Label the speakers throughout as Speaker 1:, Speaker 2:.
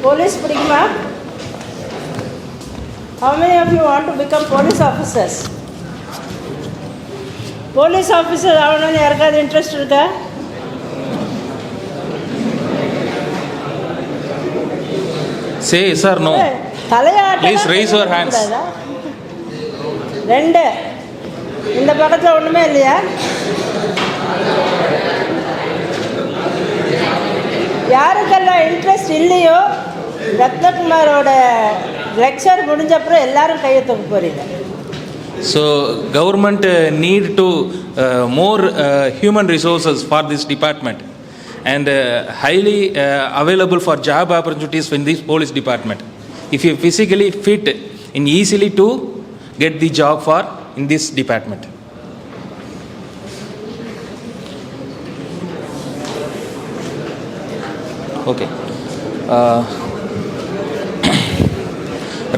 Speaker 1: Police பிடிக்குமா? How many of you want to become police officers? Police officer ஆகணும்னு யாருக்காவது interest இருக்கா?
Speaker 2: Say yes or no.
Speaker 1: தலையாட்ட.
Speaker 2: Please raise your hands.
Speaker 1: 2. இந்த பக்கத்தில் ஒன்றுமே இல்லையா? யாருக்கெல்லாம் இன்ட்ரெஸ்ட் இல்லையோ ரத்னகுமாரோட லெக்சர் முடிஞ்சப்பறம் எல்லாரும் கையை தூக்க போறீங்க.
Speaker 2: So government need to more human resources for this department and highly available for job opportunities in this police department. If you physically fit and easily to get the job for in this department. Okay.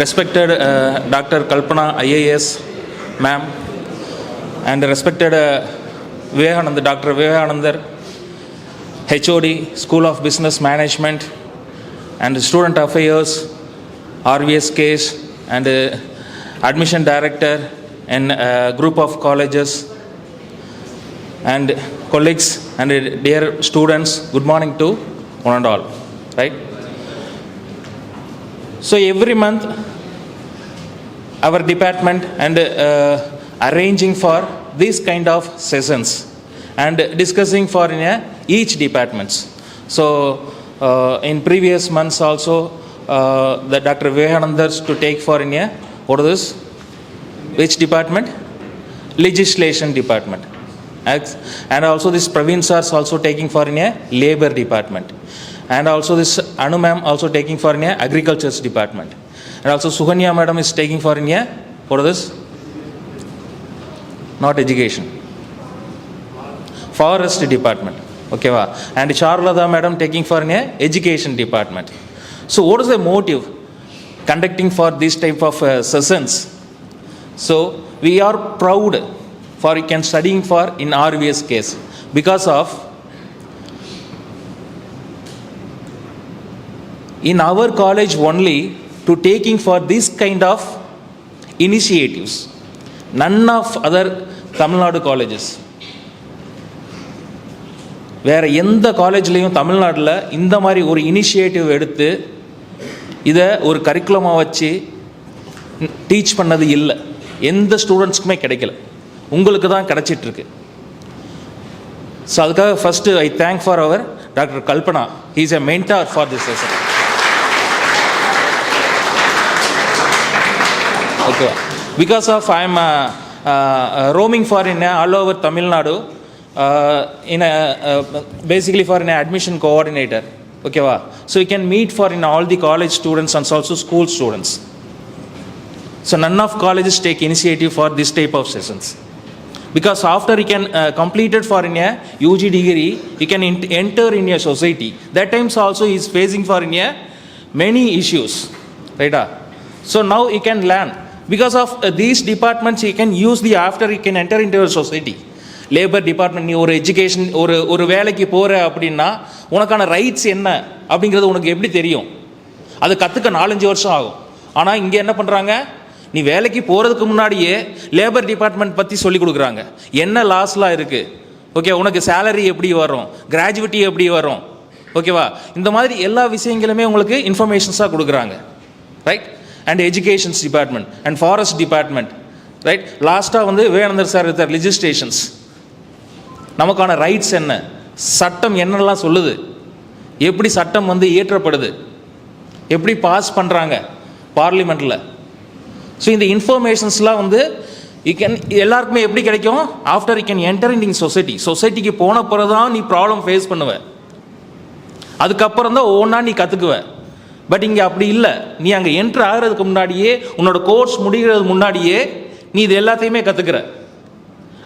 Speaker 2: Respected Dr. Kalpana IAS ma'am and respected Vivekananda, Dr. Vivekanandar, HOD, School of Business Management and Student Affairs, RVS case and Admission Director and group of colleges and colleagues and dear students, good morning to one and all, right? So every month our department and arranging for these kind of sessions and discussing for in each departments. So in previous months also the Dr. Vivekanandars to take for in what is this? Which department? Legislation department. And also this Praveen sir is also taking for in labor department. And also this Anu ma'am also taking for in agriculture department. And also Suganya madam is taking for in what is this? Not education. Forest department. Okay va. And Charlada madam taking for in education department. So what is the motive conducting for this type of sessions? So we are proud for you can studying for in RVS case because of in our college only to taking for this kind of initiatives. None of other Tamil Nadu colleges. வேறு எந்த காலேஜ்லேயும் தமிழ்நாட்டில் இந்த மாதிரி ஒரு initiative எடுத்து இதை ஒரு கரிக்குலமாக வச்சு டீச் பண்ணது இல்லை. எந்த ஸ்டூடெண்ட்ஸ்க்குமே கிடைக்கல, உங்களுக்கு தான் கிடச்சிட்ருக்கு. ஸோ அதுக்காக first I thank for our doctor Kalpana. He is a mentor for this session. Okay, because of I am roaming for in all over Tamil Nadu in basically for an admission coordinator. Okay va. So you can meet for in all the college students and also school students. So none of colleges take initiative for this type of sessions because after you can completed for in a UG degree you can enter in a society. That times also he is facing for in a many issues, right? So now you can learn. Because of these departments you can use the after you can enter into a society. Labor department நீ ஒரு education ஒரு வேலைக்கு போகிற அப்படின்னா உனக்கான rights என்ன அப்படிங்கிறது உனக்கு எப்படி தெரியும்? அது கற்றுக்க 4-5 வருஷம் ஆகும். ஆனால் இங்கே என்ன பண்ணுறாங்க, நீ வேலைக்கு போகிறதுக்கு முன்னாடியே லேபர் டிபார்ட்மெண்ட் பற்றி சொல்லி கொடுக்குறாங்க. என்ன லாஸ்லாம் இருக்குது, ஓகே, உனக்கு சேலரி எப்படி வரும், கிராஜுவிட்டி எப்படி வரும், ஓகேவா, இந்த மாதிரி எல்லா விஷயங்களுமே உங்களுக்கு இன்ஃபர்மேஷன்ஸாக கொடுக்குறாங்க, right? And educations department and forest department, right? லாஸ்ட்டாக வந்து விவேகானந்தர் சார் இருக்கார், லெஜிஸ்லேஷன்ஸ், நமக்கான ரைட்ஸ் என்ன, சட்டம் என்னெல்லாம் சொல்லுது, எப்படி சட்டம் வந்து இயற்றப்படுது, எப்படி பாஸ் பண்ணுறாங்க பார்லிமெண்ட்டில். ஸோ இந்த இன்ஃபர்மேஷன்ஸ்லாம் வந்து எல்லாருக்குமே எப்படி கிடைக்கும், after you can enter in society. சொசைட்டிக்கு போன பிறகு தான் நீ ப்ராப்ளம் ஃபேஸ் பண்ணுவ, அதுக்கப்புறம் தான் ஒவ்வொன்றா நீ கற்றுக்குவ. பட் இங்கே அப்படி இல்லை, நீ அங்கே என்ட்ரு ஆகிறதுக்கு முன்னாடியே, உன்னோட கோர்ஸ் முடிகிறதுக்கு முன்னாடியே நீ இது எல்லாத்தையுமே கற்றுக்கிற.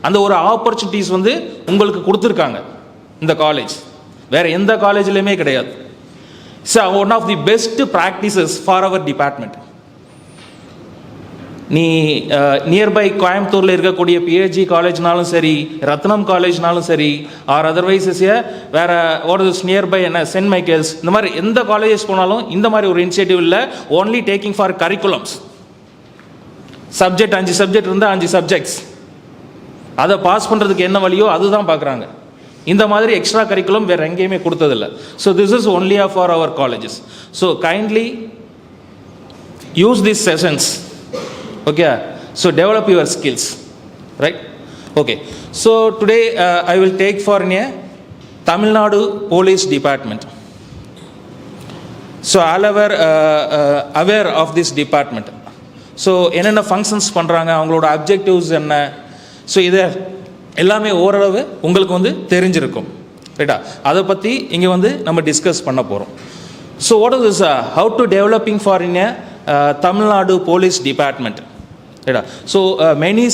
Speaker 2: அந்த ஒரு ஆப்பர்ச்சுனிட்டிஸ் வந்து உங்களுக்கு கொடுத்துருக்காங்க இந்த காலேஜ், வேறு எந்த காலேஜ்லையுமே கிடையாது. So one of the best practices for our department. நீ நியர்பை கோயம்புத்தூரில் இருக்கக்கூடிய பிஹெச்சி காலேஜ்னாலும் சரி, ரத்னம் காலேஜ்னாலும் சரி, ஆர் அதர்வைஸ் வேறு வாட் நியர்பை என்ன சென்ட் மைக்கேல்ஸ், இந்த மாதிரி எந்த காலேஜஸ் போனாலும் இந்த மாதிரி ஒரு இனிஷியேட்டிவ் இல்லை. Only taking for curriculums. Subject 5 subject இருந்தால் 5 சப்ஜெக்ட்ஸ், அதை பாஸ் பண்ணுறதுக்கு என்ன வழியோ அதுதான் பார்க்குறாங்க. இந்த மாதிரி எக்ஸ்ட்ரா கரிக்குலம் வேறு எங்கேயுமே கொடுத்ததில்ல. So this is only for our colleges. So kindly use these sessions. Okay, so develop your skills, right? Okay, so today I will take for Tamil Nadu Police Department. So all are aware of this department. So என்னென்ன functions பண்ணுறாங்க, அவங்களோட objectives என்ன, so இதை எல்லாமே ஓரளவு உங்களுக்கு வந்து தெரிஞ்சிருக்கும், ரைட்டா? அதை பற்றி இங்கே வந்து நம்ம டிஸ்கஸ் பண்ண போகிறோம். So what is this how to developing for Tamil Nadu police department, ரைட்டா? So many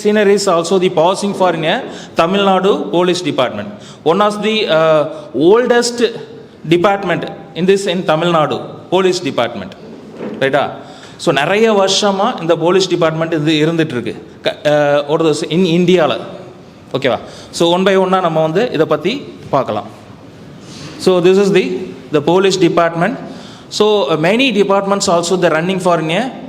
Speaker 2: scenarios also the passing for Tamil Nadu police department. One of the oldest department in Tamil Nadu police department, ரைட்டா? ஸோ நிறைய வருஷமாக இந்த போலீஸ் டிபார்ட்மெண்ட் இது இருந்துகிட்ருக்கு ஒரு இந்தியாவில், ஓகேவா? ஸோ ஒன் பை ஒன்னாக நம்ம வந்து இதை பற்றி பார்க்கலாம். So this is the police department. So many departments also the running for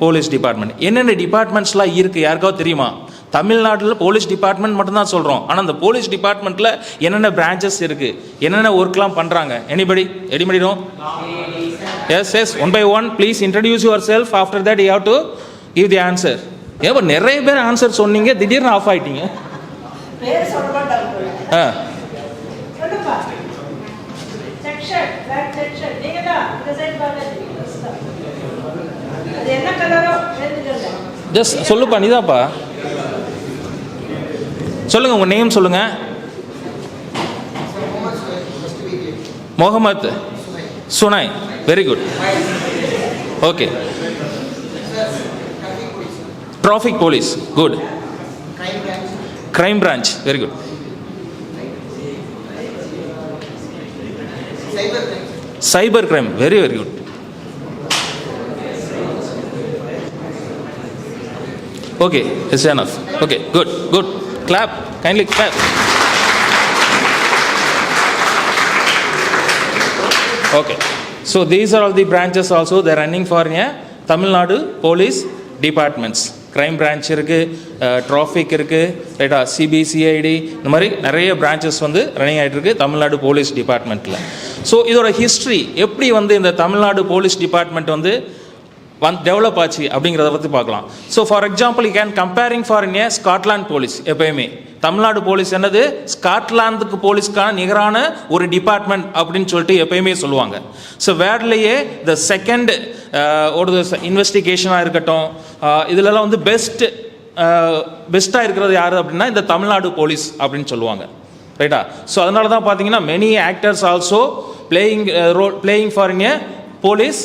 Speaker 2: police department. என்னென்ன டிபார்ட்மெண்ட்ஸ்லாம் இருக்குது யாருக்காவது தெரியுமா? தமிழ்நாட்டில் போலீஸ் டிபார்ட்மெண்ட் மட்டும்தான் சொல்கிறோம், ஆனால் அந்த போலீஸ் டிபார்ட்மெண்ட்டில் என்னென்ன பிரான்ச்சஸ் இருக்குது, என்னென்ன ஒர்க்லாம் பண்ணுறாங்க? Anybody know? Yes, one by one please introduce yourself. After that you have to give the answer. ஏப்போ நிறைய பேர் ஆன்சர் சொன்னீங்க, திடீர்னு ஆஃப் ஆகிட்டீங்க. ஜஸ்ட் சொல்லுப்பா, நீதாப்பா சொல்லுங்க, உங்க நேம் சொல்லுங்க. Mohammed Sunai, very good. Okay, traffic police, good. Crime branch, very good. Cyber crime, very very good. Okay, it's enough. Okay, good. Clap, kindly clap. Okay, so these are all the branches also they are running for Tamil Nadu Police Departments. Crime branch இருக்குது, traffic இருக்குது, ரைட்டா? CBCID, இந்த மாதிரி நிறைய branches வந்து running ஆகிட்டு இருக்கு Tamil Nadu police டிபார்ட்மெண்ட்டில். ஸோ இதோட ஹிஸ்ட்ரி எப்படி வந்து இந்த தமிழ்நாடு போலீஸ் டிபார்ட்மெண்ட் வந்து டெவலப் ஆச்சு அப்படிங்கிறத பற்றி பார்க்கலாம். So for example you can comparing for Scotland police. எப்பயுமே தமிழ்நாடு போலீஸ் என்னது, ஸ்காட்லாந்துக்கு போலீஸ்க்கான நிகரான ஒரு டிபார்ட்மெண்ட் அப்படின்னு சொல்லிட்டு எப்பயுமே சொல்லுவாங்க. ஸோ வேர்ல்ட்லேயே த செகண்ட் ஒரு இன்வெஸ்டிகேஷனாக இருக்கட்டும், இதிலெல்லாம் வந்து பெஸ்ட்டாக இருக்கிறது யார் அப்படின்னா இந்த தமிழ்நாடு போலீஸ் அப்படின்னு சொல்லுவாங்க, ரைட்டா? ஸோ அதனால தான் பார்த்தீங்கன்னா many actors also playing for police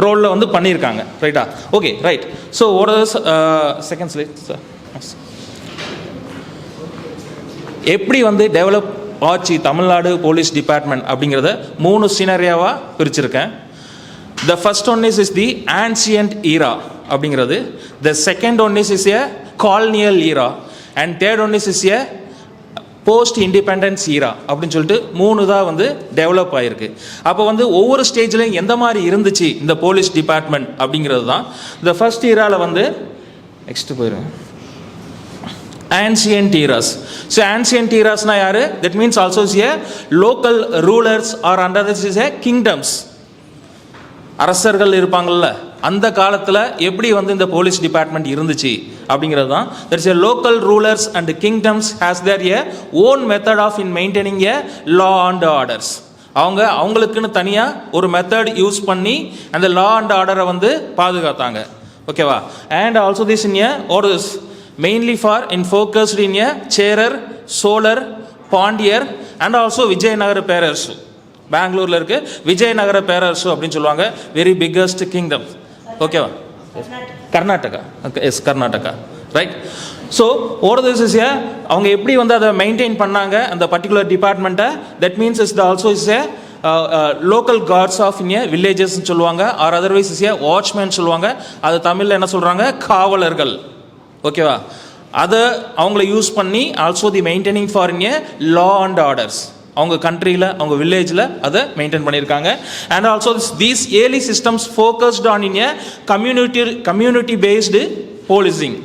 Speaker 2: ரோலில் வந்து பண்ணியிருக்காங்க, ரைட்டா? Okay, right. ஸோ ஒரு செகண்ட் ஸ்லைட் சார். எப்படி வந்து டெவலப் ஆச்சு தமிழ்நாடு போலீஸ் டிபார்ட்மெண்ட் அப்படிங்கிறத 3 சீனரியாவாக பிரிச்சிருக்கேன். The first one is the ancient era அப்படிங்கிறது, the second one is a colonial era, and third one is a post independence era அப்படின்னு சொல்லிட்டு 3 தான் வந்து டெவலப் ஆகிருக்கு. அப்போ வந்து ஒவ்வொரு ஸ்டேஜ்லையும் எந்த மாதிரி இருந்துச்சு இந்த போலீஸ் டிபார்ட்மெண்ட் அப்படிங்கிறது தான். இந்த ஃபர்ஸ்ட் ஈராவில் வந்து நெக்ஸ்ட் போயிடுவேன், ancient eras. So ancient eras na yaru, that means also is a local rulers or under this is a kingdoms. அரசர்கள் இருப்பாங்கல்ல, அந்த காலத்தில் எப்படி வந்து இந்த போலீஸ் டிபார்ட்மெண்ட் இருந்துச்சு அப்படிங்கிறது தான். That is a local rulers and kingdoms has their a own method of in maintaining a law and orders. அவங்களுக்குன்னு தனியாக ஒரு மெத்தட் யூஸ் பண்ணி அந்த லா அண்ட் ஆர்டரை வந்து பாதுகாத்தாங்க, ஓகேவா? And also this in a orders mainly for in focused in a Cherar, Cholar, Pandiyar and also Vijayanagara பேரரசு. பெங்களூரில் இருக்கு விஜயநகர பேரரசு அப்படின்னு சொல்லுவாங்க, வெரி பிக்கஸ்ட் கிங்டம், ஓகேவா? Karnataka, yes Karnataka, right. So ஓரதிஸ் அவங்க எப்படி வந்து அதை மெயின்டைன் பண்ணாங்க அந்த பர்டிகுலர் டிபார்ட்மெண்ட்டை, that means is also is a local guards of in villages சொல்லுவாங்க, or otherwise is a watchman சொல்லுவாங்க. அது தமிழில் என்ன சொல்கிறாங்க, காவலர்கள். ஓகேவா? அதை அவங்கள யூஸ் பண்ணி also the maintaining for in a law and orders. அவங்க கண்ட்ரியில் அவங்க வில்லேஜில் அதை மெயின்டைன் பண்ணியிருக்காங்க. And also these early systems focused on in a community based policing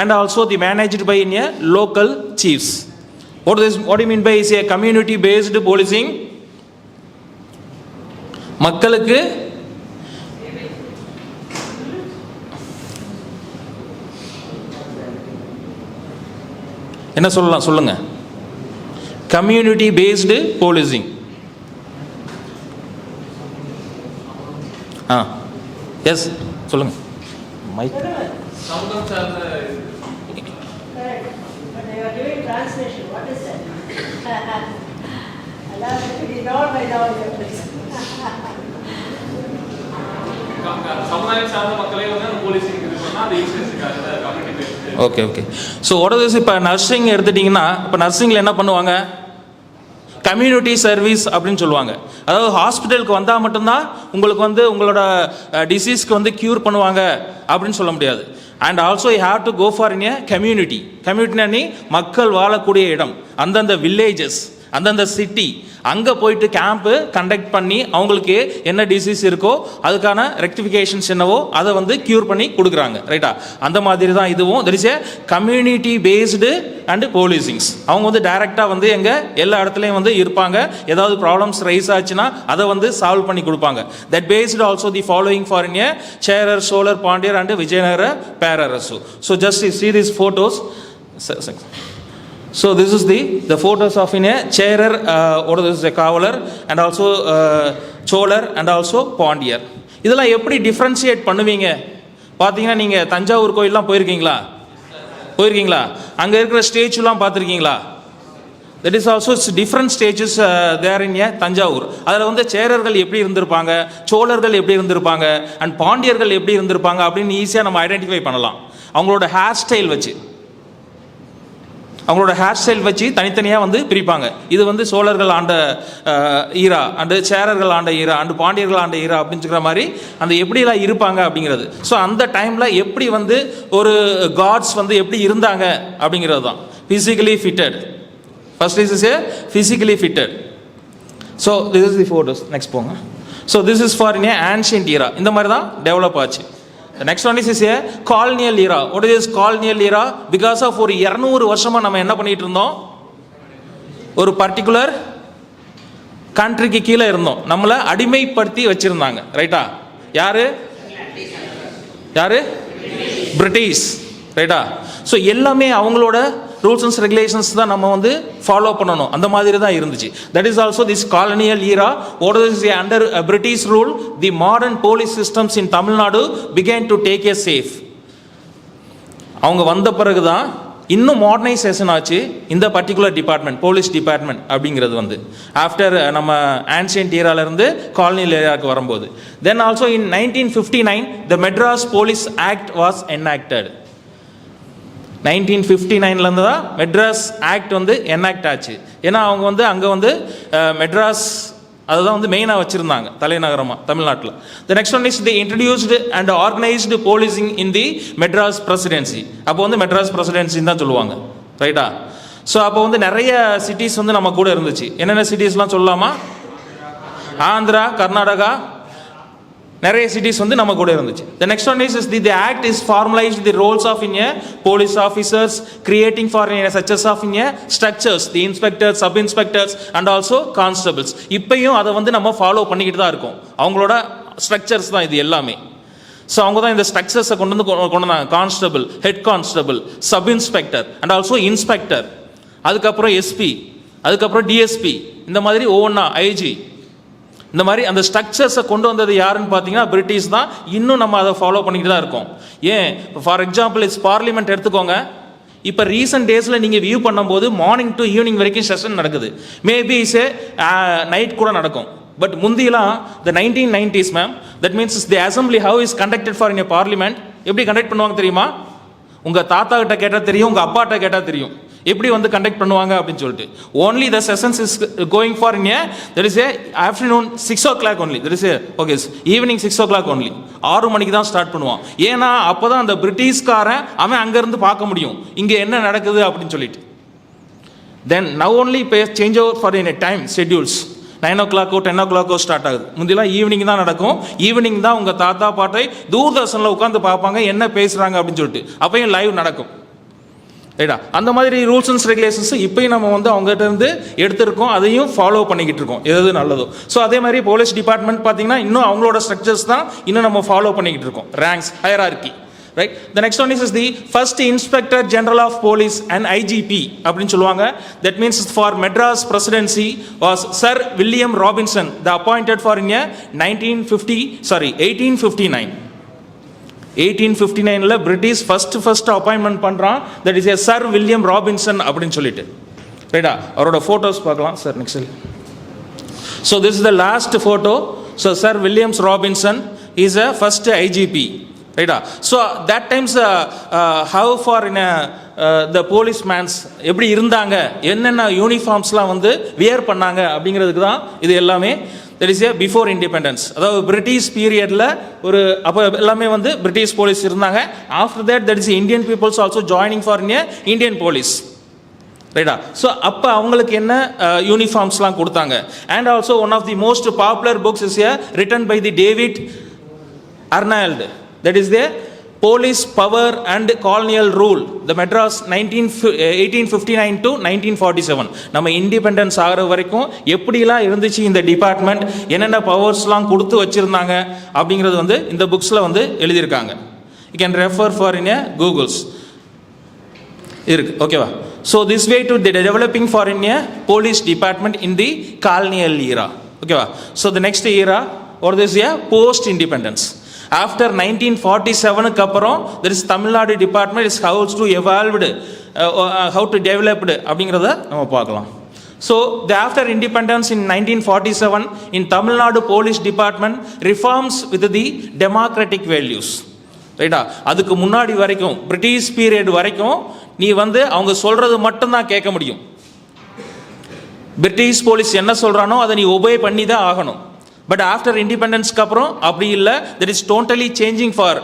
Speaker 2: and also the managed by in a local chiefs. What do you mean by is a community based policing? மக்களுக்கு என்ன சொல்லலாம் சொல்லுங்க? Community based policing. Yes சொல்லுங்க. Mic
Speaker 1: Translation, what is that?
Speaker 2: சமுதாயம் சார்ந்த மக்களே வந்து policing இது சொன்னா அது ஈஸியாக community paste. Okay okay. So what is இப்போ நர்சிங் எடுத்துட்டிங்கன்னா, இப்போ நர்சிங்கில் என்ன பண்ணுவாங்க, கம்யூனிட்டி சர்வீஸ் அப்படின்னு சொல்லுவாங்க. அதாவது ஹாஸ்பிட்டலுக்கு வந்தால் மட்டும்தான் உங்களுக்கு வந்து உங்களோட டிசீஸ்க்கு வந்து க்யூர் பண்ணுவாங்க அப்படின்னு சொல்ல முடியாது. And also you have to go for in a community. Community மக்கள் வாழக்கூடிய இடம், அந்தந்த வில்லேஜஸ், அந்தந்த சிட்டி, அங்கே போயிட்டு கேம்ப்பு கண்டக்ட் பண்ணி அவங்களுக்கு என்ன டிசீஸ் இருக்கோ அதுக்கான ரெக்டிஃபிகேஷன்ஸ் என்னவோ அதை வந்து க்யூர் பண்ணி கொடுக்குறாங்க. ரைட்டா? அந்த மாதிரி தான் இதுவும். There is a community based and policings. அவங்க வந்து டைரெக்டாக வந்து எங்கள் எல்லா இடத்துலையும் வந்து இருப்பாங்க. ஏதாவது ப்ராப்ளம்ஸ் ரைஸ் ஆச்சுன்னா அதை வந்து சால்வ் பண்ணி கொடுப்பாங்க. That based also the following for in a Cherar, Cholar, Pandiyar and Vijayanagara பேரரசு. So just see these photos. So this is the photos of in a Cherar, or this is a Kavalar, and also Cholar and also Pondier. இதெல்லாம் எப்படி differentiate பண்ணுவீங்க? பார்த்தீங்கன்னா நீங்கள் தஞ்சாவூர் கோயிலெலாம் போயிருக்கீங்களா? அங்கே இருக்கிற ஸ்டேச்சுலாம் பார்த்துருக்கீங்களா? That is also different stages there in a Thanjavur. அதில் வந்து சேரர்கள் எப்படி இருந்திருப்பாங்க, சோழர்கள் எப்படி இருந்திருப்பாங்க, அண்ட் பாண்டியர்கள் எப்படி இருந்திருப்பாங்க அப்படின்னு ஈஸியாக நம்ம ஐடென்டிஃபை பண்ணலாம். அவங்களோட ஹேர் ஸ்டைல் வச்சு தனித்தனியாக வந்து பிரிப்பாங்க. இது வந்து சோழர்கள் ஆண்ட ஈரா, அண்டு சேரர்கள் ஆண்ட ஈரா, அண்டு பாண்டியர்கள் ஆண்ட ஈரா அப்படின்னு சொல்கிற மாதிரி அந்த எப்படிலாம் இருப்பாங்க அப்படிங்கிறது. ஸோ அந்த டைமில் எப்படி வந்து ஒரு காட்ஸ் வந்து எப்படி இருந்தாங்க அப்படிங்கிறது தான். Physically fitted. First is a physically fitted. So this is the photos. Next போங்க. So this is for in a ancient era. இந்த மாதிரி தான் டெவலப் ஆச்சு. The next one is a colonial era. What is colonial era? Because of ஒரு 200 வருஷமா நம்ம என்ன பண்ணிட்டு இருந்தோம், ஒரு பர்டிகுலர் கண்ட்ரிக்கு கீழே இருந்தோம். நம்மளை அடிமைப்படுத்தி வச்சிருந்தாங்க. ரைட்டா? யாரு? பிரிட்டிஷ். ரைட்டா? ஸோ எல்லாமே அவங்களோட ரூல்ஸ் அண்ட் ரெகுலேஷன்ஸ் தான் நம்ம வந்து ஃபாலோ பண்ணணும். அந்த மாதிரி தான் இருந்துச்சு. That is also this colonial era. What is under British rule the modern police systems in Tamil Nadu began to take a shape. அவங்க வந்த பிறகு தான் இன்னும் மாடர்னைசேஷன் ஆச்சு இந்த பர்டிகுலர் டிபார்ட்மெண்ட், போலீஸ் டிபார்ட்மெண்ட் அப்படிங்கிறது வந்து ஆஃப்டர் நம்ம ஆன்ஷியன்ட் ஈராலேருந்து காலனியல் ஏரியாவுக்கு வரும்போது. Then also in 1959 the Madras police act was enacted. 1959லேருந்து தான் மெட்ராஸ் ஆக்ட் வந்து என்ஆக்ட் ஆச்சு. ஏன்னா அவங்க வந்து அங்கே வந்து மெட்ராஸ் அதுதான் வந்து மெயினாக வச்சுருந்தாங்க தலைநகரமாக தமிழ்நாட்டில். த next one is the introduced and organised policing in the Madras presidency. அப்போ வந்து மெட்ராஸ் பிரசிடென்சின்னு தான் சொல்லுவாங்க. ரைட்டா? ஸோ அப்போ வந்து நிறைய சிட்டிஸ் வந்து நம்ம கூட இருந்துச்சு. என்னென்ன சிட்டிஸ்லாம் சொல்லலாமா? ஆந்திரா, கர்நாடகா, நிறைய சிட்டிஸ் வந்து நம்ம கூட இருந்துச்சு. The next one is the act is formalized the roles of in a police officers, creating for such as of in a structures, the inspectors, sub inspectors and also constables. இப்பயும் அதை வந்து நம்ம follow பண்ணிக்கிட்டு தான் இருக்கோம். அவங்களோட structures தான் இது எல்லாமே. ஸோ அவங்க தான் இந்த ஸ்ட்ரக்சர்ஸை கொண்டு வந்தாங்க. Constable, head constable, sub inspector and also inspector, அதுக்கப்புறம் எஸ்பி, அதுக்கப்புறம் டிஎஸ்பி, இந்த மாதிரி ஒவ்வொன்றா ஐஜி, இந்த மாதிரி அந்த ஸ்ட்ரக்சர்ஸை கொண்டு வந்தது யாருன்னு பார்த்தீங்கன்னா பிரிட்டிஷ் தான். இன்னும் நம்ம அதை ஃபாலோ பண்ணிக்கிட்டு தான் இருக்கோம். ஏன் ஃபார் எக்ஸாம்பிள் பார்லிமெண்ட் எடுத்துக்கோங்க. இப்போ ரீசெண்ட் டேஸில் நீங்கள் வியூ பண்ணும்போது மார்னிங் டு ஈவினிங் வரைக்கும் செஷன் நடக்குது. மேபி நைட் கூட நடக்கும். பட் முந்தியெல்லாம் the 1990s ma'am, that means the assembly how is conducted for in parliament எப்படி கண்டக்ட் பண்ணுவாங்க தெரியுமா? உங்கள் தாத்தா கிட்ட கேட்டால் தெரியும், உங்கள் அப்பாட்ட கேட்டால் தெரியும். எப்படி வந்து கண்டக்ட் பண்ணுவாங்க அப்படின்னு சொல்லிட்டு. Only the sessions is going for in there is A afternoon 6 o'clock only. There is A okay evening 6 o'clock only. 6 மணிக்கு தான் ஸ்டார்ட் பண்ணுவான். ஏன்னா அப்போ தான் அந்த பிரிட்டிஷ்காரன் அவன் அங்கேருந்து பார்க்க முடியும் இங்கே என்ன நடக்குது அப்படின்னு சொல்லிட்டு. தென் now only change over for in time schedules. 9 o'clock 10 o'clock start ஆகுது. முந்திலாம் ஈவினிங் தான் நடக்கும். ஈவினிங் தான் உங்கள் தாத்தா பாட்டை தூர்தர்ஷனில் உட்காந்து பார்ப்பாங்க என்ன பேசுகிறாங்க அப்படின்னு சொல்லிட்டு. அப்பையும் லைவ் நடக்கும். ரைட்டா? அந்த மாதிரி ரூல்ஸ் அண்ட் ரெகுலேஷன்ஸ் இப்போயும் நம்ம வந்து அவங்ககிட்ட இருந்து எடுத்திருக்கோம். அதையும் ஃபாலோ பண்ணிக்கிட்டு இருக்கோம் எது நல்லதோ. ஸோ அதே மாதிரி போலீஸ் டிபார்ட்மெண்ட் பார்த்தீங்கன்னா இன்னும் அவங்களோட ஸ்ட்ரக்சர்ஸ் தான் இன்னும் நம்ம ஃபாலோ பண்ணிக்கிட்டு இருக்கோம். Ranks hierarchy. Right. The next one is the first Inspector General of Police and IGP அப்படின்னு சொல்லுவாங்க. That means for Madras Presidency was Sir William Robinson, the appointed for in 1859. 1859ல பிரிட்டிஷ் ஃபர்ஸ்ட் அப்பாயின்மெண்ட் பண்றான். That is a Sir William Robinson அப்படின்னு சொல்லிட்டு. ரைட்டா? அவரோட photos பார்க்கலாம் sir next. So this is the last photo. So Sir Williams Robinson is a first IGP. ரைட்டா? So that times how for in the policemans எப்படி இருந்தாங்க, என்னென்ன யூனிஃபார்ம்ஸ்லாம் வந்து வியர் பண்ணாங்க அப்படிங்கிறதுக்கு தான் இது எல்லாமே. That is a before independence. அதாவது பிரிட்டிஷ் பீரியடில் ஒரு அப்போ எல்லாமே வந்து பிரிட்டிஷ் போலீஸ் இருந்தாங்க. After that is Indian peoples also joining for in Indian police. ரைட்டா? ஸோ அப்போ அவங்களுக்கு என்ன யூனிஃபார்ம்ஸ்லாம் கொடுத்தாங்க. And also one of the most popular books is written by the David Arnold. That is the Police Power and Colonial Rule, the Madras 1859 to 1947. நம்ம independence ஆகிற வரைக்கும் எப்படிலாம் இருந்துச்சு இந்த டிபார்ட்மெண்ட், என்னென்ன பவர்ஸ்லாம் கொடுத்து வச்சுருந்தாங்க அப்படிங்கிறது வந்து இந்த புக்ஸில் வந்து எழுதியிருக்காங்க. You can refer for in Googles இருக்கு. ஓகேவா? So this way to developing for in police department in the colonial era. ஓகேவா? So the next era or this year post independence. After 1947 அப்புறம் there is Tamil Nadu department is how to evolved how to developed அப்படிங்கறத நம்ம பார்க்கலாம். So the after independence in 1947 in Tamil Nadu police department reforms with the democratic values. ரைட்டா? அதுக்கு முன்னாடி வரைக்கும் British period வரைக்கும் நீ வந்து அவங்க சொல்றது மட்டும் தான் கேட்க முடியும். பிரிட்டிஷ் போலீஸ் என்ன சொல்றானோ அதை நீ ஒபே பண்ணி தான் ஆகணும். பட் ஆஃப்டர் இண்டிபெண்டன்ஸ்க்கு அப்புறம் அப்படி இல்லை. That is totally changing for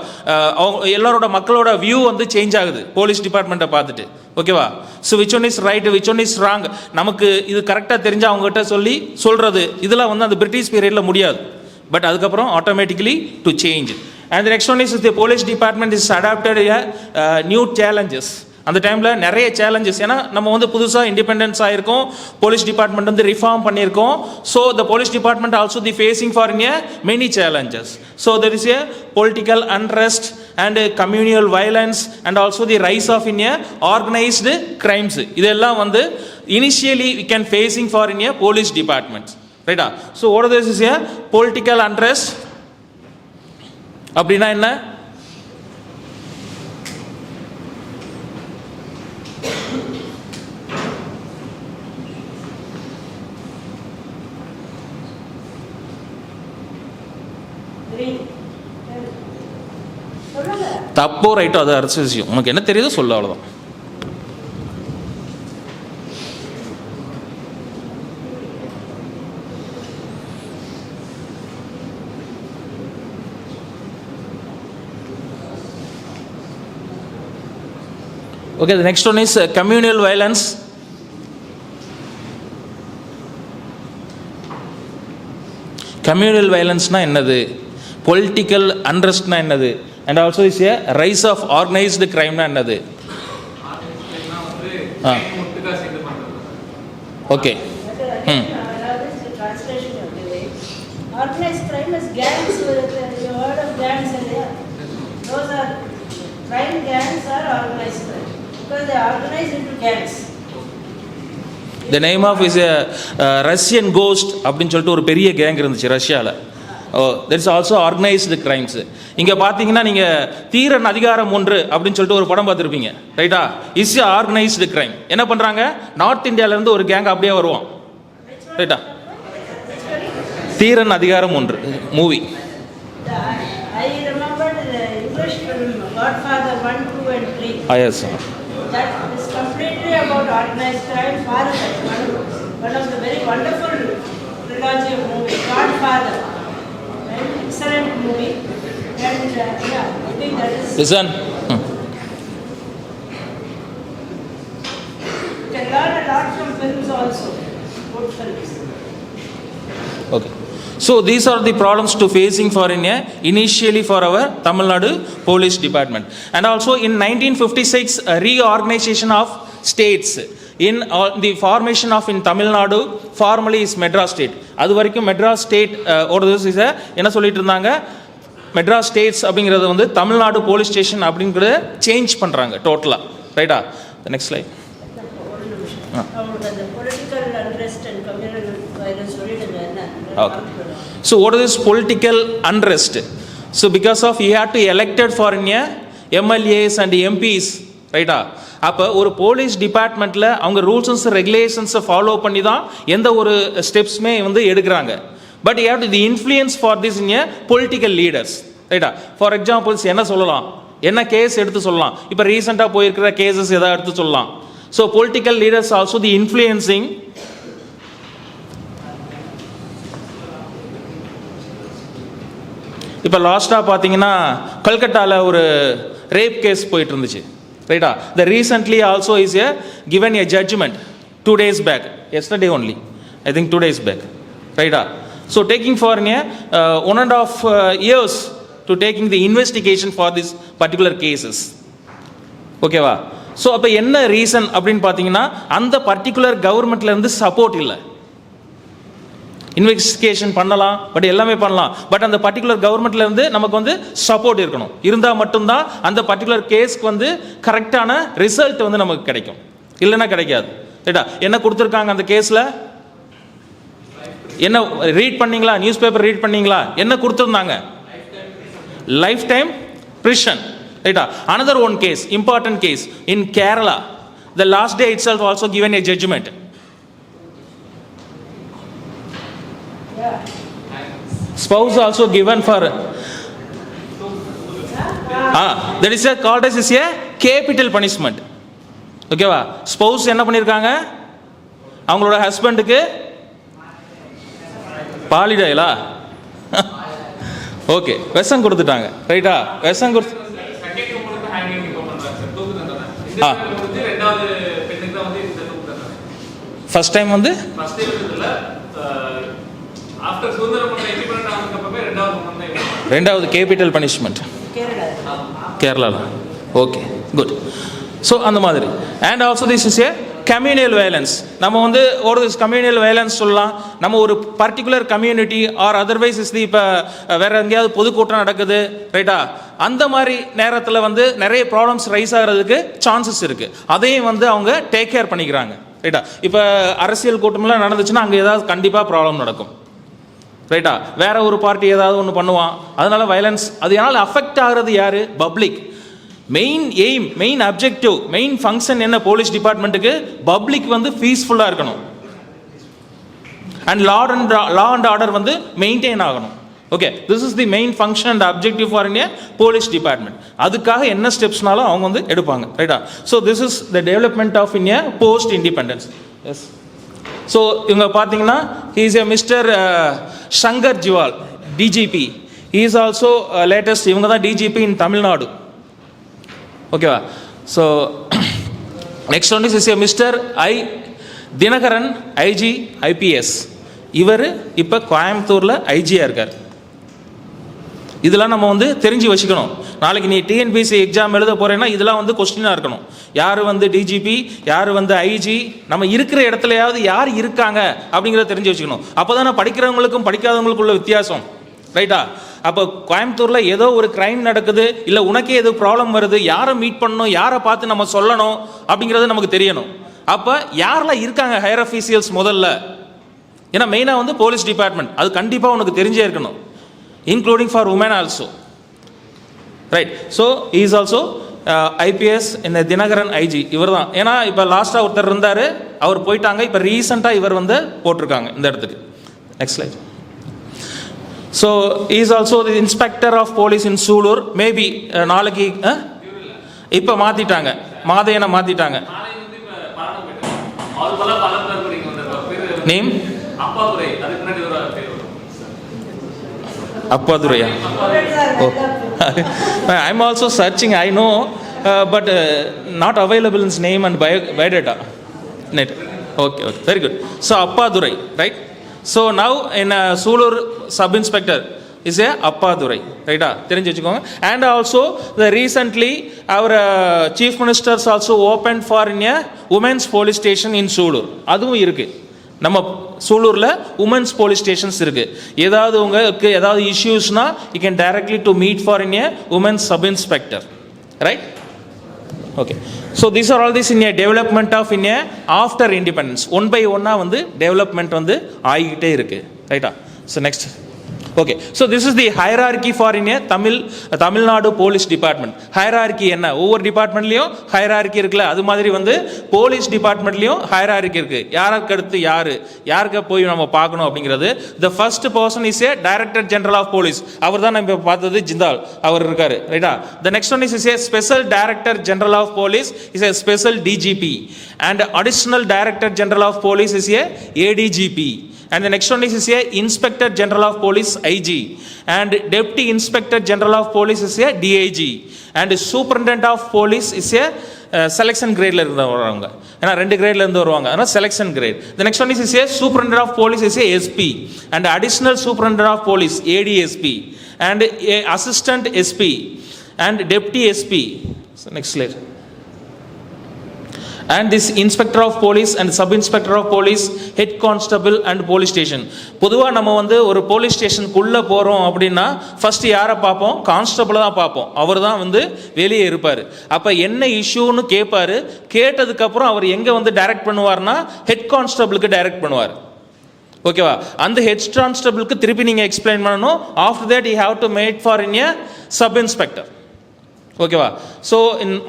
Speaker 2: எல்லாரோட மக்களோட வியூ வந்து சேஞ்ச் ஆகுது போலீஸ் டிபார்ட்மெண்ட்டை பார்த்துட்டு. ஓகேவா? So which one is right which one is wrong நமக்கு இது கரெக்டாக தெரிஞ்சு அவங்ககிட்ட சொல்கிறது இதெல்லாம் வந்து அந்த பிரிட்டிஷ் பீரியடில் முடியாது. பட் அதுக்கப்புறம் automatically to change. And the next one is the police department is adapted new challenges. அந்த டைமில் நிறைய சேலஞ்சஸ். ஏன்னா நம்ம வந்து புதுசாக இண்டிபெண்டன்ஸ் ஆகிருக்கோம், போலீஸ் டிபார்ட்மெண்ட் வந்து ரிஃபார்ம் பண்ணியிருக்கோம். So the police department also the facing for in many challenges. So there is a political unrest and communal violence and also the rise of in organised crimes. இதெல்லாம் வந்து initially we can facing for in police departments. ரைட்டா? So what this is a political unrest அப்படின்னா என்ன? தப்போ ரைட்டோ அது அரசு விஷயம். உனக்கு என்ன தெரியுதோ சொல்ல, அவ்வளோதான். Okay, the next one is communal violence. Communal violence na என்னது? Political unrest na என்னது? And also is a rise of organized crime na என்னது? Okay.
Speaker 1: Translation of the way. Organized crime is gangs. You heard of gangs earlier? Those are crime gangs are organized crime because they are organized into gangs.
Speaker 2: The name of is a Russian ghost அப்படின்னு சொல்லிட்டு ஒரு பெரிய gang இருந்துச்சு ரஷ்யாவில். That is also organised crimes. இங்கே பார்த்தீங்கன்னா நீங்கள் தீரன் அதிகாரம் 1 அப்படின்னு சொல்லிட்டு ஒரு படம் பார்த்துருப்பீங்க. ரைட்டா? Is organised crime. என்ன பண்ணுறாங்க? நார்த் இந்தியாவிலேருந்து ஒரு கேங் அப்படியே வருவோம். ரைட்டா? தீரன் அதிகாரம் 1 movie.
Speaker 1: I remember the English film Godfather 1, 2 and 3.
Speaker 2: Yes.
Speaker 1: that is completely about organized crime. Father, one of the very wonderful trilogy of movies, Godfather, an excellent movie, and yeah, I think that is.
Speaker 2: Listen.
Speaker 1: You can learn a lot from films also, good films.
Speaker 2: Okay. So these are the problems to facing for initially for our Tamil Nadu Police Department. And also in 1956, a reorganization of states in the formation of in Tamil Nadu formally is Madras State. அது வரைக்கும் Madras state என்ன சொல்லிட்டு இருந்தாங்க, Madras states அப்படிங்கிறது வந்து Tamil Nadu police station அப்படிங்கிறத change பண்ணுறாங்க டோட்டலாக. ரைட்டா? Next slide.
Speaker 1: Political unrest and communal violence.
Speaker 2: Okay. So what is political unrest? So because of he had to elected for MLAs and MPs, right? அப்போ ஒரு போலீஸ் டிபார்ட்மெண்ட்டில் அவங்க ரூல்ஸ் அண்ட் ரெகுலேஷன்ஸை ஃபாலோ பண்ணி தான் எந்த ஒரு ஸ்டெப்ஸுமே வந்து எடுக்கிறாங்க. But you have to the influence for this in political leaders, ரைட்டா? ஃபார் எக்ஸாம்பிள்ஸ் என்ன சொல்லலாம், என்ன கேஸ் எடுத்து சொல்லலாம், இப்போ ரீசெண்டாக போயிருக்கிற கேசஸ் எதாவது எடுத்து சொல்லலாம். ஸோ பொலிட்டிக்கல் லீடர்ஸ் ஆல்சோ தி இன்ஃப்ளூயன்சிங். இப்போ லாஸ்ட்டாக பார்த்தீங்கன்னா கல்கட்டாவில் ஒரு ரேப் கேஸ் போயிட்டு இருந்துச்சு, ரைட்டா? The recently also is given a judgment 2 days back, yesterday only, I think 2 days back, ரைட்டா? So taking for 1.5 years to taking the investigation for this particular cases, ஓகேவா? So அப்போ என்ன ரீசன் அப்படின்னு பார்த்தீங்கன்னா அந்த பர்டிகுலர் கவர்மெண்ட்லேருந்து சப்போர்ட் இல்லை. Investigation பண்ணலாம், பட் எல்லாமே பண்ணலாம், பட் அந்த பர்டிகுலர் கவர்மெண்ட்லேருந்து நமக்கு வந்து சப்போர்ட் இருக்கணும். இருந்தால் மட்டும்தான் அந்த பர்டிகுலர் கேஸ்க்கு வந்து கரெக்டான ரிசல்ட் வந்து நமக்கு கிடைக்கும், இல்லைன்னா கிடைக்காது, ரைட்டா? என்ன கொடுத்துருக்காங்க அந்த கேஸில், என்ன ரீட் பண்ணீங்களா, நியூஸ் பேப்பர் ரீட் பண்ணீங்களா, என்ன கொடுத்துருந்தாங்க? லைஃப் டைம் பிரிஷன், ரைட்டா? Another one case, important case in Kerala, the last day itself also given a judgment. Spouse also given for that is called as a capital punishment, ஓகேவா? Spouse என்ன பண்ணியிருக்காங்க, அவங்களோட ஹஸ்பண்டுக்கு பாலிடாயிலா, okay, விஷம் கொடுத்துட்டாங்க, ரைட்டா? விஷம் கொடுத்து ஃபர்ஸ்ட் டைம் வந்து ரெண்டாவது கேபிட்டல் பனிஷ்மெண்ட் கேரளாவில். Okay, good. ஸோ அந்த மாதிரி. And also this is A communal violence. நம்ம வந்து ஒரு கம்யூனல் வயலன்ஸ் சொல்லலாம். நம்ம ஒரு particular community or otherwise is the இப்போ வேற எங்கேயாவது பொதுக்கூட்டம் நடக்குது, ரைட்டா? அந்த மாதிரி நேரத்தில் வந்து நிறைய ப்ராப்ளம்ஸ் ரைஸ் ஆகிறதுக்கு சான்சஸ் இருக்குது. அதையும் வந்து அவங்க டேக் கேர் பண்ணிக்கிறாங்க, ரைட்டா? இப்போ அரசியல் கூட்டம்லாம் நடந்துச்சுன்னா அங்கே ஏதாவது கண்டிப்பாக ப்ராப்ளம் நடக்கும், ரைட்டா? வேற ஒரு பார்ட்டி ஏதாவது ஒன்று பண்ணுவான், அதனால வயலன்ஸ். அதனால அஃபெக்ட் ஆகிறது யாரு? Public. Main aim, main objective, main function என்ன போலீஸ் டிபார்ட்மெண்ட்டுக்கு? பப்ளிக் வந்து பீஸ்ஃபுல்லாக இருக்கணும் அண்ட் லா அண்ட் ஆர்டர் வந்து மெயின்டைன் ஆகணும். Okay, this is the main function and objective for in a police department. அதுக்காக என்ன ஸ்டெப்ஸ்னாலும் அவங்க வந்து எடுப்பாங்க, ரைட்டா? So this is the development of in a post independence. Yes. So இவங்க பார்த்தீங்கன்னா he is a mister Shankar Jiwal, DGP. He is also latest, இவங்க தான் டிஜிபி இன் தமிழ்நாடு, ஓகேவா? So next one is a mister Dinakaran, IG IPS. இவர் இப்போ கோயம்புத்தூரில் ஐஜியாக இருக்கார். இதெல்லாம் நம்ம வந்து தெரிஞ்சு வச்சுக்கணும். நாளைக்கு நீ டிஎன்பிஎஸ்சி எக்ஸாம் எழுத போகிறேன்னா இதெல்லாம் வந்து கொஸ்டினாக இருக்கணும். யார் வந்து டிஜிபி, யார் வந்து ஐஜி, நம்ம இருக்கிற இடத்துலையாவது யார் இருக்காங்க அப்படிங்கிறத தெரிஞ்சு வச்சுக்கணும். அப்போ தானே படிக்கிறவங்களுக்கும் படிக்காதவங்களுக்குள்ள வித்தியாசம், ரைட்டா? அப்போ கோயம்புத்தூரில் ஏதோ ஒரு கிரைம் நடக்குது, இல்லை உனக்கே ஏதோ ப்ராப்ளம் வருது, யாரை மீட் பண்ணணும், யாரை பார்த்து நம்ம சொல்லணும் அப்படிங்கிறது நமக்கு தெரியணும். அப்போ யாரெல்லாம் இருக்காங்க ஹையர் அஃபீஷியல்ஸ் முதல்ல, ஏன்னா மெயினாக வந்து போலீஸ் டிபார்ட்மெண்ட், அது கண்டிப்பாக உனக்கு தெரிஞ்சே இருக்கணும், including for women also, right? So is also IPS இந்த தினகரன் ஐஜி இவர் தான். ஏன்னா இப்போ லாஸ்ட்டாக ஒருத்தர் இருந்தார், அவர் போயிட்டாங்க. இப்போ ரீசெண்டாக இவர் வந்து போட்டிருக்காங்க இந்த இடத்துக்கு. Next slide. So is also the inspector of police in Sulur. Maybe நாளைக்கு இப்போ மாற்றிட்டாங்க, மாதையனை மாற்றிட்டாங்க. நேம் அப்பாதுரையா? I am also searching, I know, but not available in name and biodata. Net. Okay, very good. So Appadurai, right? So now in Sulur sub-inspector is a Appadurai, right? And also the recently our chief ministers also opened for in a women's police station in Sulur. அதுவும் இருக்கு. நம்ம சூலூரில் women's police stations இருக்குது. ஏதாவது உங்களுக்கு ஏதாவது இஷ்யூஸ்னா you can directly to meet for in a women's sub inspector, right? Okay. So these are all this in a development of in a after independence. One by ஒன்னாக வந்து development வந்து ஆகிக்கிட்டே இருக்குது, ரைட்டா? So next. Okay. So this is the hierarchy for in a Tamil Nadu police department. Hierarchy என்ன? ஒவ்வொரு டிபார்ட்மெண்ட்லேயும் hierarchy இருக்குல்ல, அது மாதிரி வந்து போலீஸ் டிபார்ட்மெண்ட்லேயும் ஹைரார்கி இருக்குது. யாருக்கு அடுத்து யாருக்கு போய் நம்ம பார்க்கணும் அப்படிங்கிறது. The first person is a director general of police. அவர் தான் நம்ம பார்த்தது ஜிந்தால், அவர் இருக்காரு, ரைட்டா? The next one is a special director general of police is a special DGP and additional director general of police is a ADGP. And the next one is a Inspector General of Police IG and Deputy Inspector General of Police is a DIG and Superintendent of Police is a selection grade la irundha varanga. ஏன்னா 2 கிரேட்ல இருந்து வருவாங்க, அதனால selection great. The next one is a Superintendent of Police is a SP and Additional Superintendent of Police ADSP and a Assistant SP and Deputy SP. So next slide. And this Inspector of Police and Sub-Inspector of Police, Head Constable and Police Station. பொதுவாக நம்ம வந்து ஒரு police ஸ்டேஷனுக்குள்ளே போகிறோம் அப்படின்னா first யாரை பார்ப்போம்? கான்ஸ்டபிளை தான் பார்ப்போம். அவர் தான் வந்து வெளியே இருப்பார். அப்போ என்ன இஷ்யூன்னு கேட்பார். கேட்டதுக்கப்புறம் அவர் எங்கே வந்து டைரக்ட் பண்ணுவார்னா ஹெட் கான்ஸ்டபிளுக்கு டைரக்ட் பண்ணுவார். ஓகேவா? அந்த ஹெட் கான்ஸ்டபிளுக்கு திருப்பி நீங்கள் எக்ஸ்பிளைன் பண்ணணும். After that you have to made for in A sub inspector. ஓகேவா? ஸோ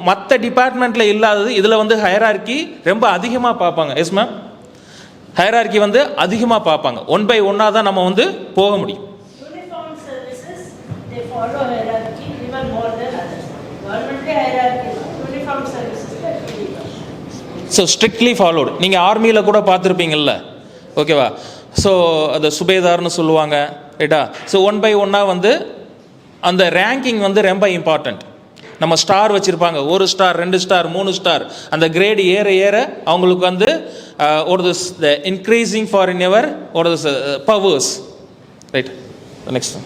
Speaker 2: மற்ற டிபார்ட்மெண்ட்டில் இல்லாதது இதில் வந்து ஹைரார்கி ரொம்ப அதிகமாக பார்ப்பாங்க. எஸ் மேம், ஹைரார்கி வந்து அதிகமாக பார்ப்பாங்க. ஒன் பை ஒன்னாக தான் நம்ம வந்து போக முடியும்.
Speaker 1: Uniformed services, they follow hierarchy even more than others. Government hierarchy, uniformed services
Speaker 2: so strictly followed. நீங்கள் ஆர்மியில் கூட பார்த்துருப்பீங்கள்ல, ஓகேவா? ஸோ அது சுபேதார்னு சொல்லுவாங்க, ரைட்டா? ஸோ ஒன் பை ஒன்னாக வந்து அந்த ரேங்கிங் வந்து ரொம்ப இம்பார்ட்டண்ட். நம்ம ஸ்டார் வச்சுருப்பாங்க, 1 ஸ்டார் 2 ஸ்டார் 3 ஸ்டார். அந்த கிரேடு ஏற ஏற அவங்களுக்கு வந்து ஒரு this the increasing for in ever ஒரு this powers, right? Next.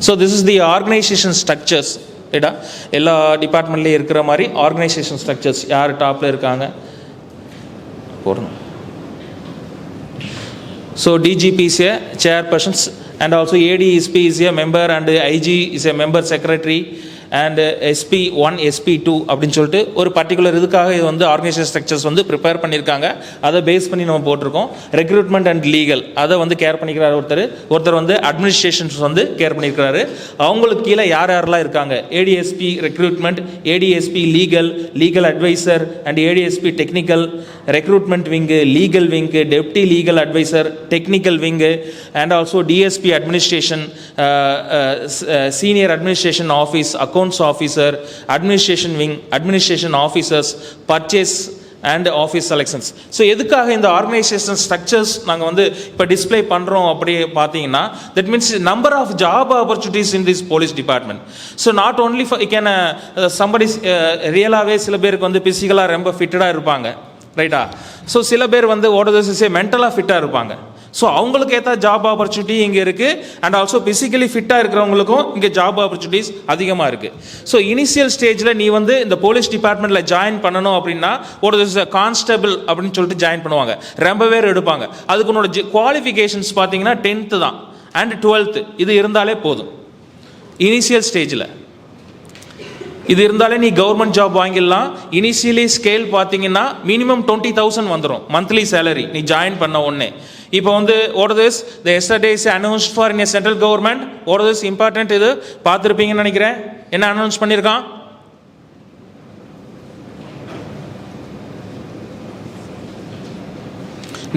Speaker 2: So this is the organisation structures, ரைட்டா? எல்லா டிபார்ட்மெண்ட்லேயும் இருக்கிற மாதிரி ஆர்கனைசேஷன் ஸ்ட்ரக்சர்ஸ். யார் டாப்பில் இருக்காங்க போடணும். So DGP is a chairpersons and also ADSP is a member and IG is a member secretary and SP1 SP2 அப்படின்னு சொல்லிட்டு ஒரு பர்டிகுலர் இதுக்காக இது வந்து ஆர்கனைசேஷன் ஸ்ட்ரக்சர்ஸ் வந்து ப்ரிப்பேர் பண்ணியிருக்காங்க. அதை பேஸ் பண்ணி நம்ம போட்டிருக்கோம். ரெக்ரூட்மெண்ட் அண்ட் லீகல் அதை வந்து கேர் பண்ணிக்கிறார் ஒருத்தர் வந்து அட்மினிஸ்ட்ரேஷன்ஸ் வந்து கேர் பண்ணியிருக்கிறாரு. அவங்களுக்கு கீழே யார் யாரெல்லாம் இருக்காங்க? ADSP recruitment, ADSP legal advisor and ADSP technical, recruitment wing, legal wing, deputy legal advisor, technical wing and also DSP administration, senior administration office, accounts officer, administration wing, administration officers, purchase and office selections. So எதுக்காக இந்த organisation structures நாங்கள் வந்து இப்போ display பண்ணுறோம் அப்படி பார்த்தீங்கன்னா, that means number of job opportunities in this police department. So not only for can somebody ரியலாகவே சில பேருக்கு வந்து பிசிக்கலாக ரொம்ப ஃபிட்டடாக இருப்பாங்க, ரைட்டா? ஸோ சில பேர் வந்து ஓடதே மென்டலாக ஃபிட்டாக இருப்பாங்க. ஸோ அவங்களுக்கு ஏற்ற ஜாப் ஆப்பர்ச்சுனிட்டி இங்கே இருக்குது. அண்ட் ஆல்சோ பிசிக்கலி ஃபிட்டாக இருக்கிறவங்களுக்கும் இங்கே ஜாப் ஆப்பர்ச்சுனிட்டிஸ் அதிகமாக இருக்குது. ஸோ இனிஷியல் ஸ்டேஜில் நீ வந்து இந்த போலீஸ் டிபார்ட்மெண்ட்டில் ஜாயின் பண்ணணும் அப்படின்னா ஒரு கான்ஸ்டபிள் அப்படின்னு சொல்லிட்டு ஜாயின் பண்ணுவாங்க, ரொம்ப பேர் எடுப்பாங்க. அதுக்கு உன்னோட குவாலிஃபிகேஷன்ஸ் பார்த்தீங்கன்னா 10th தான் அண்ட் 12th இது இருந்தாலே போதும். இனிஷியல் ஸ்டேஜில் இது இருந்தாலே நீ கவர்மெண்ட் ஜாப் வாங்கிடலாம். இனிஷியலி ஸ்கேல் பார்த்தீங்கன்னா மினிமம் 20,000 வந்துடும் மந்த்லி சேலரி நீ ஜாயின் பண்ண உடனே. இப்போ வந்து ஓடதிஸ் the yesterday is announced for in central government. ஓடதிஸ் இம்பார்ட்டன்ட், இது பார்த்துருப்பீங்கன்னு நினைக்கிறேன். என்ன அனௌன்ஸ் பண்ணியிருக்கான்?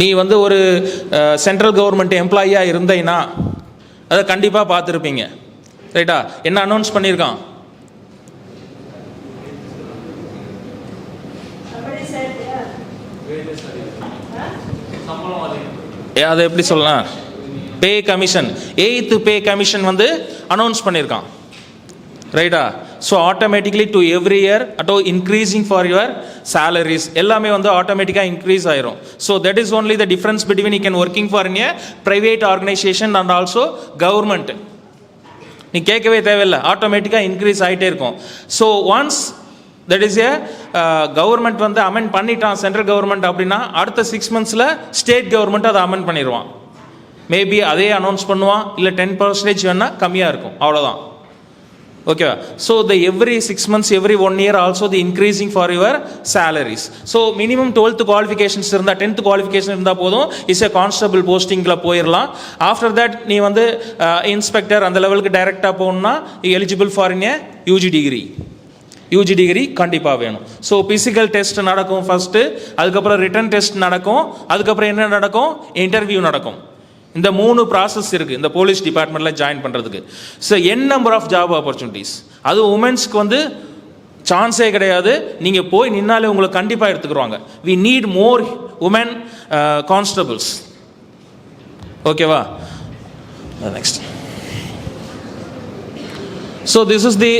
Speaker 2: நீ வந்து ஒரு சென்ட்ரல் கவர்மெண்ட் எம்ப்ளாயியாக இருந்தீங்கன்னா அதை கண்டிப்பாக பார்த்துருப்பீங்க, ரைட்டா? என்ன அனௌன்ஸ் பண்ணியிருக்கான்? அதை எப்படி சொல்லலாம், pay commission, 8th pay commission வந்து அனௌன்ஸ் பண்ணியிருக்கான், ரைட்டா? So automatically to every year Atto increasing for your salaries எல்லாமே வந்து ஆட்டோமேட்டிக்காக இன்க்ரீஸ் ஆயிரும். So that is only the difference between you can working for in A private organisation and also government. நீ கேட்கவே தேவையில்லை, ஆட்டோமேட்டிக்காக இன்க்ரீஸ் ஆகிட்டே இருக்கும். So once that is A government வந்து அமெண்ட் பண்ணிட்டான் சென்ட்ரல் கவர்மெண்ட் அப்படின்னா, அடுத்த 6 monthsல ஸ்டேட் கவர்மெண்ட் அதை அமெண்ட் பண்ணிடுவான். மேபி அதே அனௌன்ஸ் பண்ணுவான், இல்லை 10% வேணால் கம்மியாக இருக்கும், அவ்வளோதான். ஓகேவா? So the every 6 months, every 1 year also the increasing for your salaries. So minimum 12th qualifications இருந்தால், 10th குவாலிஃபிகேஷன் இருந்தால் போதும், இஸ் ஏ கான்ஸ்டபிள் போஸ்டிங்கில் போயிடலாம். ஆஃப்டர் தட் நீ வந்து இன்ஸ்பெக்டர் அந்த லெவலுக்கு டைரெக்டாக போகணுன்னா eligible for in A UG degree கண்டிப்பாக வேணும். ஸோ பிசிக்கல் டெஸ்ட் நடக்கும் ஃபஸ்ட்டு, அதுக்கப்புறம் ரிட்டன் டெஸ்ட் நடக்கும், அதுக்கப்புறம் என்ன நடக்கும், இன்டர்வியூ நடக்கும். இந்த 3 ப்ராசஸ் இருக்குது இந்த போலீஸ் டிபார்ட்மெண்ட்டில் ஜாயின் பண்ணுறதுக்கு. So number of job opportunities, அது உமன்ஸ்க்கு வந்து சான்ஸே கிடையாது. நீங்கள் போய் நின்னாலே உங்களை கண்டிப்பாக எடுத்துக்குருவாங்க. We need more women constables. ஓகேவா? Next. So this is the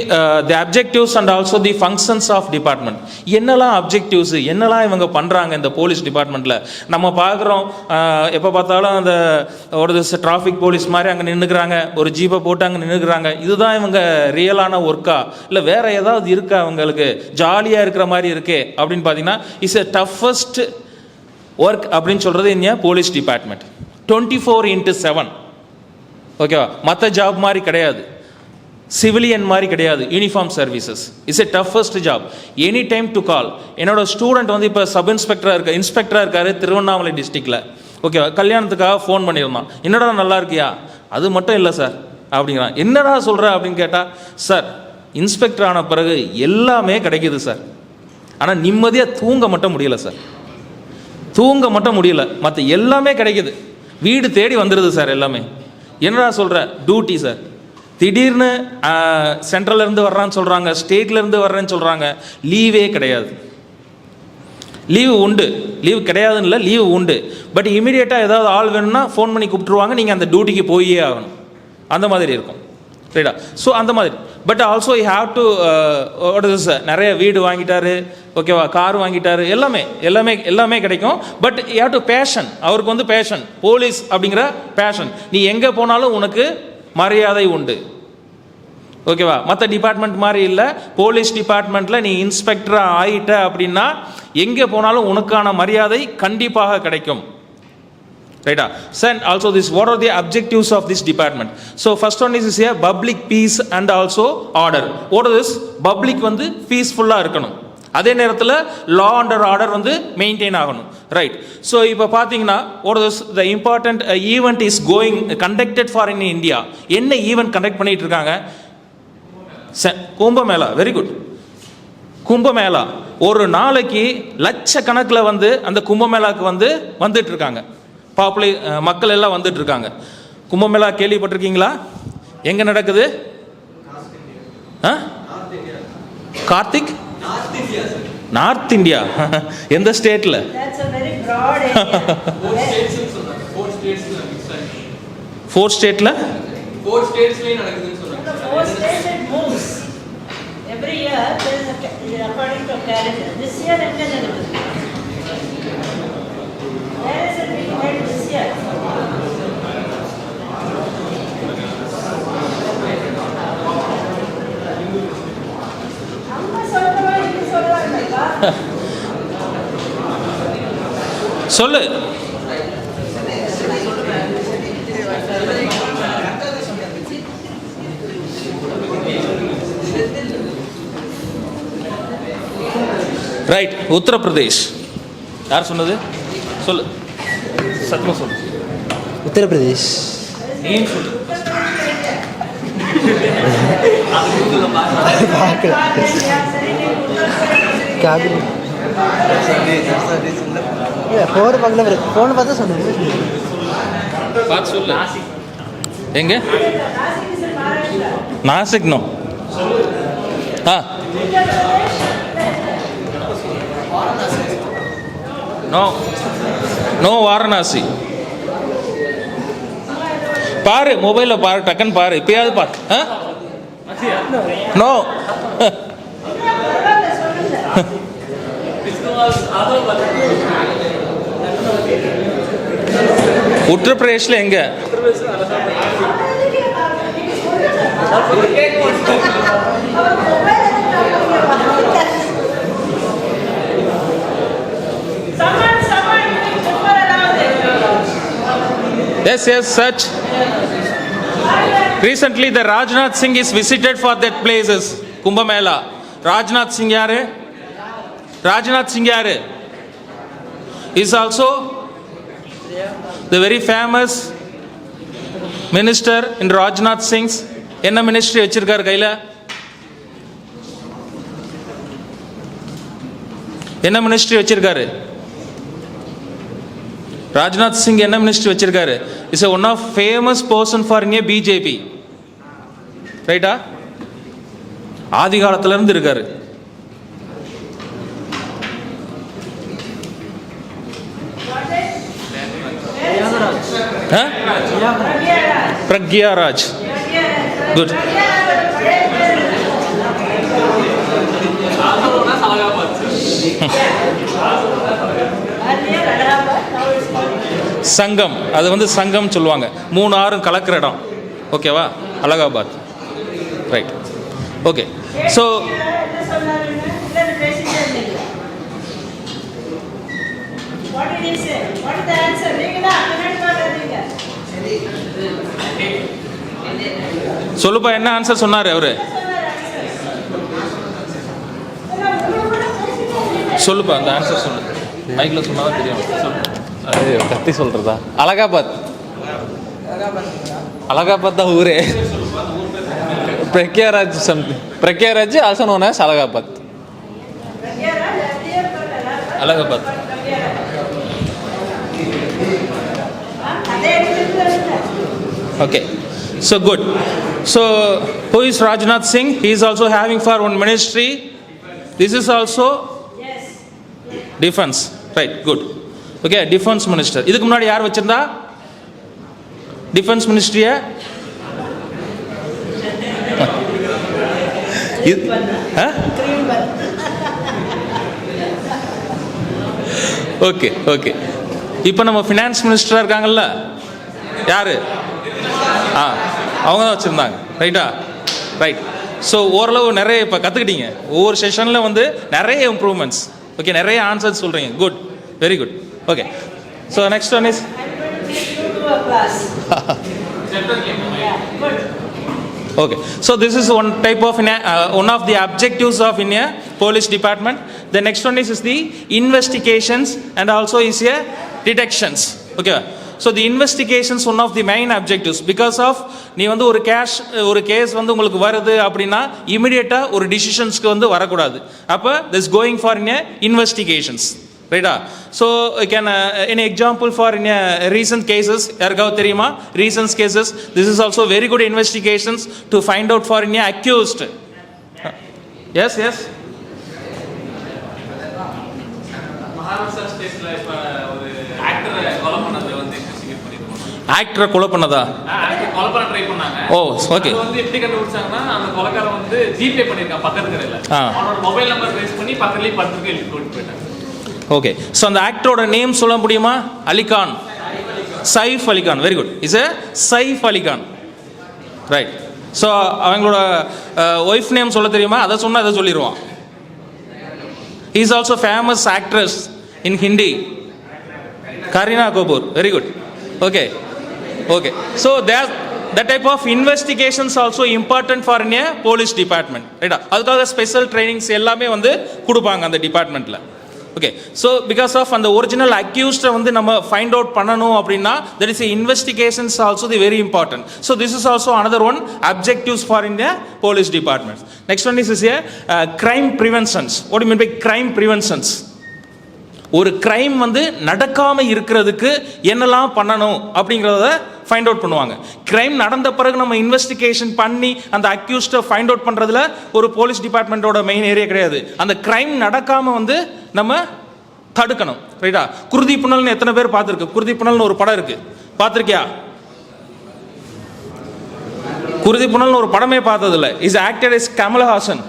Speaker 2: objectives and also the functions of department. என்னெல்லாம் அப்ஜெக்டிவ்ஸ், என்னெல்லாம் இவங்க பண்ணுறாங்க இந்த போலீஸ் டிபார்ட்மெண்ட்டில் நம்ம பார்க்குறோம். எப்போ பார்த்தாலும் அந்த ஒரு டிராஃபிக் போலீஸ் மாதிரி அங்கே நின்றுக்கிறாங்க, ஒரு ஜீப்பை போட்டு அங்கே நின்றுக்கிறாங்க. இதுதான் இவங்க ரியலான ஒர்க்கா, இல்லை வேற ஏதாவது இருக்கா அவங்களுக்கு ஜாலியாக இருக்கிற மாதிரி இருக்கே அப்படின்னு பார்த்தீங்கன்னா, இட்ஸ் எ டஃபஸ்ட் ஒர்க் அப்படின்னு சொல்கிறது இந்த போலீஸ் டிபார்ட்மெண்ட். 24/7. ஓகேவா? மற்ற ஜாப் மாதிரி கிடையாது, சிவிலியன் மாதிரி கிடையாது. Uniform services is a toughest job. Any time to call. என்னோட ஸ்டூடெண்ட் வந்து இப்போ சப் இன்ஸ்பெக்டராக இருக்காரு திருவண்ணாமலை டிஸ்ட்ரிக்டில். ஓகேவா? கல்யாணத்துக்காக ஃபோன் பண்ணியிருந்தான். என்னடா நல்லா இருக்கியா? அது மட்டும் இல்லை சார் அப்படிங்கிறான். என்னடா சொல்கிற அப்படின்னு கேட்டால், சார் இன்ஸ்பெக்டர் ஆன பிறகு எல்லாமே கிடைக்கிது சார், ஆனால் நிம்மதியாக தூங்க மட்டும் முடியல சார், தூங்க மட்டும் முடியல, மற்ற எல்லாமே கிடைக்கிது, வீடு தேடி வந்துடுது சார் எல்லாமே. என்னடா சொல்கிற? Duty sir. திடீர்னு சென்ட்ரல்லேருந்து வர்றான்னு சொல்கிறாங்க, ஸ்டேட்லேருந்து வர்றேன்னு சொல்கிறாங்க, லீவே கிடையாது. லீவு உண்டு, லீவு கிடையாதுன்னு இல்லை, லீவு உண்டு. பட் இமீடியட்டாக ஏதாவது ஆள் வேணும்னா ஃபோன் பண்ணி கூப்பிட்டுருவாங்க, நீங்கள் அந்த டியூட்டிக்கு போயே ஆகணும். அந்த மாதிரி இருக்கும், ரைட்டா? ஸோ அந்த மாதிரி. But also you have to நிறைய வீடு வாங்கிட்டாரு, ஓகேவா, கார் வாங்கிட்டாரு, எல்லாமே கிடைக்கும். But you have to passion. அவருக்கு வந்து பேஷன், போலீஸ் அப்படிங்கிற பேஷன். நீ எங்கே போனாலும் உனக்கு மரியாதை உண்டு. ஓகேவா? மற்ற டிபார்ட்மெண்ட் மாதிரி இல்லை. போலீஸ் டிபார்ட்மெண்ட்டில் நீ இன்ஸ்பெக்டராக ஆகிட்ட அப்படின்னா எங்கே போனாலும் உனக்கான மரியாதை கண்டிப்பாக கிடைக்கும், ரைட்டா? And also this what are the objectives of this department? So first one is a public peace and also order. What is this? Public வந்து பீஸ்ஃபுல்லாக இருக்கணும், அதே நேரத்தில் லா அண்ட் ஆர்டர் வந்து மெயின்டைன் ஆகணும், ரைட்? ஸோ இப்போ பார்த்தீங்கன்னா the important event is conducted for in India. என்ன ஈவெண்ட் கண்டக்ட் பண்ணிட்டு இருக்காங்க? கும்பமேளா. Very good. கும்பமேளா ஒரு நாளைக்கு லட்சக்கணக்கில் வந்து அந்த கும்பமேளாவுக்கு வந்துட்டு இருக்காங்க. மக்கள் எல்லாம் வந்துட்டு இருக்காங்க. கும்பமேளா கேள்விப்பட்டிருக்கீங்களா? எங்க நடக்குது? Karthik north India. எந்த ஸ்டேட்ல? ஃபோர் ஸ்டேட்ல
Speaker 1: every year there is according to calendar. This year enga nadakudhu? Where is it being held this year? amma solrava ini solrava
Speaker 2: சொல்லு. ரைட். உத்தரப்பிரதேஷ். யார் சொன்னது? சொல்லு, சத்தமா சொல்லு.
Speaker 3: உத்தரப்பிரதேஷ்.
Speaker 2: நீ சொல்லு.
Speaker 3: ஃபோன் பார்த்தா சொன்னது.
Speaker 2: பார்த்து சொல்லு. எங்க? Nashik. No. No no Varanasi. பாரு மொபைலில் பாரு, டக்குன்னு பாரு, இப்பயாவது பாரு. நோ உத்தரப்பிரதேஷ்ல எங்க? Yes, yes, search. Recently, the Rajnath Singh is visited for that places. Kumbh Mela. Rajnath Singh yaru? Rajnath Singh yaru? Is also the very famous minister in Rajnath Singh's. Enna ministry vechirukar kaila? Enna ministry vechirukar? Rajnath Singh என்ன ministry வச்சிருக்காரு? Is one of famous person for in BJP. ரைட்டா? ஆதி காலத்துல இருந்து இருக்காரு. Prayagraj. Good. Sangam, அது வந்து சங்கம் சொல்லுவாங்க, 3 ஆறும் கலக்கிற இடம். ஓகேவா? அலகாபாத். ரைட். ஓகே. ஸோ சொல்லுப்பா, என்ன ஆன்சர் சொன்னாரு அவரு? சொல்லுப்பா, அந்த ஆன்சர் சொல்லு. மைக்கில் சொன்னாதான் தெரியும். சொல்லு.
Speaker 4: அது கத்தி சொல்கிறதா? அலகாபாத். அலகாபாத் தான் ஊரே. Prayagraj something. Prayagraj also known as Allahabad.
Speaker 2: Allahabad. Okay, so good. So who is Rajnath Singh? He is also having for one ministry. This is also defense. Right, good. Okay, defence minister. இதுக்கு முன்னாடி யார் வச்சிருந்தா டிஃபென்ஸ் மினிஸ்ட்ரிய? Okay okay. இப்போ நம்ம finance மினிஸ்டராக இருக்காங்கல்ல, யாரு? அவங்க தான் வச்சுருந்தாங்க. ரைட்டா? ரைட். ஸோ ஓரளவு நிறைய இப்போ கற்றுக்கிட்டீங்க. ஒவ்வொரு செஷனில் வந்து நிறைய இம்ப்ரூவ்மெண்ட்ஸ். ஓகே, நிறைய ஆன்சர்ஸ் சொல்கிறீங்க. Good, very good. Okay, so next one is okay, so this is one type of one of the objectives of in a police department. The next one is the investigations and also is a detections. Okay, so the investigations one of the main objectives, because of நீ வந்து ஒரு case வந்து உங்களுக்கு வருது அப்படின்னா இமிடியேட்டா ஒரு டிசிஷன்ஸ்க்கு வந்து வரக்கூடாது. அப்போ this going for in a investigations. ரைட்டா? So can any example for in recent cases யாருக்காவது தெரியுமா? recent cases, this is also very good investigations to find out for in accused. Yes, yes.
Speaker 4: Maharashtra ஸ்டேட்ல இப்ப ஒரு ஆக்டரை கொலை பண்ணது வந்து இன்வெஸ்டிகேட் பண்ணிருக்காங்க.
Speaker 2: ஆக்டரை கொலை பண்ணதா?
Speaker 4: ஆக்டர் கொலை பண்ண ட்ரை பண்ணாங்க.
Speaker 2: ஓ, ஓகே.
Speaker 4: அது வந்து எப்படி கண்டுபிடிச்சாங்கன்னா, அந்த கொலைக்காரன் வந்து ஜிபே பண்ணிருக்கான் பக்கத்து கடையில. அவனோட மொபைல் நம்பர் பேஸ் பண்ணி பக்கத்துலயே பத்திரிக்கை எழுதி போயிட்டாங்க.
Speaker 2: ஓகே, ஸோ அந்த ஆக்டரோட நேம் சொல்ல முடியுமா? Ali Khan. Saif Ali Khan. Very good. Is a Saif Ali Khan. Right. So அவங்களோட ஒய்ஃப் நேம் சொல்ல தெரியுமா? அதை சொன்னால் அதை சொல்லிடுவான். he is also famous actress in Hindi, Kareena Kapoor. Very good. Okay, okay. So that type of investigations also important for a police department. Right? அதுக்காக special trainings எல்லாமே வந்து கொடுப்பாங்க அந்த டிபார்ட்மெண்ட்ல. ஓகே, ஸோ பிகாஸ் ஆஃப் அந்த original அக்யூஸ்டை வந்து நம்ம ஃபைண்ட் அவுட் பண்ணணும் அப்படின்னா that is investigations also the very important. So this is also another one objectives for in police departments. Next one is crime preventions. What you mean by crime preventions? ஒரு crime வந்து நடக்காமல் இருக்கிறதுக்கு என்னெல்லாம் பண்ணணும் அப்படிங்கிறத find out பண்ணுவாங்க. Crime நடந்த பிறகு நம்ம இன்வெஸ்டிகேஷன் பண்ணி அந்த அக்யூஸ்டை ஃபைண்ட் அவுட் பண்ணுறதுல ஒரு போலீஸ் டிபார்ட்மெண்ட்டோட மெயின் ஏரியா கிடையாது. அந்த கிரைம் நடக்காமல் வந்து நம்ம தடுக்கணும். ரைட்டா? குருதி புனல்னு எத்தனை பேர் பார்த்துருக்கு? குருதி புனல்னு ஒரு படம் இருக்கு, பார்த்துருக்கியா? குருதி புனல்னு ஒரு படமே பார்த்ததில்ல. Is acted is Kamal Haasan.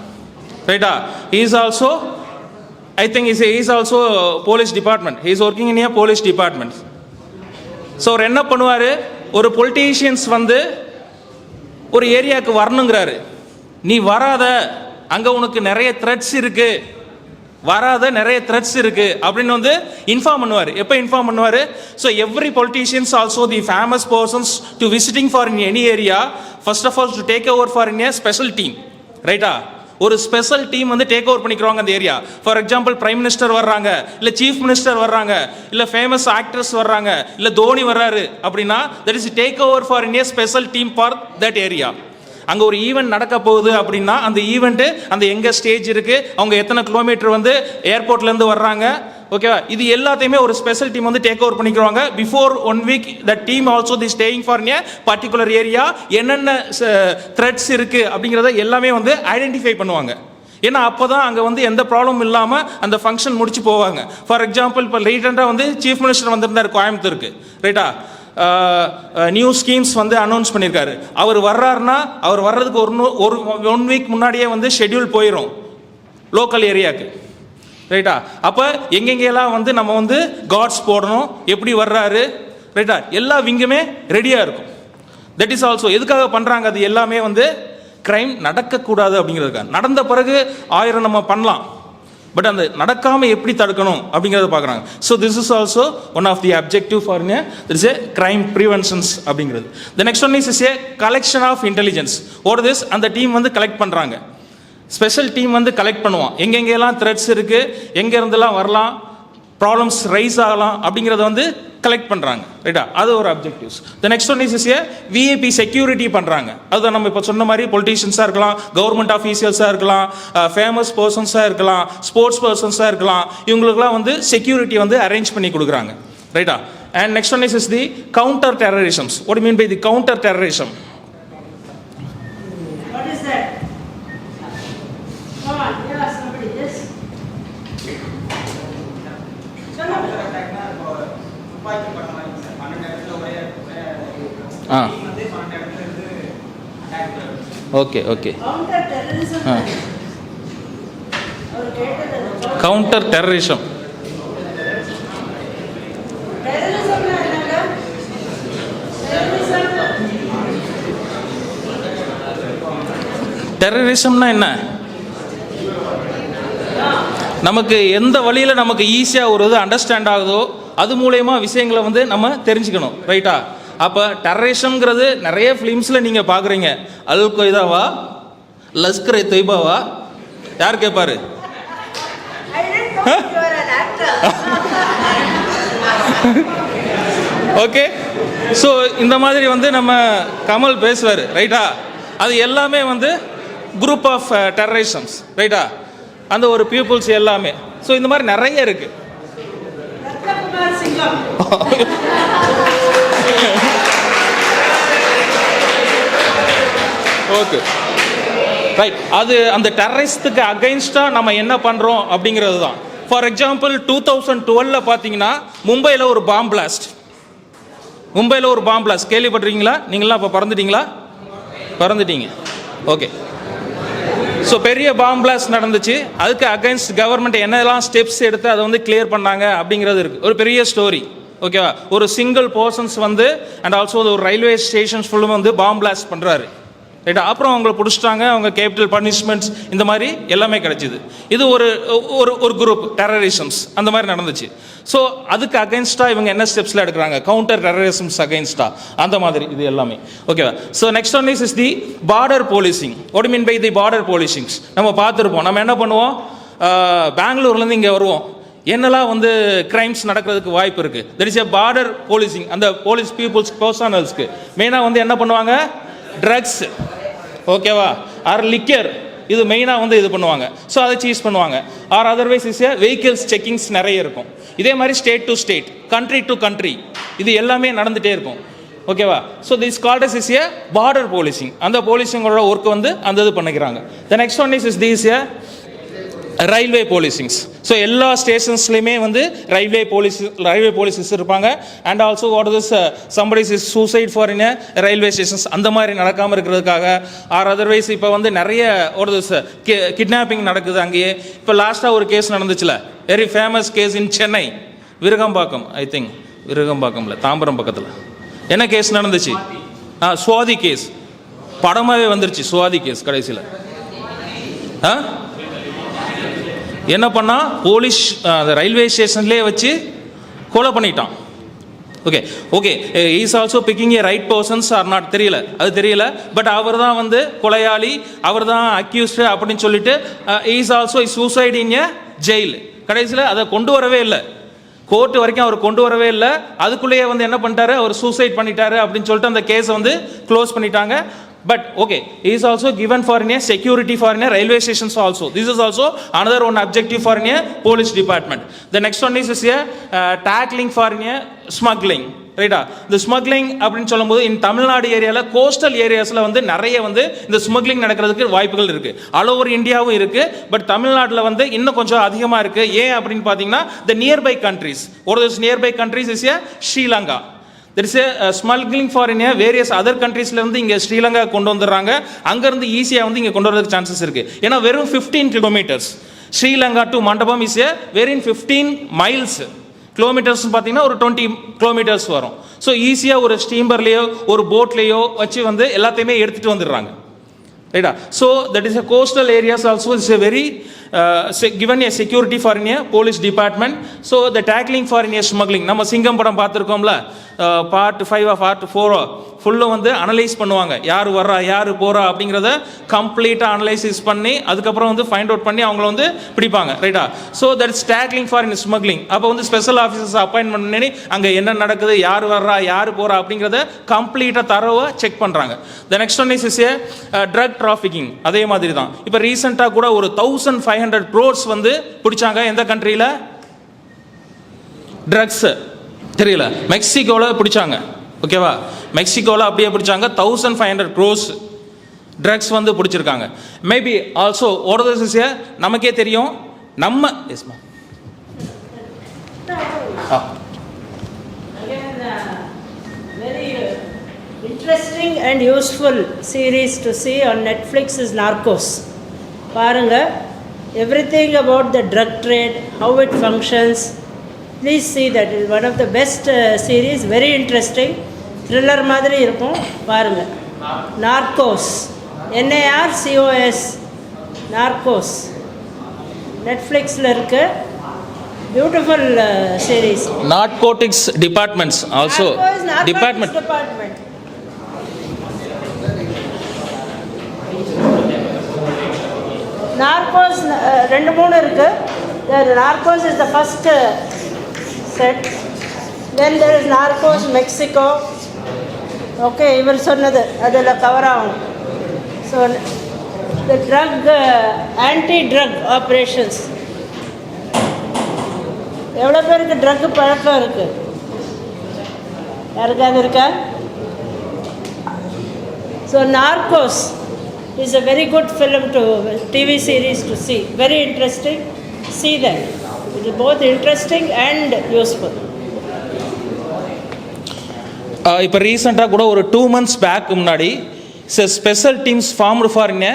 Speaker 2: ரைட்டா? Is also I think is also police department. Is working in a police department. So அவர் என்ன பண்ணுவார், ஒரு பொலிட்டீஷியன்ஸ் வந்து ஒரு ஏரியாவுக்கு வரணுங்கிறாரு, நீ வராத, அங்கே உனக்கு நிறைய த்ரெட்ஸ் இருக்கு, வராத, நிறைய த்ரெட்ஸ் இருக்கு அப்படின்னு வந்து இன்ஃபார்ம் பண்ணுவார். எப்போ இன்ஃபார்ம் பண்ணுவார்? So every politicians also the famous persons to visiting for in any area first of all to take over for in a special team. ரைட்டா? ஒரு ஸ்பெஷல் டீம் வந்து டேக் ஓவர் பண்ணிக்கிறாங்க அந்த area. For example prime minister வர்றாங்க, இல்லை chief minister வர்றாங்க, இல்லை famous actress வர்றாங்க, இல்லை தோனி வர்றாரு அப்படின்னா that is take over for in a special team for that area. அங்கே ஒரு ஈவெண்ட் நடக்க போகுது அப்படின்னா அந்த ஈவெண்ட்டு அந்த எங்கே ஸ்டேஜ் இருக்குது, அவங்க எத்தனை கிலோமீட்டர் வந்து ஏர்போர்ட்லேருந்து வர்றாங்க, ஓகேவா, இது எல்லாத்தையுமே ஒரு ஸ்பெஷல் டீம் வந்து டேக் ஓவர் பண்ணிக்கிறாங்க. Before 1 week the team also the staying for a particular area, என்னென்ன த்ரெட்ஸ் இருக்குது அப்படிங்கிறத எல்லாமே வந்து ஐடென்டிஃபை பண்ணுவாங்க. ஏன்னா அப்போ தான் அங்கே வந்து எந்த ப்ராப்ளமும் இல்லாமல் அந்த ஃபங்க்ஷன் முடிச்சு போவாங்க. ஃபார் எக்ஸாம்பிள் இப்போ ரீசெண்டாக வந்து சீஃப் மினிஸ்டர் வந்திருந்தார் கோயம்புத்தூருக்கு. ரைட்டா? நியூ ஸ்கீம்ஸ் வந்து அனௌன்ஸ் பண்ணியிருக்காரு. அவர் வர்றாருன்னா அவர் வர்றதுக்கு ஒரு 1 வீக் முன்னாடியே வந்து ஷெட்யூல் போயிடும் லோக்கல் ஏரியாவுக்கு. ரைட்டா? அப்போ எங்கெங்கெல்லாம் வந்து நம்ம வந்து கார்ட்ஸ் போடணும், எப்படி வர்றாரு, ரைட்டா, எல்லா விங்குமே ரெடியாக இருக்கும். தட் இஸ் ஆல்சோ எதுக்காக பண்ணுறாங்க, அது எல்லாமே வந்து கிரைம் நடக்கக்கூடாது அப்படிங்கிறதுக்காக. நடந்த பிறகு 1000 நம்ம பண்ணலாம், பட் அந்த நடக்காமல் எப்படி தடுக்கணும் அப்படிங்கிறத பார்க்குறாங்க. So this is also one of the objective for this a crime preventions அப்படிங்கிறது. The next one is a collection of intelligence. ஓட் திஸ், அந்த டீம் வந்து கலெக்ட் பண்ணுறாங்க. ஸ்பெஷல் டீம் வந்து கலெக்ட் பண்ணுவான், எங்கெங்கெல்லாம் த்ரெட்ஸ் இருக்குது, எங்கே இருந்தெல்லாம் வரலாம், ப்ராப்ளம்ஸ் ரைஸ் ஆகலாம் அப்படிங்கிறத வந்து கலெக்ட் பண்ணுறாங்க. ரைட்டா? அது ஒரு objectives. The next one is a VIP security பண்ணுறாங்க. அதுதான் நம்ம இப்போ சொன்ன மாதிரி பொலிட்டீஷியன்ஸாக இருக்கலாம், கவர்மெண்ட் ஆஃபீஷியல்ஸாக இருக்கலாம், ஃபேமஸ் பர்சன்ஸாக இருக்கலாம், ஸ்போர்ட்ஸ் பர்சன்ஸாக இருக்கலாம், இவங்களுக்குலாம் வந்து செக்யூரிட்டி வந்து அரேஞ்ச் பண்ணி கொடுக்குறாங்க. ரைட்டா? And next one is the counter terrorisms. What you mean by the counter terrorism?
Speaker 1: What is that? Come on, yeah, somebody, yes.
Speaker 2: Okay okay.
Speaker 1: Counter terrorism.
Speaker 2: Counter terrorism.
Speaker 1: டெரரிசம்னா என்னங்க?
Speaker 2: டெரரிசம்னா என்ன? நமக்கு எந்த வழியில் நமக்கு ஈஸியாக ஒரு இது அண்டர்ஸ்டாண்ட் ஆகுதோ அது மூலயமா விஷயங்களை வந்து நம்ம தெரிஞ்சுக்கணும். ரைட்டா? அப்போ டெரரிசம்ங்கிறது நிறைய ஃபிலிம்ஸில் நீங்கள் பார்க்குறீங்க. அல் கொய்தாவா, லஷ்கர் இ தொய்பாவா, யார் கேட்பாரு? ஓகே. ஸோ இந்த மாதிரி வந்து நம்ம கமல் பேசுவார். ரைட்டா? அது எல்லாமே வந்து குரூப் ஆஃப் டெரரிசம்ஸ். ரைட்டா? அந்த ஒரு பீப்புள்ஸ் எல்லாமே. ஸோ இந்த மாதிரி நிறைய இருக்கு. Okay, right. அது அந்த டெரரிஸ்டுக்கு அகைன்ஸ்டாக நம்ம என்ன பண்ணுறோம் அப்படிங்கிறது தான். ஃபார் எக்ஸாம்பிள் 2012 பார்த்தீங்கன்னா மும்பையில் ஒரு பாம் பிளாஸ்ட். மும்பையில் ஒரு பாம் பிளாஸ்ட் கேள்விப்பட்டிருக்கீங்களா? நீங்களாம் இப்போ பறந்துட்டீங்க. ஓகே. ஸோ பெரிய பாம் பிளாஸ்ட் நடந்துச்சு. அதுக்கு அகைன்ஸ்ட் கவர்மெண்ட் என்னெல்லாம் ஸ்டெப்ஸ் எடுத்து அதை வந்து கிளியர் பண்ணாங்க அப்படிங்கிறது இருக்குது. ஒரு பெரிய ஸ்டோரி. ஓகேவா? ஒரு சிங்கிள் பர்சன்ஸ் வந்து அண்ட் ஆல்சோ ஒரு ரயில்வே ஸ்டேஷன்ஸ் ஃபுல்லும் வந்து பாம் பிளாஸ்ட் பண்ணுறாரு. ரைட்டா? அப்புறம் அவங்களை பிடிச்சிட்டாங்க, அவங்க கேபிட்டல் பனிஷ்மெண்ட்ஸ் இந்த மாதிரி எல்லாமே கிடைச்சிது. இது ஒரு ஒரு குரூப் டெரரிசம்ஸ் அந்த மாதிரி நடந்துச்சு. ஸோ அதுக்கு அகைன்ஸ்டாக இவங்க என்ன ஸ்டெப்ஸில் எடுக்கிறாங்க? கவுண்டர் டெரரிசம்ஸ் அகைன்ஸ்டாக அந்த மாதிரி இது எல்லாமே. ஓகேவா? So next one is the border policing. What mean by the border policings? நம்ம பார்த்துருப்போம். நம்ம என்ன பண்ணுவோம், பெங்களூர்லேருந்து இங்கே வருவோம், என்னெல்லாம் வந்து கிரைம்ஸ் நடக்கிறதுக்கு வாய்ப்பு இருக்குது. That is a border policing. அந்த போலீஸ் பீப்புள்ஸ் பர்சனல்ஸ்க்கு மெயினாக வந்து என்ன பண்ணுவாங்க, ட்ரக்ஸ், ஓகேவா, ஆர் லிக்கர், இது மெயினாக வந்து இது பண்ணுவாங்க. ஸோ அதை சீஸ் பண்ணுவாங்க. Or otherwise is vehicles checkings நிறைய இருக்கும். இதே மாதிரி state to state, country to country இது எல்லாமே நடந்துகிட்டே இருக்கும். ஓகேவா? So this called is a border policing. அந்த போலீசிங்கோட ஒர்க் வந்து அந்த இது பண்ணிக்கிறாங்க. The next one is this a railway policings. So எல்லா ஸ்டேஷன்ஸ்லையுமே வந்து ரயில்வே போலீஸஸ் இருப்பாங்க. And also what is somebody's is suicide for in railway stations அந்த மாதிரி நடக்காமல் இருக்கிறதுக்காக. ஆர் அதர்வைஸ் இப்போ வந்து நிறைய ஒரு கிட்னாப்பிங் நடக்குது அங்கேயே. இப்போ லாஸ்ட்டாக ஒரு கேஸ் நடந்துச்சுல, very famous case in Chennai, Virugambakkam, I think விருகம்பாக்கம்ல, தாம்பரம் பக்கத்தில். என்ன கேஸ் நடந்துச்சு? சுவாதி கேஸ். படமாகவே வந்துருச்சு சுவாதி கேஸ். கடைசியில் என்ன பண்ணா, போலீஸ் அந்த ரயில்வே ஸ்டேஷன்லேயே வச்சு கொலை பண்ணிட்டான். Okay is also picking A right persons R not தெரியல, அது தெரியல. பட் அவர் தான் வந்து கொலையாளி, அவர் தான் அக்யூஸ்டு அப்படின்னு சொல்லிட்டு is also suicide in A jail. கடைசியில் அதை கொண்டு வரவே இல்லை, கோர்ட்டு வரைக்கும் அவர் கொண்டு வரவே இல்லை. அதுக்குள்ளேயே வந்து என்ன பண்ணிட்டாரு, அவர் சூசைட் பண்ணிட்டாரு அப்படின்னு சொல்லிட்டு அந்த கேஸை வந்து க்ளோஸ் பண்ணிட்டாங்க. But okay, he is also given for a security for a railway stations also. This is also another one objective for a police department. The next one is tackling for a smuggling. ரைட்டா? இந்த smuggling அப்படின்னு சொல்லும்போது இன் தமிழ்நாடு ஏரியாவில் coastal ஏரியாஸில் வந்து நிறைய வந்து இந்த smuggling நடக்கிறதுக்கு வாய்ப்புகள் இருக்குது. ஆல் ஓவர் இந்தியாவும் இருக்குது. பட் தமிழ்நாட்டில் வந்து இன்னும் கொஞ்சம் அதிகமாக இருக்குது. ஏன் அப்படின்னு பார்த்தீங்கன்னா, த நியர்பை கண்ட்ரீஸ், ஒரு nearby countries is a Sri Lanka. There is a smuggling for in various other countries இருந்து இங்கே ஸ்ரீலங்கா கொண்டு வந்துடுறாங்க. அங்கேருந்து ஈஸியாக வந்து இங்கே கொண்டு வரதுக்கு சான்சஸ் இருக்குது. ஏன்னா வெறும் 15 கிலோமீட்டர்ஸ் ஸ்ரீலங்கா டு மண்டபம் இஸ் ஏ வெறும் 15 மைல்ஸ். கிலோமீட்டர்ஸ் பார்த்தீங்கன்னா ஒரு 20 கிலோமீட்டர்ஸ் வரும். ஸோ ஈஸியாக ஒரு ஸ்டீமர்லேயோ ஒரு போட்லேயோ வச்சு வந்து எல்லாத்தையுமே எடுத்துகிட்டு வந்துடுறாங்க. ரைட்டா? So that is a coastal areas also is a very given a security for in a police department. So the tackling for in a smuggling, நம்ம சிங்கம் படம் பார்த்துருக்கோம்ல, பார்ட் 5 பார்ட் 4 ஃபுல்லும் வந்து அனலைஸ் பண்ணுவாங்க, யார் வர்றா யார் போகிறா அப்படிங்கிறத கம்ப்ளீட்டாக அனலைசிஸ் பண்ணி அதுக்கப்புறம் வந்து ஃபைண்ட் அவுட் பண்ணி அவங்கள வந்து பிடிப்பாங்க. ரைட்டா? So that is tackling for in smuggling. அப்போ வந்து ஸ்பெஷல் ஆஃபீஸர்ஸ் அப்பாயின்ட் பண்ணி அங்கே என்ன நடக்குது, யார் வர்றா யார் போகிறா அப்படிங்கிறத கம்ப்ளீட்டாக தரவாக செக் பண்ணுறாங்க. The next one is a drug trafficking. அதே மாதிரி தான் இப்போ ரீசெண்டாக கூட ஒரு 1500 crores வந்து பிடிச்சாங்க. எந்த கண்ட்ரியில்? ட்ரக்ஸ் தெரியல, மெக்சிகோவில் பிடிச்சாங்க. ஓகேவா? மெக்சிகோவில் அப்படியே பிடிச்சாங்க. 1500 crores ட்ரக்ஸ் வந்து பிடிச்சிருக்காங்க. மேபி ஆல்சோ ஓடோசிய நமக்கே தெரியும். நம்ம எஸ்மா
Speaker 1: very interesting and useful series to see on Netflix is Narcos. பாருங்க, everything about the drug trade, how it functions. Please see that. It is one of the best series, very interesting, thriller மாதிரி இருக்கும். பாருங்க, Narcos, NARCOS, Narcos, Netflixல இருக்கு. Beautiful series.
Speaker 2: Narcotics departments also.
Speaker 1: Narcotics
Speaker 2: department.
Speaker 1: Narcos 2-3 இருக்கு. Narcos is the first set. Then there is Narcos Mexico. Okay, இவர் சொன்னது அதில் cover ஆகும். So the drug anti-drug operations. எவ்வளோ பேருக்கு ட்ரக்கு பழக்கம் இருக்குது? யாருக்காவது இருக்கா? So Narcos is a very good film to TV series to see. Very interesting. See that. It is both interesting and useful.
Speaker 2: இப்போ ரீசெண்டாக கூட ஒரு 2 months பேக் முன்னாடி special teams formed for in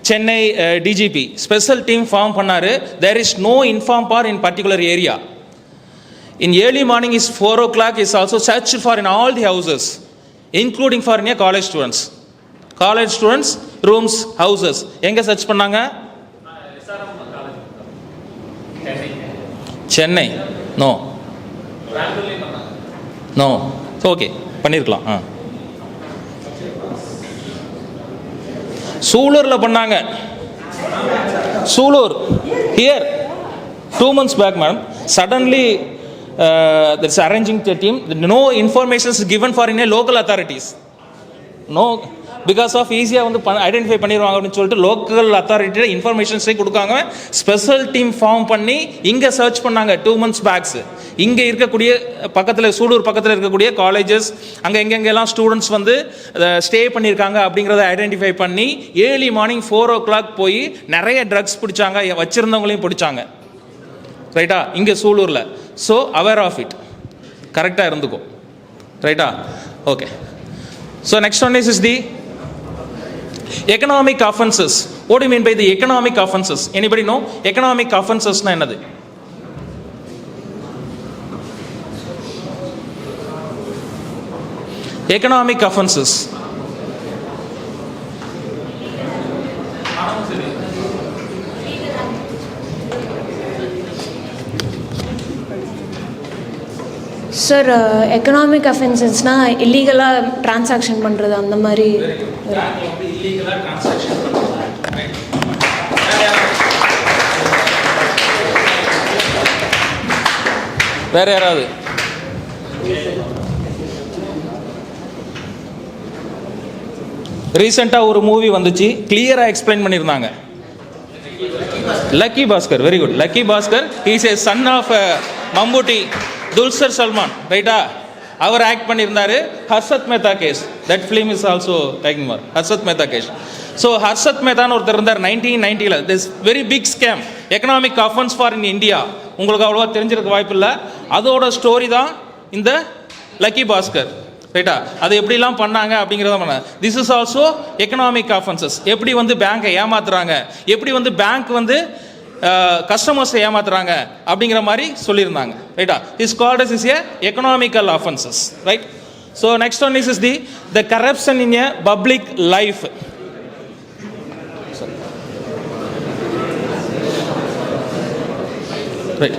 Speaker 2: Chennai DGP special team form பண்ணார். There is no inform for in particular area. In early morning is 4 o'clock is also searched for in all the houses, including for in college students. College students rooms, houses. எங்க search பண்ணாங்க? Chennai. No okay பண்ணியிருக்கலாம். சூலூரில் பண்ணாங்க. Sulur here 2 months back madam. Suddenly there is arranging the team. No information is given for in a local authorities. No, because of ஈஸியாக வந்து identify பண்ணிடுவாங்க அப்படின்னு சொல்லிட்டு local அத்தாரிட்டியில் இன்ஃபர்மேஷன்ஸே கொடுக்காங்க. ஸ்பெஷல் டீம் ஃபார்ம் பண்ணி இங்கே சர்ச் பண்ணாங்க 2 months பேக்ஸ். இங்கே இருக்கக்கூடிய பக்கத்தில் சூலூர் பக்கத்தில் இருக்கக்கூடிய காலேஜஸ், அங்கே எங்கெங்கெல்லாம் ஸ்டூடெண்ட்ஸ் வந்து ஸ்டே பண்ணியிருக்காங்க அப்படிங்கிறத ஐடென்டிஃபை பண்ணி ஏர்லி மார்னிங் 4 o'clock போய் நிறைய ட்ரக்ஸ் பிடிச்சாங்க, வச்சுருந்தவங்களையும் பிடிச்சாங்க. ரைட்டா, இங்கே சூலூரில். ஸோ அவேர் ஆஃப் இட், கரெக்டாக இருந்துக்கும். ரைட்டா, okay. So next one is the economic offenses. What do you mean by the economic offenses? Anybody know economic offenses na enadhu? Economic offenses.
Speaker 5: Sir economic அஃபென்சஸ்னால் இல்லீகலாக transaction பண்ணுறது அந்த மாதிரி.
Speaker 2: வேற யாராவது? ரீசெண்டாக ஒரு மூவி வந்துச்சு, கிளியராக எக்ஸ்பிளைன் பண்ணியிருந்தாங்க. Lucky Bhaskar, very good. Lucky Bhaskar is a son of Mammootty, Dulquer Salmaan, ரைட்டா? அவர் ஆக்ட் பண்ணியிருந்தாரு. Harshad Mehta case, that film is also taking mark. Harshad Mehta case. So Harshad மேத்தான்னு ஒருத்தர் இருந்தார் 1990. This very big scam, economic offence for in India. உங்களுக்கு அவ்வளோவா தெரிஞ்சிருக்க வாய்ப்பு இல்லை. அதோட ஸ்டோரி தான் இந்த லக்கி பாஸ்கர், ரைட்டா? அது எப்படிலாம் பண்ணாங்க அப்படிங்கிறத பண்ண. This is also economic offences. எப்படி வந்து பேங்கை ஏமாத்துறாங்க, எப்படி வந்து பேங்க் வந்து கஸ்டமர்ஸை ஏமாத்துறாங்க அப்படிங்கிற மாதிரி சொல்லியிருந்தாங்க, ரைட்டா? Is called as is a economical offences, right? So next one is the corruption in a public life. Right.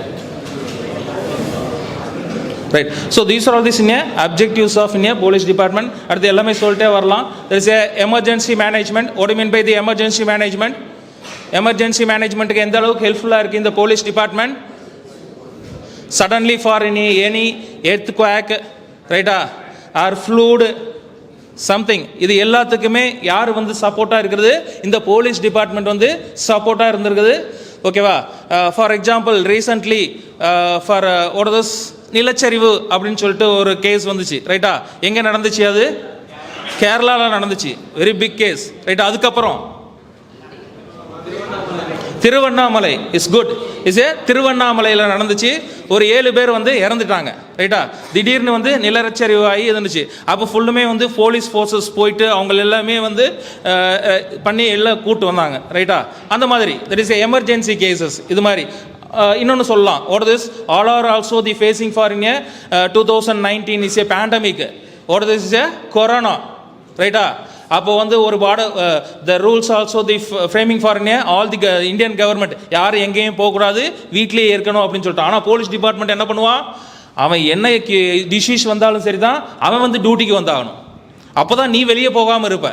Speaker 2: Right. So these are all these in a objectives of in a police department. அடுத்து எல்லாமே சொல்லிட்டே வரலாம். There is a emergency management. What do you mean by the emergency management? Emergency management க்கு எந்த அளவுக்கு ஹெல்ப்ஃபுல்லா இருக்கு இந்த police department? Suddenly for any earthquake, ரைட்டா, or flood, சம்திங், இது எல்லாத்துக்குமே யார் வந்து சப்போர்ட்டாக இருக்கிறது? இந்த போலீஸ் டிபார்ட்மெண்ட் வந்து சப்போர்ட்டாக இருந்திருக்குது. ஓகேவா? ஃபார் எக்ஸாம்பிள் ரீசன்ட்லி ஃபார் ஒரு நிலச்சரிவு அப்படின்னு சொல்லிட்டு ஒரு கேஸ் வந்துச்சு, ரைட்டா? எங்கே நடந்துச்சு? அது கேரளாவில் நடந்துச்சு. வெரி பிக் கேஸ், ரைட்டா? அதுக்கப்புறம் Tiruvannamalai is good is a திருவண்ணாமலையில் நடந்துச்சு. ஒரு 7 பேர் வந்து இறந்துட்டாங்க, ரைட்டா? திடீர்னு வந்து நிலச்சரிவு ஆகி இருந்துச்சு. அப்போ ஃபுல்லுமே வந்து போலீஸ் ஃபோர்ஸஸ் போயிட்டு அவங்க எல்லாமே வந்து பண்ணி எல்லாம் கூட்டு வந்தாங்க, ரைட்டா? அந்த மாதிரி தட் இஸ் எமர்ஜென்சி கேசஸ். இது மாதிரி இன்னொன்று சொல்லலாம். What this all are also the facing for in A 2019 is a pandemic. What this is A corona, ரைட்டா? அப்போ வந்து ஒரு the rules also the framing for all the Indian government, யாரும் எங்கேயும் போகக்கூடாது, வீட்லேயே இருக்கணும் அப்படின்னு சொல்லிட்டு. ஆனால் போலீஸ் டிபார்ட்மெண்ட் என்ன பண்ணுவான்? அவன் என்ன டிசீஸ் வந்தாலும் சரி தான், அவன் வந்து டியூட்டிக்கு வந்தாகணும். அப்போ தான் நீ வெளியே போகாமல் இருப்ப,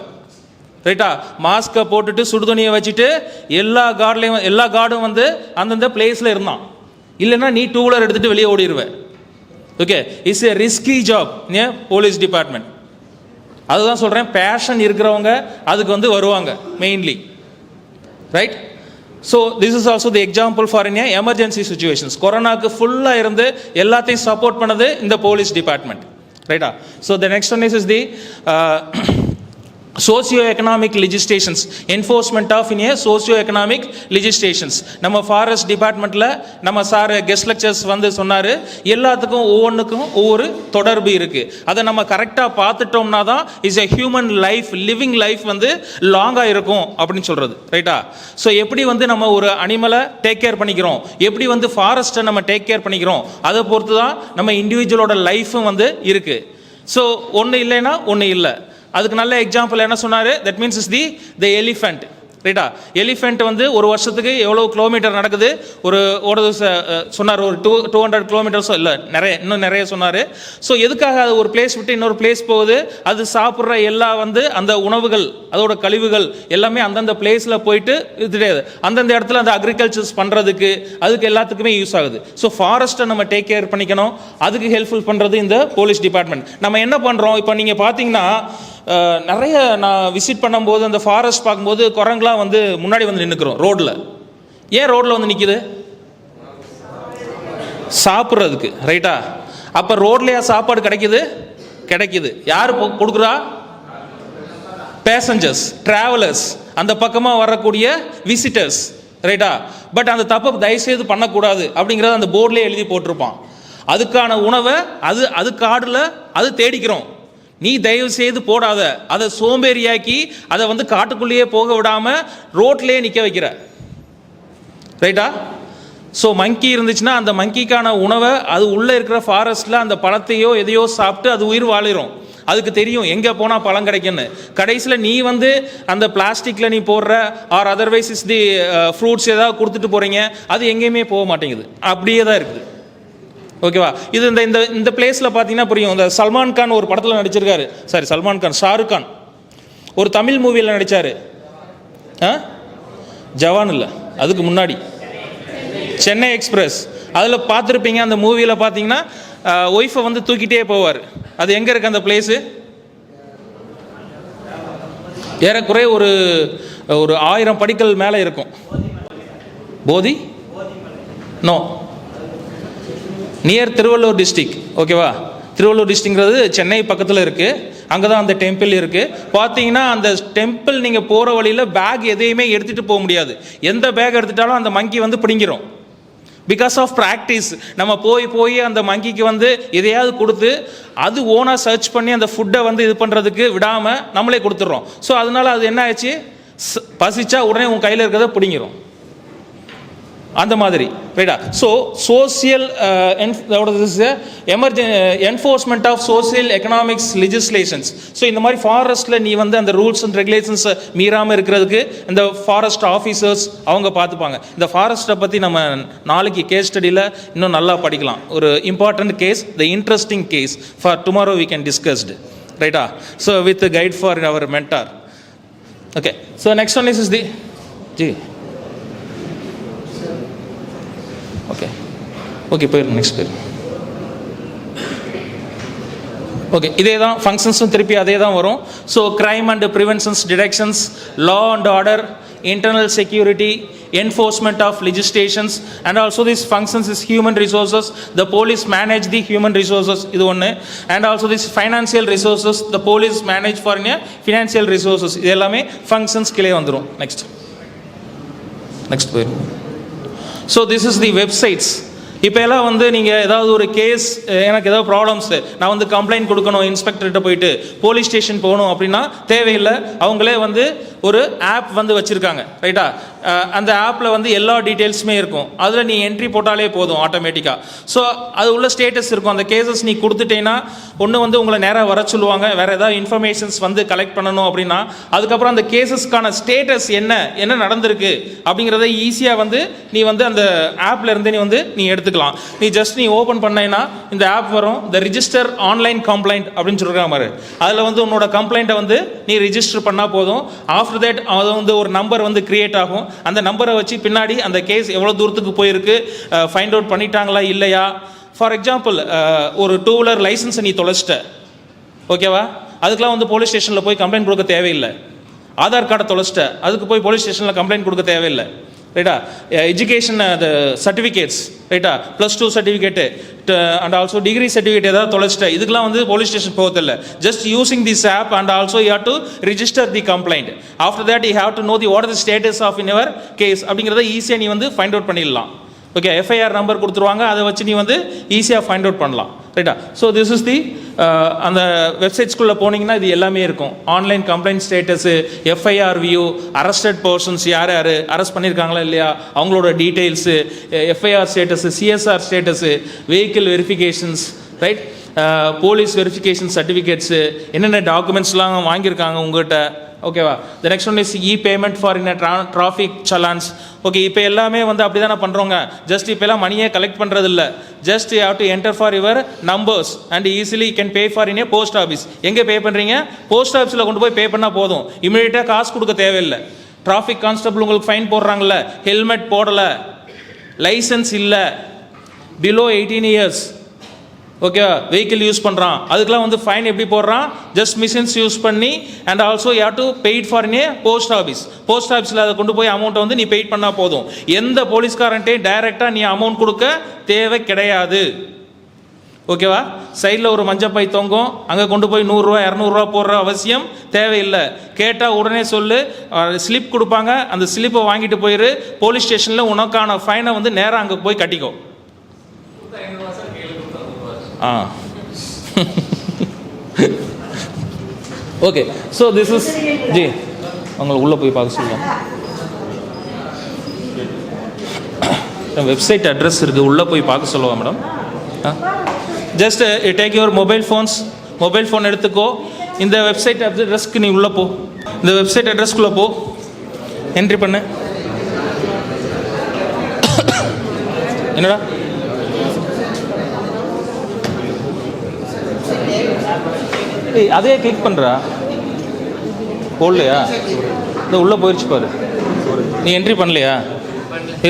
Speaker 2: ரைட்டா? மாஸ்கை போட்டுட்டு சுடுதண்ணியை வச்சுட்டு எல்லா கார்டும் வந்து அந்தந்த பிளேஸில் இருந்தான். இல்லைன்னா நீ 2 வீலர் எடுத்துகிட்டு வெளியே ஓடிடுவேன். Okay, it's a risky job in police department. அதுதான் சொல்கிறேன், பேஷன் இருக்கிறவங்க அதுக்கு வந்து வருவாங்க mainly, right? So this is also the example for in emergency situations. கொரோனாக்கு ஃபுல்லாக இருந்து எல்லாத்தையும் சப்போர்ட் பண்ணது இந்த போலீஸ் டிபார்ட்மெண்ட், ரைட்டா? So the next one is the socio-economic legislations, enforcement of in a socio-economic legislations. நம்ம ஃபாரஸ்ட் டிபார்ட்மெண்ட்டில் நம்ம சார் கெஸ்ட் லெக்சர்ஸ் வந்து சொன்னார், எல்லாத்துக்கும் ஒவ்வொன்றுக்கும் ஒவ்வொரு தொடர்பு இருக்குது. அதை நம்ம கரெக்டாக பார்த்துட்டோம்னா தான் is a human life, living life வந்து லாங்காக இருக்கும் அப்படின்னு சொல்கிறது, ரைட்டா? ஸோ எப்படி வந்து நம்ம ஒரு அனிமலை டேக் கேர் பண்ணிக்கிறோம், எப்படி வந்து ஃபாரஸ்ட்டை நம்ம டேக் கேர் பண்ணிக்கிறோம், அதை பொறுத்து தான் நம்ம இண்டிவிஜுவலோட லைஃபும் வந்து இருக்குது. ஸோ ஒன்று இல்லைன்னா ஒன்று இல்லை. அதுக்கு நல்ல எக்ஸாம்பிள் என்ன சொன்னார்? That means is the elephant, ரைட்டா? எலிஃபென்ட் வந்து ஒரு வருஷத்துக்கு எவ்வளோ கிலோமீட்டர் நடக்குது? ஒரு சொன்னார், ஒரு 200 கிலோமீட்டர்ஸோ இல்லை, இன்னும் நிறைய சொன்னார். ஸோ எதுக்காக அது ஒரு பிளேஸ் விட்டு இன்னொரு பிளேஸ் போகுது? அது சாப்பிட்ற எல்லா வந்து அந்த உணவுகள், அதோட கழிவுகள் எல்லாமே அந்தந்த பிளேஸில் போயிட்டு இது அந்தந்த இடத்துல அந்த அக்ரிகல்ச்சர்ஸ் பண்ணுறதுக்கு அதுக்கு எல்லாத்துக்குமே யூஸ் ஆகுது. ஸோ ஃபாரஸ்ட்டை நம்ம டேக் கேர் பண்ணிக்கணும், அதுக்கு ஹெல்ப்ஃபுல் பண்ணுறது இந்த போலீஸ் டிபார்ட்மெண்ட். நம்ம என்ன பண்ணுறோம் இப்போ நீங்கள் பார்த்தீங்கன்னா, நிறைய நான் விசிட் பண்ணும்போது அந்த ஃபாரஸ்ட் பார்க்கும்போது குரங்குலாம் வந்து முன்னாடி வந்து நின்றுக்கிறோம் ரோட்டில். ஏன் ரோட்டில் வந்து நிற்கிது? சாப்பிட்றதுக்கு, ரைட்டா? அப்போ ரோட்லையா சாப்பாடு கிடைக்குது? யார் கொடுக்குறா? பேசஞ்சர்ஸ், டிராவலர்ஸ், அந்த பக்கமாக வரக்கூடிய விசிட்டர்ஸ், ரைட்டா? பட் அந்த தப்பை தயவுசெய்து பண்ணக்கூடாது அப்படிங்கிறத அந்த போர்ட்லேயே எழுதி போட்டிருப்பான். அதுக்கான உணவை அது காடில் அது தேடிக்கிறோம். நீ தயவு செய்து போடாத, அதை சோம்பேறியாக்கி அதை வந்து காட்டுக்குள்ளேயே போக விடாமல் ரோட்லேயே நிற்க வைக்கிற. ரைட்டா? ஸோ மங்கி இருந்துச்சுன்னா அந்த மங்கிக்கான உணவை அது உள்ளே இருக்கிற ஃபாரஸ்ட்டில் அந்த பழத்தையோ எதையோ சாப்பிட்டு அது உயிர் வாழிடும். அதுக்கு தெரியும் எங்கே போனால் பழம் கிடைக்குன்னு. கடைசியில் நீ வந்து அந்த பிளாஸ்டிக்கில் நீ போடுற R otherwise is the fruits ஏதாவது கொடுத்துட்டு போகிறீங்க, அது எங்கேயுமே போக மாட்டேங்குது, அப்படியே தான் இருக்குது. ஓகேவா? இது இந்த இந்த இந்த பிளேஸில் பார்த்தீங்கன்னா புரியும். இந்த சல்மான் கான் ஒரு படத்தில் நடிச்சிருக்காரு. சாரி, சல்மான் கான், ஷாருக் கான் ஒரு தமிழ் மூவியில் நடித்தார். ஜவான் இல்லை, அதுக்கு முன்னாடி சென்னை எக்ஸ்பிரஸ். அதில் பார்த்துருப்பீங்க. அந்த மூவியில் பார்த்தீங்கன்னா ஒய்ஃபை வந்து தூக்கிட்டே போவார். அது எங்கே இருக்குது அந்த பிளேஸு? ஏறக்குறைய ஒரு 1000 படிக்கல் மேலே இருக்கும். போதி நோ, நியர் திருவள்ளூர் டிஸ்ட்ரிக்ட். ஓகேவா? திருவள்ளூர் டிஸ்ட்ரிக்ட்ங்கிறது சென்னை பக்கத்தில் இருக்குது. அங்கே தான் அந்த டெம்பிள் இருக்குது. பார்த்தீங்கன்னா அந்த டெம்பிள் நீங்கள் போகிற வழியில் பேக் எதையுமே எடுத்துகிட்டு போக முடியாது. எந்த பேக் எடுத்துட்டாலும் அந்த மங்கி வந்து பிடிங்கிரும். Because of practice. நம்ம போய் அந்த மங்கிக்கு வந்து எதையாவது கொடுத்து அது ஓனாக சர்ச் பண்ணி அந்த ஃபுட்டை வந்து இது பண்ணுறதுக்கு விடாமல் நம்மளே கொடுத்துட்றோம். ஸோ அதனால் அது என்ன ஆச்சு, பசிச்சா உடனே உன் கையில் இருக்கிறத பிடிங்கிரும். அந்த மாதிரி. ரைட்டா? So social enforcement of social economics legislations. So இந்த மாதிரி ஃபாரஸ்ட்டில் நீ வந்து அந்த ரூல்ஸ் அண்ட் ரெகுலேஷன்ஸை மீறாமல் இருக்கிறதுக்கு இந்த ஃபாரஸ்ட் ஆஃபீஸர்ஸ் அவங்க பார்த்துப்பாங்க. இந்த ஃபாரஸ்ட்டை பற்றி நம்ம நாளைக்கு கேஸ் ஸ்டடியில் இன்னும் நல்லா படிக்கலாம். ஒரு important case, the interesting case for tomorrow we can discussed. ரைட்டா? So with guide for our mentor. Okay, so next one is the G. Okay போயிடும், நெக்ஸ்ட் போயிடும். ஓகே, இதே தான் ஃபங்க்ஷன்ஸும் திருப்பி அதே தான் வரும். So crime and preventions, detections, law and order, internal security, enforcement of legislations, and also this functions is human resources. The police manage the human resources, idu one. And also this financial resources, the police manage for financial resources. Idu ellame functions kile vandrum. Next போயிடும். So this is the websites. இப்போ எல்லாம் வந்து நீங்கள் ஏதாவது ஒரு case, எனக்கு ஏதாவது problems, நான் வந்து கம்ப்ளைண்ட் கொடுக்கணும் இன்ஸ்பெக்டர்கிட்ட போயிட்டு போலீஸ் ஸ்டேஷன் போகணும் அப்படின்னா தேவையில்லை. அவங்களே வந்து ஒரு ஆப் வந்து வச்சுருக்காங்க. ரைட்டா? அந்த ஆப்பில் வந்து எல்லா டீட்டெயில்ஸுமே இருக்கும். அதில் நீ என்ட்ரி போட்டாலே போதும் ஆட்டோமேட்டிக்காக. ஸோ அது உள்ள ஸ்டேட்டஸ் இருக்கும். அந்த கேசஸ் நீ கொடுத்துட்டேன்னா ஒன்று வந்து உங்களை நேராக வர சொல்லுவாங்க. வேறு ஏதாவது இன்ஃபர்மேஷன்ஸ் வந்து கலெக்ட் பண்ணணும் அப்படின்னா அதுக்கப்புறம் அந்த கேசஸ்க்கான ஸ்டேட்டஸ் என்ன நடந்திருக்கு அப்படிங்கிறத ஈஸியாக வந்து நீ வந்து அந்த ஆப்பில் இருந்து நீ எடுத்துக்கலாம். நீ ஓப்பன் பண்ணேன்னா இந்த ஆப் வரும். இந்த ரிஜிஸ்டர் ஆன்லைன் கம்ப்ளைண்ட் அப்படின்னு சொல்லிருக்காங்க பாரு. அதில் வந்து உன்னோட கம்ப்ளைண்ட்டை வந்து நீ ரிஜிஸ்டர் பண்ணால் போதும். ஆஃப்டர் தேட் அது வந்து ஒரு நம்பர் வந்து கிரியேட் ஆகும். அந்த நம்பரை வச்சு பின்னாடி அந்த கேஸ் எவ்வளோ தூரத்துக்கு போயிருக்கு, ஃபைண்ட் அவுட் பண்ணிட்டாங்களா இல்லையா. ஃபார் எக்ஸாம்பிள், ஒரு 2 வீலர் லைசன்ஸை நீ தொலைச்சிட்ட, ஓகேவா? அதுக்கெலாம் வந்து போலீஸ் ஸ்டேஷனில் போய் கம்ப்ளைண்ட் கொடுக்க தேவையில்லை. ஆதார் கார்டை தொலைச்சிட்ட, அதுக்கு போய் போலீஸ் ஸ்டேஷனில் கம்ப்ளைண்ட் கொடுக்க தேவையில்லை. ரைட்டா? எஜுகேஷன் சர்டிஃபிகேட்ஸ், ரைட்டா, +2 certificate and also degree certificate ஏதாவது தொலைச்சிட்ட, இதுக்கெல்லாம் வந்து போலீஸ் ஸ்டேஷன் போகதில்லை. Just using this app and also you have to register the complaint. After that you have to know the what is the status of in your case அப்படிங்கிறத ஈஸியாக நீ வந்து find out பண்ணிடலாம். Okay, FIR number கொடுத்துருவாங்க, அதை வச்சு நீ வந்து ஈஸியாக ஃபைண்ட் அவுட் பண்ணலாம். ரைட்டா? ஸோ திஸ் இஸ் தி அந்த வெப்சைட்ஸ்குள்ளே போனீங்கன்னா இது எல்லாமே இருக்கும். Online complaint status, FIR view, arrested persons யார் அரெஸ்ட் பண்ணியிருக்காங்களா இல்லையா அவங்களோட details, FIR status, CSR status, vehicle verifications, right, police verification certificates, என்னென்ன டாக்குமெண்ட்ஸ்லாம் வாங்கியிருக்காங்க உங்கள்கிட்ட. ஓகேவா? The next one is E payment for in traffic salons. Okay, இப்போ எல்லாமே வந்து அப்படி தானே பண்ணுறோங்க. ஜஸ்ட் இப்போ எல்லாம் மணியே கலெக்ட் பண்ணுறது இல்லை. Just you have to enter for your numbers and easily can pay for in a post office. எங்கே பே பண்ணுறீங்க? போஸ்ட் ஆஃபீஸில் கொண்டு போய் பே பண்ணால் போதும். இமீடியட்டாக காசு கொடுக்க தேவையில்லை. டிராஃபிக் கான்ஸ்டபிள் உங்களுக்கு ஃபைன் போடுறாங்கல்ல, ஹெல்மெட் போடலை, லைசன்ஸ் இல்லை, below 18 years, okay, vehicle use பண்ணுறான், அதுக்கெலாம் வந்து ஃபைன் எப்படி போடுறான்? ஜஸ்ட் மிஷின்ஸ் யூஸ் பண்ணி and also you have to paid for in a post office. Post ஆஃபீஸில் அதை கொண்டு போய் அமௌண்ட்டை வந்து நீ பெய்ட் பண்ணால் போதும். எந்த போலீஸ்காரன்ட்டே டைரெக்டாக நீ அமௌண்ட் கொடுக்க தேவை கிடையாது. ஓகேவா? சைடில் ஒரு மஞ்சப்பை தொங்கும், அங்கே கொண்டு போய் 100 ரூபா 200 ரூபா போடுற அவசியம் தேவையில்லை. கேட்டால் உடனே சொல்லு, ஸ்லிப் கொடுப்பாங்க, அந்த ஸ்லிப்பை வாங்கிட்டு போயிரு. போலீஸ் ஸ்டேஷனில் உனக்கான ஃபைனை வந்து நேராக அங்கே போய் கட்டிக்கோ. Okay, so this is G உங்களை உள்ளே போய் பார்க்க சொல்லுவோம். வெப்சைட் அட்ரஸ் இருக்குது, உள்ளே போய் பார்க்க சொல்லுவா madam. Just take your mobile phone எடுத்துக்கோ. இந்த வெப்சைட் அட்ரஸ்க்கு நீ உள்ளே போ, இந்த வெப்சைட் அட்ரஸ்க்குள்ளே போ, என்ட்ரி பண்ணு. என்னடா ஏய், அதே கிளிக் பண்ணுறா, போடலையா? இந்த உள்ளே போயிடுச்சு பாரு, நீ என்ட்ரி பண்ணலையா?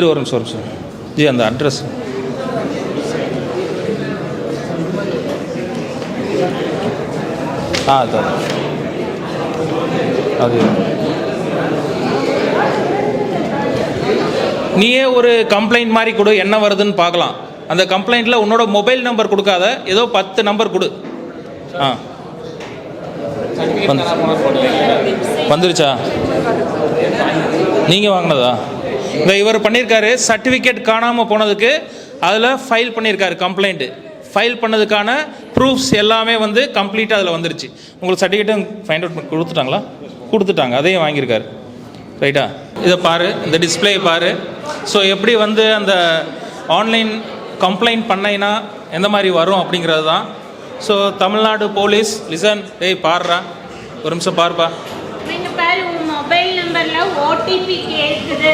Speaker 2: ஒரு நிமிஷம் ஜி, அந்த அட்ரஸ் அது நீயே ஒரு கம்ப்ளைண்ட் மாதிரி கொடு, என்ன வருதுன்னு பார்க்கலாம். அந்த கம்ப்ளைண்ட்டில் உன்னோட மொபைல் நம்பர் கொடுக்காத, ஏதோ 10 நம்பர் கொடு. வந்துருச்சா? நீங்கள் வாங்கினதா? இந்த இவர் பண்ணியிருக்காரு, சர்டிஃபிகேட் காணாமல் போனதுக்கு அதில் ஃபைல் பண்ணியிருக்காரு கம்ப்ளைண்ட்டு. ஃபைல் பண்ணதுக்கான ப்ரூஃப்ஸ் எல்லாமே வந்து கம்ப்ளீட்டாக அதில் வந்துருச்சு. உங்களுக்கு சர்டிஃபிகேட்டும் ஃபைண்ட் அவுட் பண்ணி கொடுத்துட்டாங்களா? கொடுத்துட்டாங்க, அதையும் வாங்கியிருக்காரு. ரைட்டா? இதை பாரு, இந்த டிஸ்பிளே பாரு. ஸோ எப்படி வந்து அந்த ஆன்லைன் கம்ப்ளைண்ட் பண்ணைனா எந்த மாதிரி வரும் அப்படிங்கிறது தான். ஸோ தமிழ்நாடு போலீஸ் லிசன், பாடுறா, ஒரு நிமிஷம் பாருப்பா.
Speaker 6: நீங்கள் பாரு, உங்கள் மொபைல் நம்பரில் ஓடிபி கேட்குது,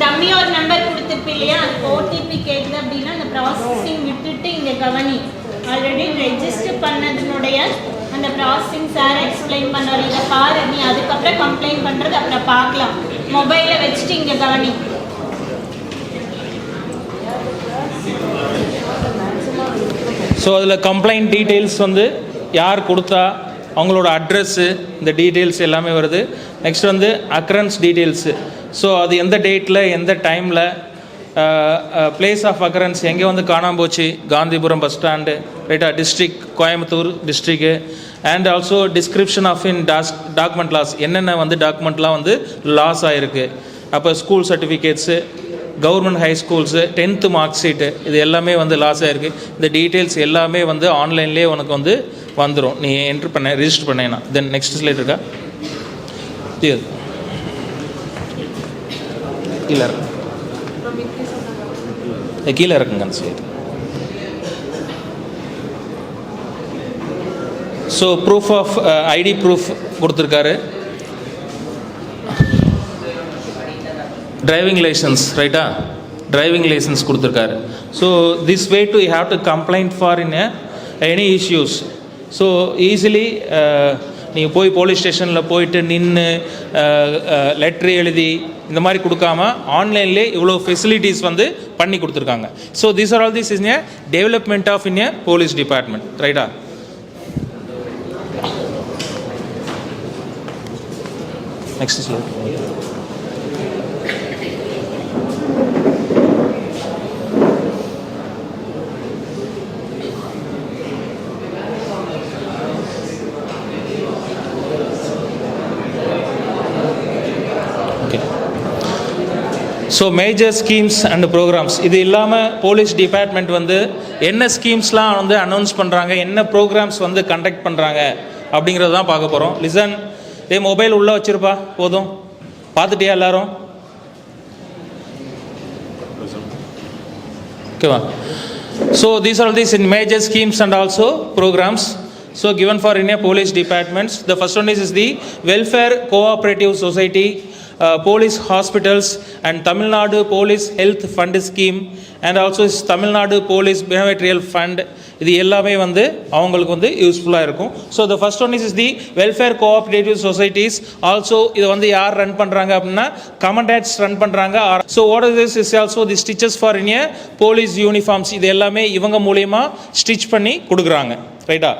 Speaker 6: டம்மி ஒரு நம்பர் கொடுத்துருப்பீங்க இல்லையா, அதுக்கு ஓடிபி கேட்குது அப்படின்னா அந்த ப்ராசஸிங் விட்டுட்டு இங்கே கவனி. ஆல்ரெடி ரெஜிஸ்டர் பண்ணதுனுடைய அந்த ப்ராசஸிங் சார் எக்ஸ்பிளைன் பண்ணுவார். இதை பாரு, நீ அதுக்கப்புறம் கம்ப்ளைண்ட் பண்ணுறது அப்புறம் பார்க்கலாம். மொபைலில் வச்சுட்டு இங்கே கவனி.
Speaker 2: ஸோ அதில் கம்ப்ளைண்ட் டீட்டெயில்ஸ் வந்து யார் கொடுத்தா, அவங்களோட அட்ரெஸ்ஸு, இந்த டீட்டெயில்ஸ் எல்லாமே வருது. நெக்ஸ்ட் வந்து அக்கரன்ஸ் டீட்டெயில்ஸு. ஸோ அது எந்த டேட்டில், எந்த டைமில், பிளேஸ் ஆஃப் அக்கரன்ஸ் எங்கே வந்து காணாமல் போச்சு, காந்திபுரம் பஸ் ஸ்டாண்டு, ரைட்டா, district Coimbatore district. And also description of in document loss, என்னென்ன வந்து டாக்குமெண்ட்லாம் வந்து லாஸ் ஆகிருக்கு. அப்போ school certificates, government high schools, 10th mark sheet, இது எல்லாமே வந்து லாஸ் ஆகிருக்கு. இந்த டீட்டெயில்ஸ் எல்லாமே வந்து ஆன்லைன்லேயே உனக்கு வந்து வந்துடும், நீ என்ட்ரு பண்ண ரிஜிஸ்டர் பண்ணேன்னா. தென் நெக்ஸ்ட் ஸ்லைட் இருக்கா? கீழே இருக்கு, கீழே இருக்குங்க அந்த slide. So proof of ID proof கொடுத்துருக்காரு, டிரைவிங் லைசன்ஸ், ரைட்டா, டிரைவிங் லைசன்ஸ் கொடுத்துருக்காரு. So this way to you have to complaint for in any issues. So easily நீங்கள் போய் போலீஸ் ஸ்டேஷனில் போயிட்டு நின்று லெட்ரு எழுதி இந்த மாதிரி கொடுக்காம ஆன்லைன்லேயே இவ்வளோ ஃபெசிலிட்டிஸ் வந்து பண்ணி கொடுத்துருக்காங்க. So these are all this is a development of in a police department, ரைட்டா? Next slide. So major schemes and programmes, இது இல்லாமல் போலீஸ் டிபார்ட்மெண்ட் வந்து என்ன ஸ்கீம்ஸ்லாம் வந்து அனௌன்ஸ் பண்ணுறாங்க, என்ன ப்ரோக்ராம்ஸ் வந்து கண்டக்ட் பண்ணுறாங்க அப்படிங்கிறது தான் பார்க்க போகிறோம். லிசன், மொபைல் உள்ளே வச்சுருப்பா, போதும், பார்த்துட்டியா எல்லாரும்? ஓகேவா? So these are these in major schemes and also programmes. So given for in a police departments, the first one is the Welfare Cooperative Society, Police Hospitals and Tamil Nadu Police Health Fund Scheme, and also is Tamil Nadu Police Behavioral Fund. இது எல்லாமே வந்து அவங்களுக்கு வந்து யூஸ்ஃபுல்லாக இருக்கும். So the first one is the welfare cooperative societies. Also இதை வந்து யார் ரன் பண்ணுறாங்க அப்படின்னா கமாண்டேட்ஸ் ரன் பண்ணுறாங்க. So what is this is also the stitches for in a police uniforms, இது எல்லாமே இவங்க மூலியமாக ஸ்டிச் பண்ணி கொடுக்குறாங்க, ரைட்டா?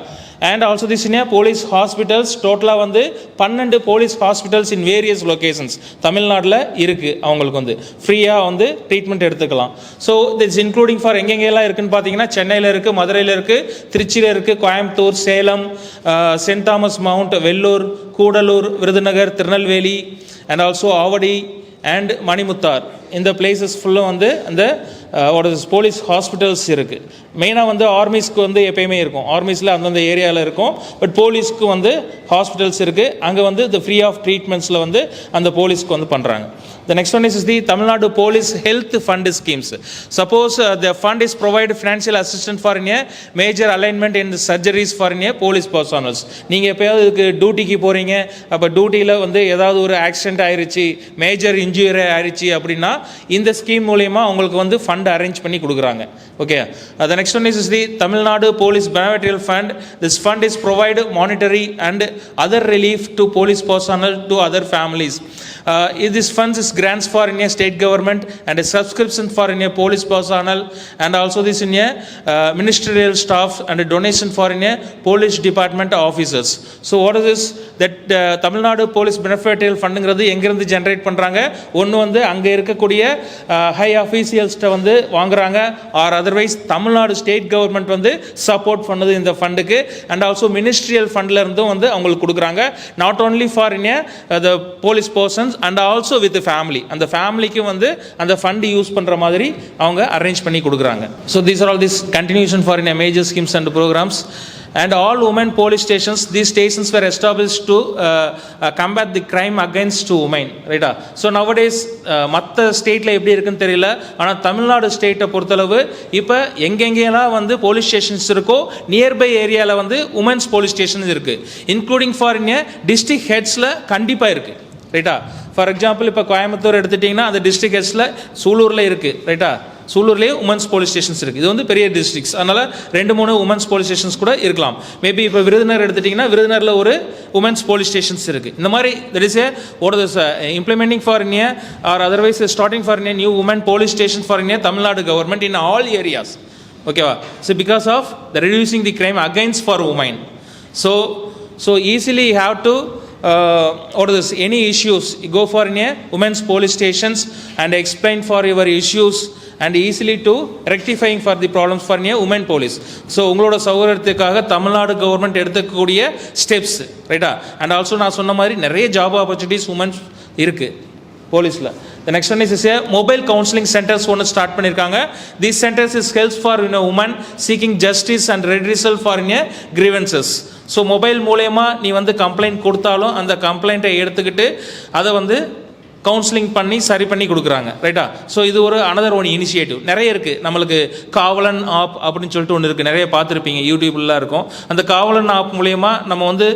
Speaker 2: And also this in police hospitals டோட்டலாக வந்து 12 police hospitals in various locations தமிழ்நாட்டில் இருக்குது. அவங்களுக்கு வந்து ஃப்ரீயாக வந்து ட்ரீட்மெண்ட் எடுத்துக்கலாம். ஸோ திட்ஸ் இன்க்ளூடிங் ஃபார் எங்கெங்கெல்லாம் இருக்குதுன்னு பார்த்தீங்கன்னா சென்னையில் இருக்குது, மதுரையில் இருக்குது, திருச்சியில் இருக்குது, Coimbatore, Salem, Saint Thomas Mount, Vellore, Gudalur, Virudhunagar, Tirunelveli and also Avadi and Manimuthar. இந்த பிளேசஸ் ஃபுல்லும் வந்து அந்த போலீஸ் ஹாஸ்பிட்டல்ஸ் இருக்குது. மெயினாக வந்து ஆர்மிஸ்க்கு வந்து எப்பயுமே இருக்கும், ஆர்மிஸில் அந்தந்த ஏரியாவில் இருக்கும். பட் போலீஸ்க்கு வந்து ஹாஸ்பிட்டல்ஸ் இருக்குது. அங்கே வந்து இந்த ஃப்ரீ ஆஃப் ட்ரீட்மெண்ட்ஸில் வந்து அந்த போலீஸ்க்கு வந்து பண்ணுறாங்க. The next one is the Tamil Nadu Police Health Fund schemes. Suppose the fund is provide financial assistance for a major alignment in the surgeries for a police personnel. நீங்கள் எப்போயாவது டியூட்டிக்கு போகிறீங்க, அப்போ டியூட்டியில் வந்து ஏதாவது ஒரு ஆக்சிடென்ட் ஆயிடுச்சு, மேஜர் இன்ஜுரி ஆயிடுச்சு அப்படின்னா இந்த ஸ்கீம் மூலயமா அவங்களுக்கு வந்து ஃபண்ட் அரேஞ்ச் பண்ணி கொடுக்குறாங்க. Okay. The next one is the Tamil Nadu Police Beneficial Fund. This fund is provide monetary and other relief to police personnel to other families. This funds is grants for in a state government and a subscription for in a police personnel and also this in a ministerial staff and a donation for in a police department officers. So what is this? That Tamil Nadu Police Beneficial Fundங்கிறது எங்கிருந்து generate பண்ணுறாங்க? ஒன்று வந்து அங்கே இருக்கக்கூடிய high அஃபீஷியல்ஸ்ட்டை வந்து வாங்குறாங்க, or otherwise Tamil Nadu state government வந்து support பண்ணது இந்த ஃபண்டுக்கு. அண்ட் ஆல்சோ மினிஸ்ட்ரியல் ஃபண்டில் இருந்தும் வந்து அவங்களுக்கு கொடுக்குறாங்க. Not only for in the police persons and also with family. அந்த ஃபேமிலிக்கு வந்து அந்த ஃபண்ட் யூஸ் பண்ணுற மாதிரி அவங்க அரேஞ்ச் பண்ணி கொடுக்குறாங்க. So these are all this continuation for in major schemes and programmes. And all women police stations, these stations were established to combat the crime against women, right? So nowadays மற்ற ஸ்டேட்டில் எப்படி இருக்குன்னு தெரியல, ஆனால் தமிழ்நாடு ஸ்டேட்டை பொறுத்தளவு இப்போ எங்கெங்கெல்லாம் வந்து போலீஸ் ஸ்டேஷன்ஸ் இருக்கோ நியர்பை ஏரியாவில் வந்து உமன்ஸ் போலீஸ் ஸ்டேஷன் இருக்குது. இன்க்ளூடிங் ஃபார் இன் டிஸ்ட்ரிக்ட் ஹெட்ஸில் கண்டிப்பாக இருக்குது, ரைட்டா? ஃபார் எக்ஸாம்பிள் இப்போ கோயம்புத்தூர் எடுத்துட்டிங்கன்னா அந்த டிஸ்ட்ரிக்ட் ஹெட்ஸில் சூலூரில் இருக்குது, ரைட்டா? சூலூர்லேயே உமன்ஸ் போலீஸ் ஸ்டேஷன்ஸ் இருக்குது. இது வந்து பெரிய டிஸ்ட்ரிக்ஸ், அதனால் 2-3 உமன்ஸ் போலீஸ் ஸ்டேஷன்ஸ் கூட இருக்கலாம். மேபி இப்போ விருதுநகர் எடுத்துட்டிங்கன்னா விருதுநகரில் ஒரு உமன்ஸ் போலீஸ் ஸ்டேஷன்ஸ் இருக்குது. இந்த மாதிரி that is what is implementing for India or otherwise starting for a new women police station for India Tamil Nadu government in all areas. ஓகேவா? So because of the reducing the crime against for women. So easily you have to what is this, any issues you go for in a women's police stations and explain for your issues and easily to rectifying for the problems for a women police. So உங்களோட சௌகரியத்துக்காக Tamil Nadu government எடுத்துக்கூடிய steps, ரைட்டா? And also நான் சொன்ன மாதிரி நிறைய job opportunities women's இருக்குது போலீஸில். The next one is a mobile counseling centers ஒன்று start பண்ணியிருக்காங்க. These centers is helps for women seeking justice and redressal for grievances. So mobile மூலயமா நீ வந்து கம்ப்ளைண்ட் கொடுத்தாலும் அந்த கம்ப்ளைண்ட்டை எடுத்துக்கிட்டு அதை வந்து கவுன்சிலிங் பண்ணி சரி பண்ணி கொடுக்குறாங்க, ரைட்டா? ஸோ இது ஒரு அனதர் ஒன் இனிஷியேட்டிவ். நிறைய இருக்குது. நம்மளுக்கு காவலன் ஆப் அப்படின்னு சொல்லிட்டு ஒன்று இருக்குது, நிறைய பார்த்துருப்பீங்க, யூடியூப்லாம் இருக்கும். அந்த காவலன் ஆப் மூலயமா நம்ம வந்து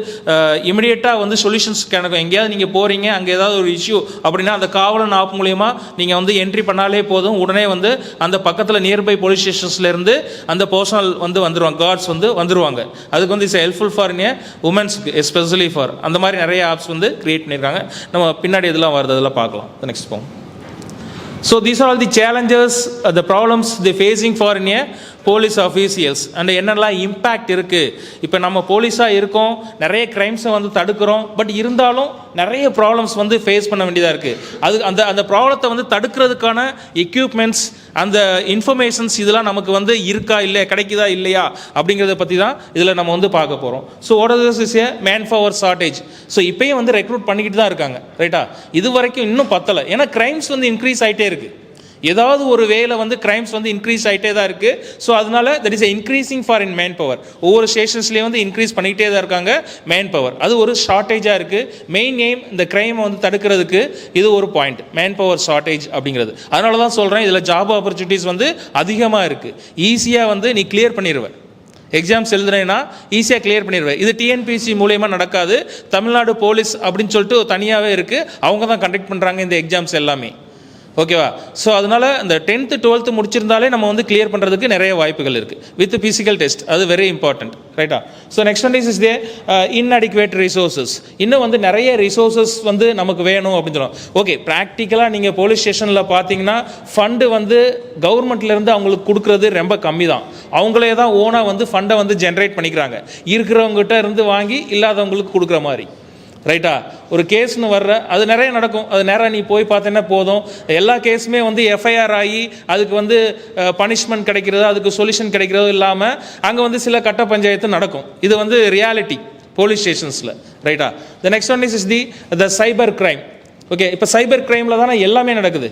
Speaker 2: இமிடியேட்டாக வந்து சொல்யூஷன்ஸ் கிடைக்கும். எங்கேயாவது நீங்கள் போகிறீங்க, அங்கே ஏதாவது ஒரு இஷ்யூ அப்படின்னா அந்த காவலன் ஆப் மூலயமா நீங்கள் வந்து என்ட்ரி பண்ணாலே போதும், உடனே வந்து அந்த பக்கத்தில் நியர்பை போலீஸ் ஸ்டேஷன்ஸ்லேருந்து அந்த பர்சனல் வந்து வந்துடுவாங்க, கார்ட்ஸ் வந்து வந்துடுவாங்க. அதுக்கு வந்து இட்ஸ் ஹெல்ப்ஃபுல் ஃபார் உமன்ஸ்க்கு எஸ்பெஷலி ஃபார் அந்த மாதிரி நிறைய ஆப்ஸ் வந்து க்ரியேட் பண்ணியிருக்காங்க. நம்ம பின்னாடி இதெல்லாம் வருது, அதெல்லாம் பார்க்கலாம். The next point. So these are all the challenges, the problems they facing for in a police officials and என்னெல்லாம் இம்பேக்ட் இருக்குது. இப்போ நம்ம போலீஸாக இருக்கோம், நிறைய க்ரைம்ஸை வந்து தடுக்கிறோம், பட் இருந்தாலும் நிறைய ப்ராப்ளம்ஸ் வந்து ஃபேஸ் பண்ண வேண்டியதாக இருக்குது. அது அந்த ப்ராப்ளத்தை வந்து தடுக்கிறதுக்கான எக்யூப்மெண்ட்ஸ், அந்த இன்ஃபர்மேஷன்ஸ் இதெல்லாம் நமக்கு வந்து இருக்கா இல்லை, கிடைக்குதா இல்லையா அப்படிங்கிறத பற்றி தான் இதில் நம்ம வந்து பார்க்க போகிறோம். So what is a man power shortage. So இப்போயும் வந்து ரெக்ரூட் பண்ணிக்கிட்டு தான் இருக்காங்க, ரைட்டா? இது வரைக்கும் இன்னும் பத்தலை, ஏன்னா க்ரைம்ஸ் வந்து இன்க்ரீஸ் ஆகிட்டே இருக்குது. ஏதாவது ஒரு வேலை வந்து கிரைம்ஸ் வந்து இன்க்ரீஸ் ஆகிட்டே தான் இருக்குது. ஸோ அதனால that is increasing for in man power. ஒவ்வொரு ஸ்டேஷன்ஸ்லேயும் வந்து இன்க்ரீஸ் பண்ணிக்கிட்டே தான் இருக்காங்க மேன் பவர். அது ஒரு ஷார்ட்டேஜாக இருக்குது. மெயின் எய்ம் இந்த கிரைமை வந்து தடுக்கிறதுக்கு இது ஒரு பாயிண்ட், மேன் பவர் ஷார்ட்டேஜ் அப்படிங்கிறது. அதனால தான் சொல்கிறேன், இதில் ஜாப் ஆப்பர்ச்சுனிட்டிஸ் வந்து அதிகமாக இருக்குது. ஈஸியாக வந்து நீ கிளியர் பண்ணிடுவேன், எக்ஸாம்ஸ் எழுதுனேன்னா ஈஸியாக கிளியர் பண்ணிடுவேன். இது டிஎன்பிஎஸ்சி மூலயமா நடக்காது. தமிழ்நாடு போலீஸ் அப்படின்னு சொல்லிட்டு தனியாகவே இருக்குது, அவங்க தான் கண்டக்ட் பண்ணுறாங்க இந்த எக்ஸாம்ஸ் எல்லாமே. ஓகேவா? ஸோ அதனால் இந்த 10th 12th முடிச்சிருந்தாலே நம்ம வந்து கிளியர் பண்ணுறதுக்கு நிறைய வாய்ப்புகள் இருக்குது வித் ஃபிசிக்கல் டெஸ்ட். அது வெரி இம்பார்ட்டன்ட், ரைட்டா? So next one is they இன்அடிக்குவேட் resources. இன்னும் வந்து நிறைய ரிசோர்ஸஸ் வந்து நமக்கு வேணும் அப்படின்னு சொல்லுவோம். ஓகே, ப்ராக்டிக்கலாக நீங்கள் போலீஸ் ஸ்டேஷனில் பார்த்தீங்கன்னா ஃபண்டு வந்து கவர்மெண்ட்லேருந்து அவங்களுக்கு கொடுக்குறது ரொம்ப கம்மி தான். அவங்களே தான் ஓனாக வந்து ஃபண்டை வந்து ஜென்ரேட் பண்ணிக்கிறாங்க, இருக்கிறவங்ககிட்ட இருந்து வாங்கி இல்லாதவங்களுக்கு கொடுக்குற மாதிரி, ரைட்டா? ஒரு கேஸ்னு வர்ற அது நிறைய நடக்கும். அது நேராக நீ போய் பார்த்தீங்கன்னா போதும், எல்லா கேஸுமே வந்து எஃப்ஐஆர் ஆகி அதுக்கு வந்து பனிஷ்மெண்ட் கிடைக்கிறதோ அதுக்கு சொல்யூஷன் கிடைக்கிறதோ இல்லாமல் அங்கே வந்து சில கட்ட பஞ்சாயத்து நடக்கும். இது வந்து ரியாலிட்டி போலீஸ் ஸ்டேஷன்ஸில், ரைட்டா? The next one is the cyber crime. Okay, இப்போ சைபர் கிரைமில் தானே எல்லாமே நடக்குது.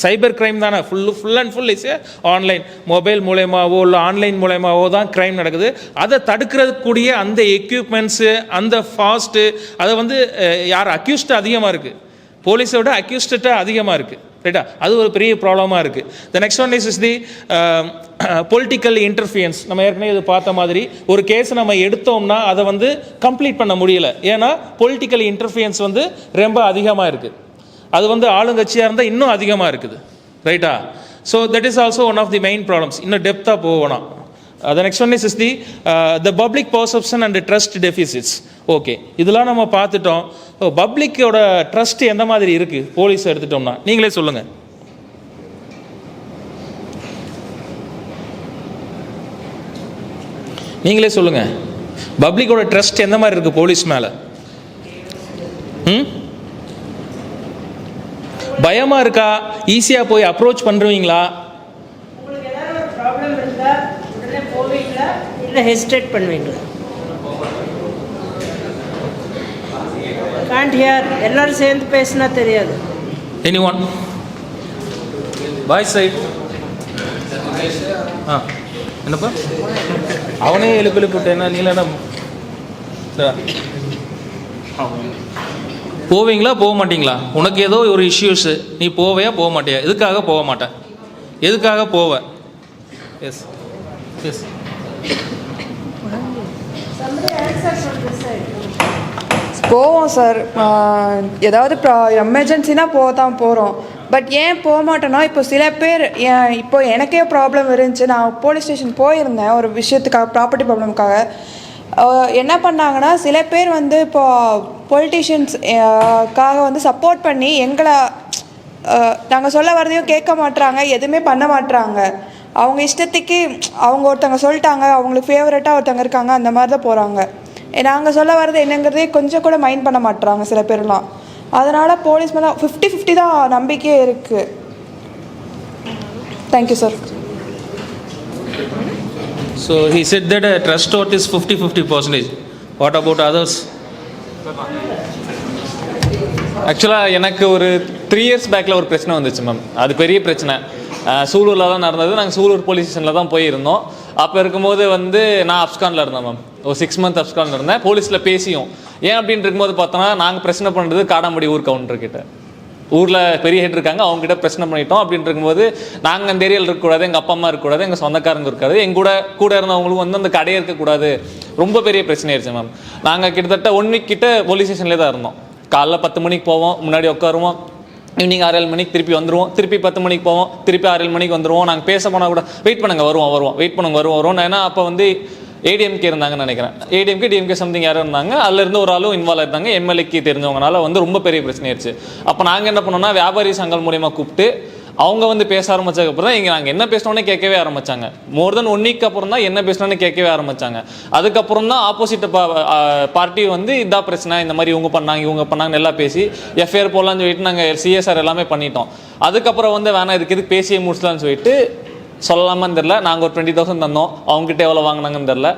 Speaker 2: சைபர் கிரைம் தானே full and full is online, mobile மூலயமாவோ இல்லை ஆன்லைன் மூலயமாவோ தான் கிரைம் நடக்குது. அதை தடுக்கிறதுக்கூடிய அந்த எக்யூப்மெண்ட்ஸு, அந்த ஃபாஸ்ட்டு, அதை வந்து யார் அக்யூஸ்ட் அதிகமாக இருக்குது, போலீஸை விட அக்யூஸ்ட்டு அதிகமாக இருக்குது, ரைட்டா? அது ஒரு பெரிய ப்ராப்ளமாக இருக்குது. The next one is the political இன்டர்ஃபியன்ஸ். நம்ம ஏற்கனவே இது பார்த்த மாதிரி ஒரு கேஸ் நம்ம எடுத்தோம்னா அதை வந்து கம்ப்ளீட் பண்ண முடியல, ஏன்னா பொலிட்டிக்கல் இன்டர்ஃபியன்ஸ் வந்து ரொம்ப அதிகமாக இருக்குது. அது வந்து ஆளுங்கட்சியாக இருந்தால் இன்னும் அதிகமாக இருக்குது, ரைட்டா? So that is also one of the main problems. இன்னும் டெப்த்தாக போகணும். The next one is the public perception and trust deficits. Okay, இதெல்லாம் நம்ம பார்த்துட்டோம். பப்ளிக்கோட ட்ரஸ்ட் எந்த மாதிரி இருக்குது போலீஸ் எடுத்துட்டோம்னா நீங்களே சொல்லுங்கள். நீங்களே சொல்லுங்கள், பப்ளிக்கோட ட்ரஸ்ட் எந்த மாதிரி இருக்குது போலீஸ் மேலே? பயமாக இருக்கா? ஈஸியாக போய் அப்ரோச் பண்ணுவீங்களா?
Speaker 1: உங்களுக்கு ஏதாவது ஒரு ப்ராப்ளம் இருந்தால் உடனே போவீங்களா இல்லை ஹெசிடேட் பண்ணுவீங்களா? Can't hear. எல்லாரும் சேர்ந்து பேசினா தெரியாது.
Speaker 2: Any one boy side? என்னப்பா அவனே எழுப்பு விட்டேன்னா நீங்களா போவீங்களா போக மாட்டீங்களா? உனக்கு ஏதோ ஒரு இஷ்யூஸு, நீ போவையா போக மாட்டியா? எதுக்காக போக மாட்டேன்? எதுக்காக போவேன்? எஸ் எஸ்
Speaker 7: போவோம் சார். ஏதாவது எமர்ஜென்சினா தான் போகிறோம். பட் ஏன் போக மாட்டேன்னா, இப்போ சில பேர் இப்போ எனக்கே ப்ராப்ளம் இருந்துச்சு. நான் போலீஸ் ஸ்டேஷன் போயிருந்தேன் ஒரு விஷயத்துக்காக, ப்ராப்பர்ட்டி ப்ராப்ளம்காக. என்ன பண்ணாங்கன்னா, சில பேர் வந்து இப்போ பொலிட்டீஷியன்ஸ்க்காக வந்து சப்போர்ட் பண்ணி எங்களை நாங்கள் சொல்ல வரதையும் கேட்க மாட்டுறாங்க, எதுவுமே பண்ண மாட்டுறாங்க. அவங்க இஷ்டத்துக்கு அவங்க ஒருத்தவங்க சொல்லிட்டாங்க, அவங்களுக்கு ஃபேவரட்டாக ஒருத்தவங்க இருக்காங்க, அந்த மாதிரி தான் போகிறாங்க. நாங்கள் சொல்ல வர்றது என்னங்கிறதே கொஞ்சம் கூட மைண்ட் பண்ண மாட்டுறாங்க சில பேர்லாம். அதனால் போலீஸ் மேலே 50-50 தான் நம்பிக்கையே இருக்குது. Thank you sir.
Speaker 2: So he said that trust vote is 50-50%. What about others?
Speaker 4: ஆக்சுவலாக எனக்கு ஒரு 3 years பேக்கில் ஒரு பிரச்சனை வந்துச்சு மேம். அது பெரிய பிரச்சனை. சூலூரில் தான் நடந்தது. நாங்கள் சூலூர் போலீஸ் ஸ்டேஷனில் தான் போயிருந்தோம். அப்போ இருக்கும்போது வந்து நான் அப்ஸ்கானில் இருந்தேன் மேம். ஒரு 6 months அப்ஸ்கானில் இருந்தேன். போலீஸில் பேசியும் ஏன் அப்படின்னு இருக்கும்போது பார்த்தோன்னா, நாங்கள் பிரச்சனை பண்ணுறது காடாம்படி ஊர் கவுண்டர்கிட்ட, ஊரில் பெரிய ஹெட் இருக்காங்க, அவங்ககிட்ட பிரச்சனை பண்ணிட்டோம். அப்படின்னு இருக்கும்போது நாங்கள் அந்த ஏரியாவில் இருக்கக்கூடாது, எங்கள் அப்பா அம்மா இருக்கக்கூடாது, எங்கள் சொந்தக்காரங்க இருக்காது, எங்கள் கூட இருந்தவங்களும் வந்து அந்த கடையே இருக்கக்கூடாது. ரொம்ப பெரிய பிரச்சனை ஆயிடுச்சு மேம். நாங்கள் கிட்டத்தட்ட 1 week கிட்ட போலீஸ் ஸ்டேஷன்லேயே தான் இருந்தோம். காலைல 10 மணிக்கு போவோம், முன்னாடி உட்காருவோம். ஈவினிங் 6-7 மணிக்கு திருப்பி வந்துடுவோம். திருப்பி 10 மணிக்கு போவோம், திருப்பி 6-7 மணிக்கு வந்துடுவோம். நாங்கள் பேச போனால் கூட வெயிட் பண்ணுங்க, வருவோம், வெயிட் பண்ணுங்க, வருவோம். ஏன்னா அப்போ வந்து ஏடிஎம்கே இருந்தாங்கன்னு நினைக்கிறேன். ஏடிஎம்கே டிஎம்கே சம்திங் யாரும் இருந்தாங்க. அதுலேருந்து ஒரு ஆளும் இன்வால்வ் ஆயிருந்தாங்க. எம்எல்ஏக்கு தெரிஞ்சவங்கனால வந்து ரொம்ப பெரிய பிரச்சனை ஆயிடுச்சு. அப்போ நாங்கள் என்ன பண்ணோம்னா, வியாபாரி சங்கம் மூலியமாக கூப்பிட்டு அவங்க வந்து பேச ஆரம்பிச்சதுக்கப்புறம் தான் இங்கே நாங்கள் என்ன பேசினோன்னே கேட்கவே ஆரம்பித்தாங்க. மோர் தென் 1 week அப்புறம் தான் என்ன பேசினோன்னு கேட்கவே ஆரம்பித்தாங்க. அதுக்கப்புறம் தான் ஆப்போசிட் பார்ட்டி வந்து இதான் பிரச்சனை, இந்த மாதிரி இவங்க பண்ணாங்க நல்லா பேசி எஃப்ஐஆர் போடலான்னு சொல்லிட்டு நாங்கள் சிஎஸ்ஆர் எல்லாமே பண்ணிட்டோம். அதுக்கப்புறம் வந்து வேணாம், இதுக்கு பேசியே முடிச்சலான்னு சொல்லிட்டு சொல்லலாமான்னு தெரில. நாங்கள் ஒரு 20,000 தந்தோம், அவங்ககிட்ட எவ்வளோ வாங்கினாங்கன்னு தெரில.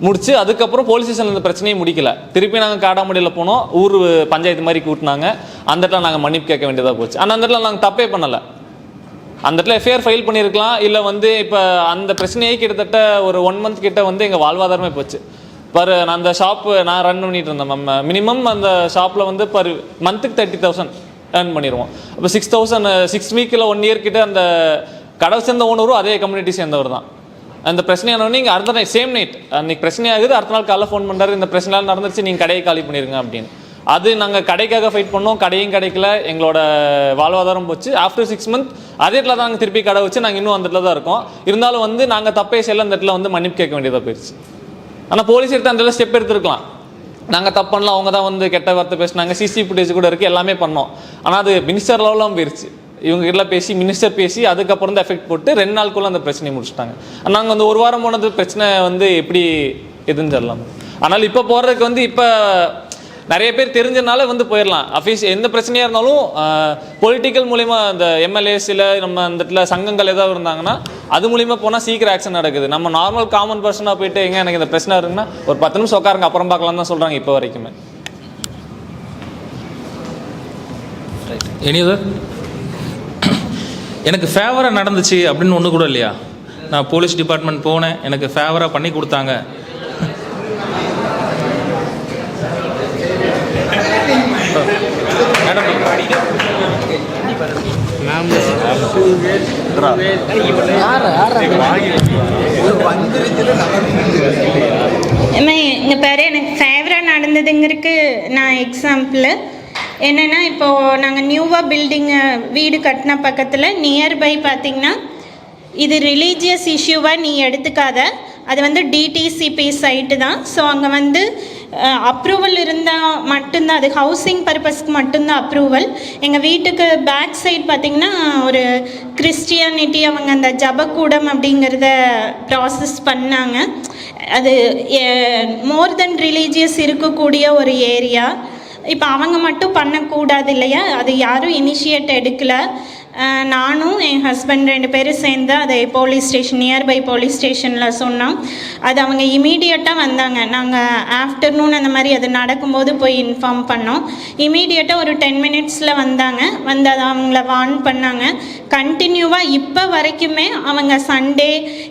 Speaker 4: முடிச்சு அதுக்கப்புறம் போலீஸ் ஸ்டேஷனில் இந்த பிரச்சனையும் முடிக்கல. திருப்பி நாங்கள் காடாமடியில் போனோம், ஊர் பஞ்சாயத்து மாதிரி கூட்டினாங்க. அந்த இடத்துல நாங்கள் மன்னிப்பு கேட்க வேண்டியதாக போச்சு. ஆனால் அந்த இடத்துல நாங்கள் தப்பே பண்ணலை. அந்த இடத்துல எஃப்ஐஆர் ஃபைல் பண்ணியிருக்கலாம். இல்லை வந்து இப்போ அந்த பிரச்சனையே கிட்டத்தட்ட ஒரு 1 month கிட்ட வந்து எங்கள் வாழ்வாதாரமே போச்சு. நான் அந்த ஷாப்பு நான் ரன் பண்ணிட்டு இருந்தேன் மேம். மினிமம் அந்த ஷாப்பில் வந்து மந்த்துக்கு 30,000 ஏர்ன் பண்ணிடுவோம். அப்போ 6,000 6 weekல 1 year கிட்ட அந்த கடை சேர்ந்த ஓனரும் அதே கம்யூனிட்டி சேர்ந்தவர் தான். அந்த பிரச்சனையானவொடனே இங்கே அடுத்த நைட் சேம் நைட் அன்றைக்கி பிரச்சனையாகுது. அடுத்த நாள் காலைல ஃபோன் பண்ணுறாரு, இந்த பிரச்சனைலாம் நடந்துருச்சு, நீங்கள் கடையை காலி பண்ணிடுங்க அப்படின்னு. அது நாங்கள் கடைக்காக ஃபைட் பண்ணோம், கடையும் கிடைக்கல, எங்களோட வாழ்வாதாரம் போச்சு. ஆஃப்டர் 6 months அதே இடத்துல தான் நாங்கள் திருப்பி கடை வச்சு நாங்கள் இன்னும் அந்த இடத்துல தான் இருக்கோம். இருந்தாலும் வந்து நாங்கள் தப்பே செய்யல, அந்த இடத்துல வந்து மன்னிப்பு கேட்க வேண்டியதாக போயிடுச்சு. ஆனால் போலீஸ் எடுத்து அந்த இடத்துல ஸ்டெப் எடுத்துருக்கலாம். நாங்கள் தப்பு பண்ணலாம், அவங்க தான் வந்து கெட்ட வார்த்தை பேசினாங்க, சிசி ஃபுட்டேஜ் கூட இருக்குது, எல்லாமே பண்ணோம். ஆனால் அது மினிஸ்டர் லெவலாம் போயிடுச்சு. இவங்க கிட்ட பேசி மினிஸ்டர் பேசி அதுக்கப்புறம் தான் எஃபெக்ட் போட்டு 2 நாளுக்குள்ளே அந்த பிரச்சனையை முடிச்சுட்டாங்க. நாங்கள் வந்து 1 வாரம் போனது பிரச்சனை வந்து எப்படி எதுன்னு தெரியலாம். ஆனால் இப்போ போகிறதுக்கு வந்து இப்போ நிறைய பேர் தெரிஞ்சதுனால வந்து போயிடலாம். எந்த பிரச்சனையாக இருந்தாலும் பொலிட்டிக்கல் மூலிமா அந்த எம்எல்ஏஸ் இல்லை நம்ம அந்த இடத்துல சங்கங்கள் ஏதாவது இருந்தாங்கன்னா அது மூலிமா போனால் சீக்கிரம் ஆக்ஷன் நடக்குது. நம்ம நார்மல் காமன் பர்சனாக போயிட்டு எங்கே எனக்கு இந்த பிரச்சனை இருக்குன்னா ஒரு 10 நிமிஷம் உட்காருங்க அப்புறம் பார்க்கலாம் தான் சொல்கிறாங்க இப்போ வரைக்குமே.
Speaker 2: Any other? எனக்கு ஃபேவராக நடந்துச்சு அப்படின்னு ஒன்று கூட இல்லையா? நான் போலீஸ் டிபார்ட்மெண்ட் போனேன், எனக்கு ஃபேவராக பண்ணி கொடுத்தாங்க.
Speaker 6: இங்கே பாரு, எனக்கு ஃபேவராக நடந்ததுங்கிறதுக்கு நான் எக்ஸாம்பிள் என்னென்னா, இப்போது நாங்கள் நியூவாக வீடு கட்டின பக்கத்தில் நியர்பை பார்த்திங்கன்னா, இது ரிலீஜியஸ் இஷ்யூவாக நீ எடுத்துக்காத, அது வந்து டிடிசிபி சைட்டு தான். ஸோ அங்கே வந்து அப்ரூவல் இருந்தால் மட்டும்தான், அது ஹவுசிங் பர்பஸ்க்கு மட்டும்தான் அப்ரூவல். எங்கள் வீட்டுக்கு பேக் சைட் பார்த்திங்கன்னா ஒரு கிறிஸ்டியானிட்டி அவங்க அந்த ஜபக்கூடம் அப்படிங்கிறத ப்ராசஸ் பண்ணாங்க. அது மோர் தென் ரிலீஜியஸ் இருக்கக்கூடிய ஒரு ஏரியா. இப்போ அவங்க மட்டும் பண்ணக்கூடாது இல்லையா, அது யாரும் இனிஷியேட் எடுக்கலை. நானும் என் ஹஸ்பண்ட் 2 பேரும் சேர்ந்து அதை போலீஸ் ஸ்டேஷன், நியர்பை போலீஸ் ஸ்டேஷனில் சொன்னோம். அது அவங்க இமீடியட்டாக வந்தாங்க. நாங்கள் ஆஃப்டர்நூன் அந்த மாதிரி அது நடக்கும்போது போய் இன்ஃபார்ம் பண்ணோம். இமீடியட்டாக ஒரு 10 minutesல வந்தாங்க. வந்து அதை அவங்கள வார்ன் பண்ணாங்க. கண்டினியூவாக இப்போ வரைக்குமே அவங்க சண்டே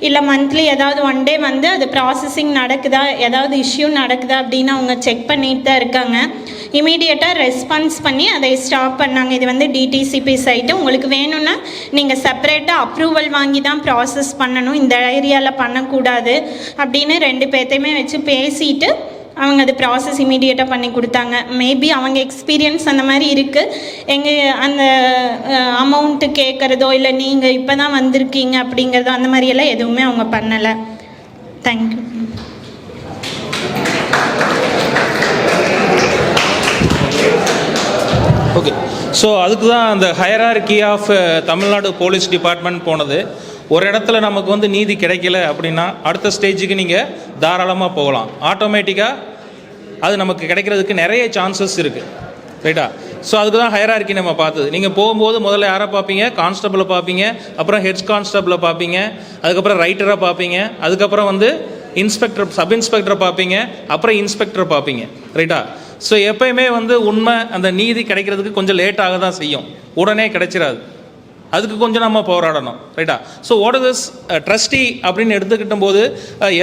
Speaker 6: இல்லை மந்த்லி ஏதாவது 1 day வந்து அது ப்ராசஸிங் நடக்குதா, ஏதாவது இஷ்யூ நடக்குதா அப்படின்னு அவங்க செக் பண்ணிட்டு தான் இருக்காங்க. இமீடியட்டாக ரெஸ்பான்ஸ் பண்ணி அதை ஸ்டாப் பண்ணாங்க. இது வந்து டிடிசிபி சைட்டு, உங்களுக்கு வேணும்னா நீங்கள் செப்பரேட்டாக அப்ரூவல் வாங்கி தான் ப்ராசஸ் பண்ணணும், இந்த ஏரியாவில் பண்ணக்கூடாது அப்படின்னு 2 பேர்த்தையுமே வச்சு பேசிட்டு அவங்க அது ப்ராசஸ் இமீடியட்டாக பண்ணி கொடுத்தாங்க. மேபி அவங்க எக்ஸ்பீரியன்ஸ் அந்த மாதிரி இருக்குது. எங்கள் அந்த அமௌண்ட்டு கேட்குறதோ இல்லை நீங்கள் இப்போ தான் வந்திருக்கீங்க அப்படிங்கிறதோ அந்த மாதிரியெல்லாம் எதுவுமே அவங்க பண்ணலை. தேங்க்யூ.
Speaker 2: ஓகே, ஸோ அதுக்கு தான் அந்த hierarchy of Tamil Nadu police department போனது. ஒரு இடத்துல நமக்கு வந்து நீதி கிடைக்கல அப்படின்னா அடுத்த ஸ்டேஜுக்கு நீங்கள் தாராளமாக போகலாம். ஆட்டோமேட்டிக்காக அது நமக்கு கிடைக்கிறதுக்கு நிறைய சான்சஸ் இருக்குது, ரைட்டா? ஸோ அதுக்கு தான் ஹையரார்கி நம்ம பார்த்தது. நீங்கள் போகும்போது முதல்ல யாரை பார்ப்பீங்க? கான்ஸ்டபிளை பார்ப்பீங்க, அப்புறம் ஹெட் கான்ஸ்டபிளை பார்ப்பீங்க, அதுக்கப்புறம் ரைட்டரை பார்ப்பீங்க, அதுக்கப்புறம் வந்து இன்ஸ்பெக்டர், சப் இன்ஸ்பெக்டரை பார்ப்பீங்க, அப்புறம் இன்ஸ்பெக்டரை பார்ப்பீங்க, ரைட்டா? ஸோ எப்பயுமே வந்து உண்மை அந்த நீதி கிடைக்கிறதுக்கு கொஞ்சம் லேட்டாக தான் செய்யும், உடனே கிடைச்சிடாது. அதுக்கு கொஞ்சம் நம்ம போராடணும், ரைட்டா? So what is this trustee அப்படின்னு எடுத்துக்கிட்ட போது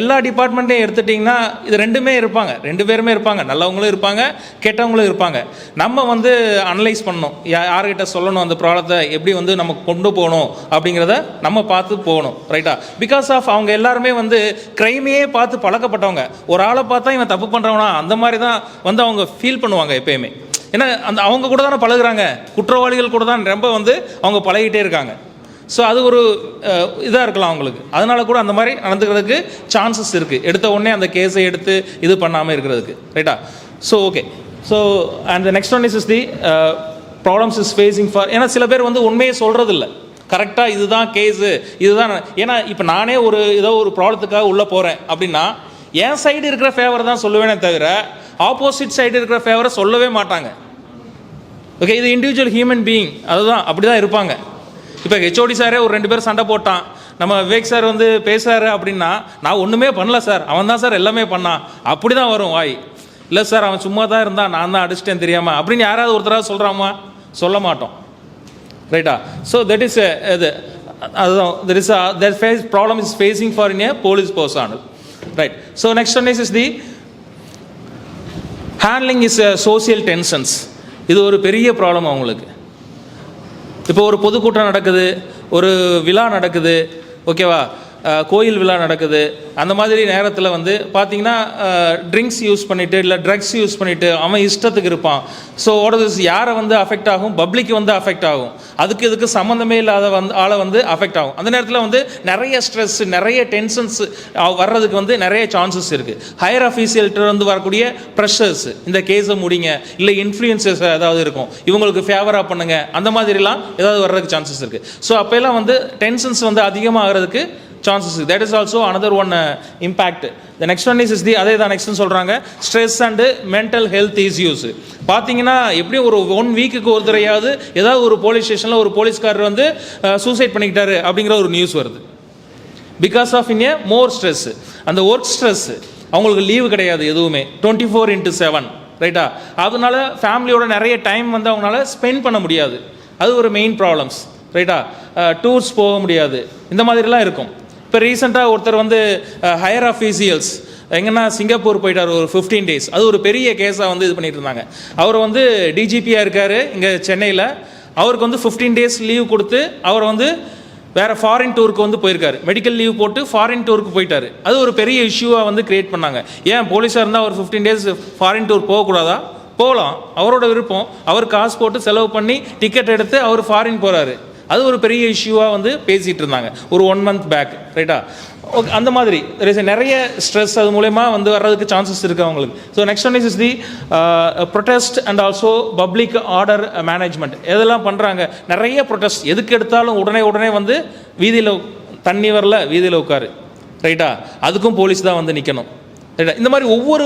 Speaker 2: எல்லா டிபார்ட்மெண்ட்டையும் எடுத்துட்டிங்கன்னா இது 2 இருப்பாங்க, 2 பேருமே இருப்பாங்க, நல்லவங்களும் இருப்பாங்க, கெட்டவங்களும் இருப்பாங்க. நம்ம வந்து அனலைஸ் பண்ணணும், யார்கிட்ட சொல்லணும், அந்த ப்ராப்ளத்தை எப்படி வந்து நம்ம கொண்டு போகணும் அப்படிங்கிறத நம்ம பார்த்து போகணும், ரைட்டா? பிகாஸ் ஆஃப் அவங்க எல்லாருமே வந்து க்ரைமையே பார்த்து பழக்கப்பட்டவங்க. ஒரு ஆளை பார்த்தா இவன் தப்பு பண்ணுறவனா அந்த மாதிரி தான் வந்து அவங்க ஃபீல் பண்ணுவாங்க எப்பயுமே. ஏன்னா அந்த அவங்க கூட தானே பழகுறாங்க, குற்றவாளிகள் கூட தான் ரொம்ப வந்து அவங்க பழகிட்டே இருக்காங்க. ஸோ அது ஒரு இதாக இருக்கலாம் அவங்களுக்கு. அதனால கூட அந்த மாதிரி நடந்துக்கிறதுக்கு சான்சஸ் இருக்குது, எடுத்த உடனே அந்த கேஸை எடுத்து இது பண்ணாமல் இருக்கிறதுக்கு, ரைட்டா? So okay, so and the next one is the problems is facing for. ஏன்னா சில பேர் வந்து உண்மையை சொல்கிறது இல்லை, கரெக்டாக இதுதான் கேஸு இதுதான். ஏன்னா இப்போ நானே ஏதோ ஒரு ப்ராப்ளத்துக்காக உள்ளே போகிறேன் அப்படின்னா என் சைடு இருக்கிற ஃபேவர் தான் சொல்லுவேனே தவிர ஆப்போசிட் சைடு இருக்கிற ஃபேவரை சொல்லவே மாட்டாங்க. ஓகே, இது இண்டிவிஜுவல் ஹியூமன் பீயிங், அதுதான் அப்படி தான் இருப்பாங்க. இப்போ ஹெச்ஓடி சாரே ஒரு 2 பேர் சண்டை போட்டான், நம்ம விவேக் சார் வந்து பேசுகிறாரு அப்படின்னா நான் ஒன்றுமே பண்ணல சார், அவன் தான் சார் எல்லாமே பண்ணான், அப்படி தான் வரும் வாய். இல்லை சார் அவன் சும்மா தான் இருந்தான், நான் தான் அடிச்சிட்டேன் தெரியாமல் அப்படின்னு யாராவது ஒருத்தராக சொல்கிறாமா? சொல்ல மாட்டோம், ரைட்டா? ஸோ தட் இஸ் இது அதுதான் there is that face problem is facing for in a police personnel, right? So next one is the handling is social tensions. இது ஒரு பெரிய ப்ராப்ளம் அவங்களுக்கு. இப்போ ஒரு பொதுக்கூட்டம் நடக்குது, ஒரு விழா நடக்குது, ஓகேவா? கோயில் விழா நடக்குது, அந்த மாதிரி நேரத்தில் வந்து பார்த்தீங்கன்னா ட்ரிங்க்ஸ் யூஸ் பண்ணிவிட்டு இல்லை ட்ரக்ஸ் யூஸ் பண்ணிவிட்டு அவன் இஷ்டத்துக்கு இருப்பான். ஸோ யாரை வந்து அஃபெக்ட் ஆகும்? பப்ளிக் வந்து அஃபெக்ட் ஆகும். இதுக்கு சம்மந்தமே இல்லாத ஆளை வந்து அஃபெக்ட் ஆகும். அந்த நேரத்தில் வந்து நிறைய ஸ்ட்ரெஸ், நிறைய டென்ஷன்ஸ் வர்றதுக்கு வந்து நிறைய சான்சஸ் இருக்குது. ஹையர் அஃபீஷியல்கிட்ட வந்து வரக்கூடிய ப்ரெஷர்ஸ், இந்த கேஸை முடிங்க, இல்லை இன்ஃப்ளூயன்சஸ் ஏதாவது இருக்கும், இவங்களுக்கு ஃபேவராக பண்ணுங்க, அந்த மாதிரிலாம் ஏதாவது வர்றதுக்கு சான்சஸ் இருக்குது. ஸோ அப்போல்லாம் வந்து டென்ஷன்ஸ் வந்து அதிகமாகிறதுக்கு chances. That is also another one impact. The next one is அதே தான் நெக்ஸ்ட்னு சொல்கிறாங்க, stress and mental health issues. பார்த்தீங்கன்னா எப்படியும் ஒரு 1 வீக்குக்கு ஒரு தடையாவது ஏதாவது ஒரு போலீஸ் ஸ்டேஷனில் ஒரு போலீஸ்காரர் வந்து சூசைட் பண்ணிக்கிட்டாரு அப்படிங்கிற ஒரு நியூஸ் வருது. Because of more stress. அந்த ஒர்க் ஸ்ட்ரெஸ், அவங்களுக்கு லீவு கிடையாது எதுவுமே, 24/7, ரைட்டா? அதனால ஃபேமிலியோட நிறைய டைம் வந்து அவங்களால ஸ்பெண்ட் பண்ண முடியாது. அது ஒரு மெயின் ப்ராப்ளம்ஸ், ரைட்டா? டூர்ஸ் போக முடியாது, இந்த மாதிரிலாம் இருக்கும். இப்போ ரீசெண்டாக ஒருத்தர் வந்து ஹையர் அஃபீஷியல்ஸ் எங்கன்னா சிங்கப்பூர் போயிட்டார் ஒரு 15 days. அது ஒரு பெரிய கேஸாக வந்து இது பண்ணிட்டு இருந்தாங்க. அவர் வந்து டிஜிபியாக இருக்கார் இங்கே சென்னையில். அவருக்கு வந்து 15 days லீவ் கொடுத்து அவர் வந்து வேறு ஃபாரின் டூருக்கு வந்து போயிருக்காரு. மெடிக்கல் லீவ் போட்டு ஃபாரின் டூருக்கு போயிட்டார். அது ஒரு பெரிய இஷ்யூவாக வந்து கிரியேட் பண்ணாங்க. ஏன் போலீஸாக இருந்தால் ஒரு 15 days ஃபாரின் டூர் போகக்கூடாதா? போகலாம், அவரோட விருப்பம். அவர் காசு போட்டு செலவு பண்ணி டிக்கெட் எடுத்து அவர் ஃபாரின் போகிறாரு. அது ஒரு பெரிய இஷ்யூவாக வந்து பேசிகிட்டு இருந்தாங்க ஒரு 1 month பேக், ரைட்டா? ஓகே, அந்த மாதிரி நிறைய ஸ்ட்ரெஸ் அது மூலயமா வந்து வர்றதுக்கு சான்சஸ் இருக்குது அவங்களுக்கு. So next one is the protest and also public order management. எதெல்லாம் பண்ணுறாங்க? நிறைய ப்ரொட்டஸ்ட், எதுக்கு எடுத்தாலும் உடனே வந்து வீதியில் தண்ணி வரல வீதியில் உட்காரு, ரைட்டா? அதுக்கும் போலீஸ் தான் வந்து நிற்கணும், ரைட்டா? இந்த மாதிரி ஒவ்வொரு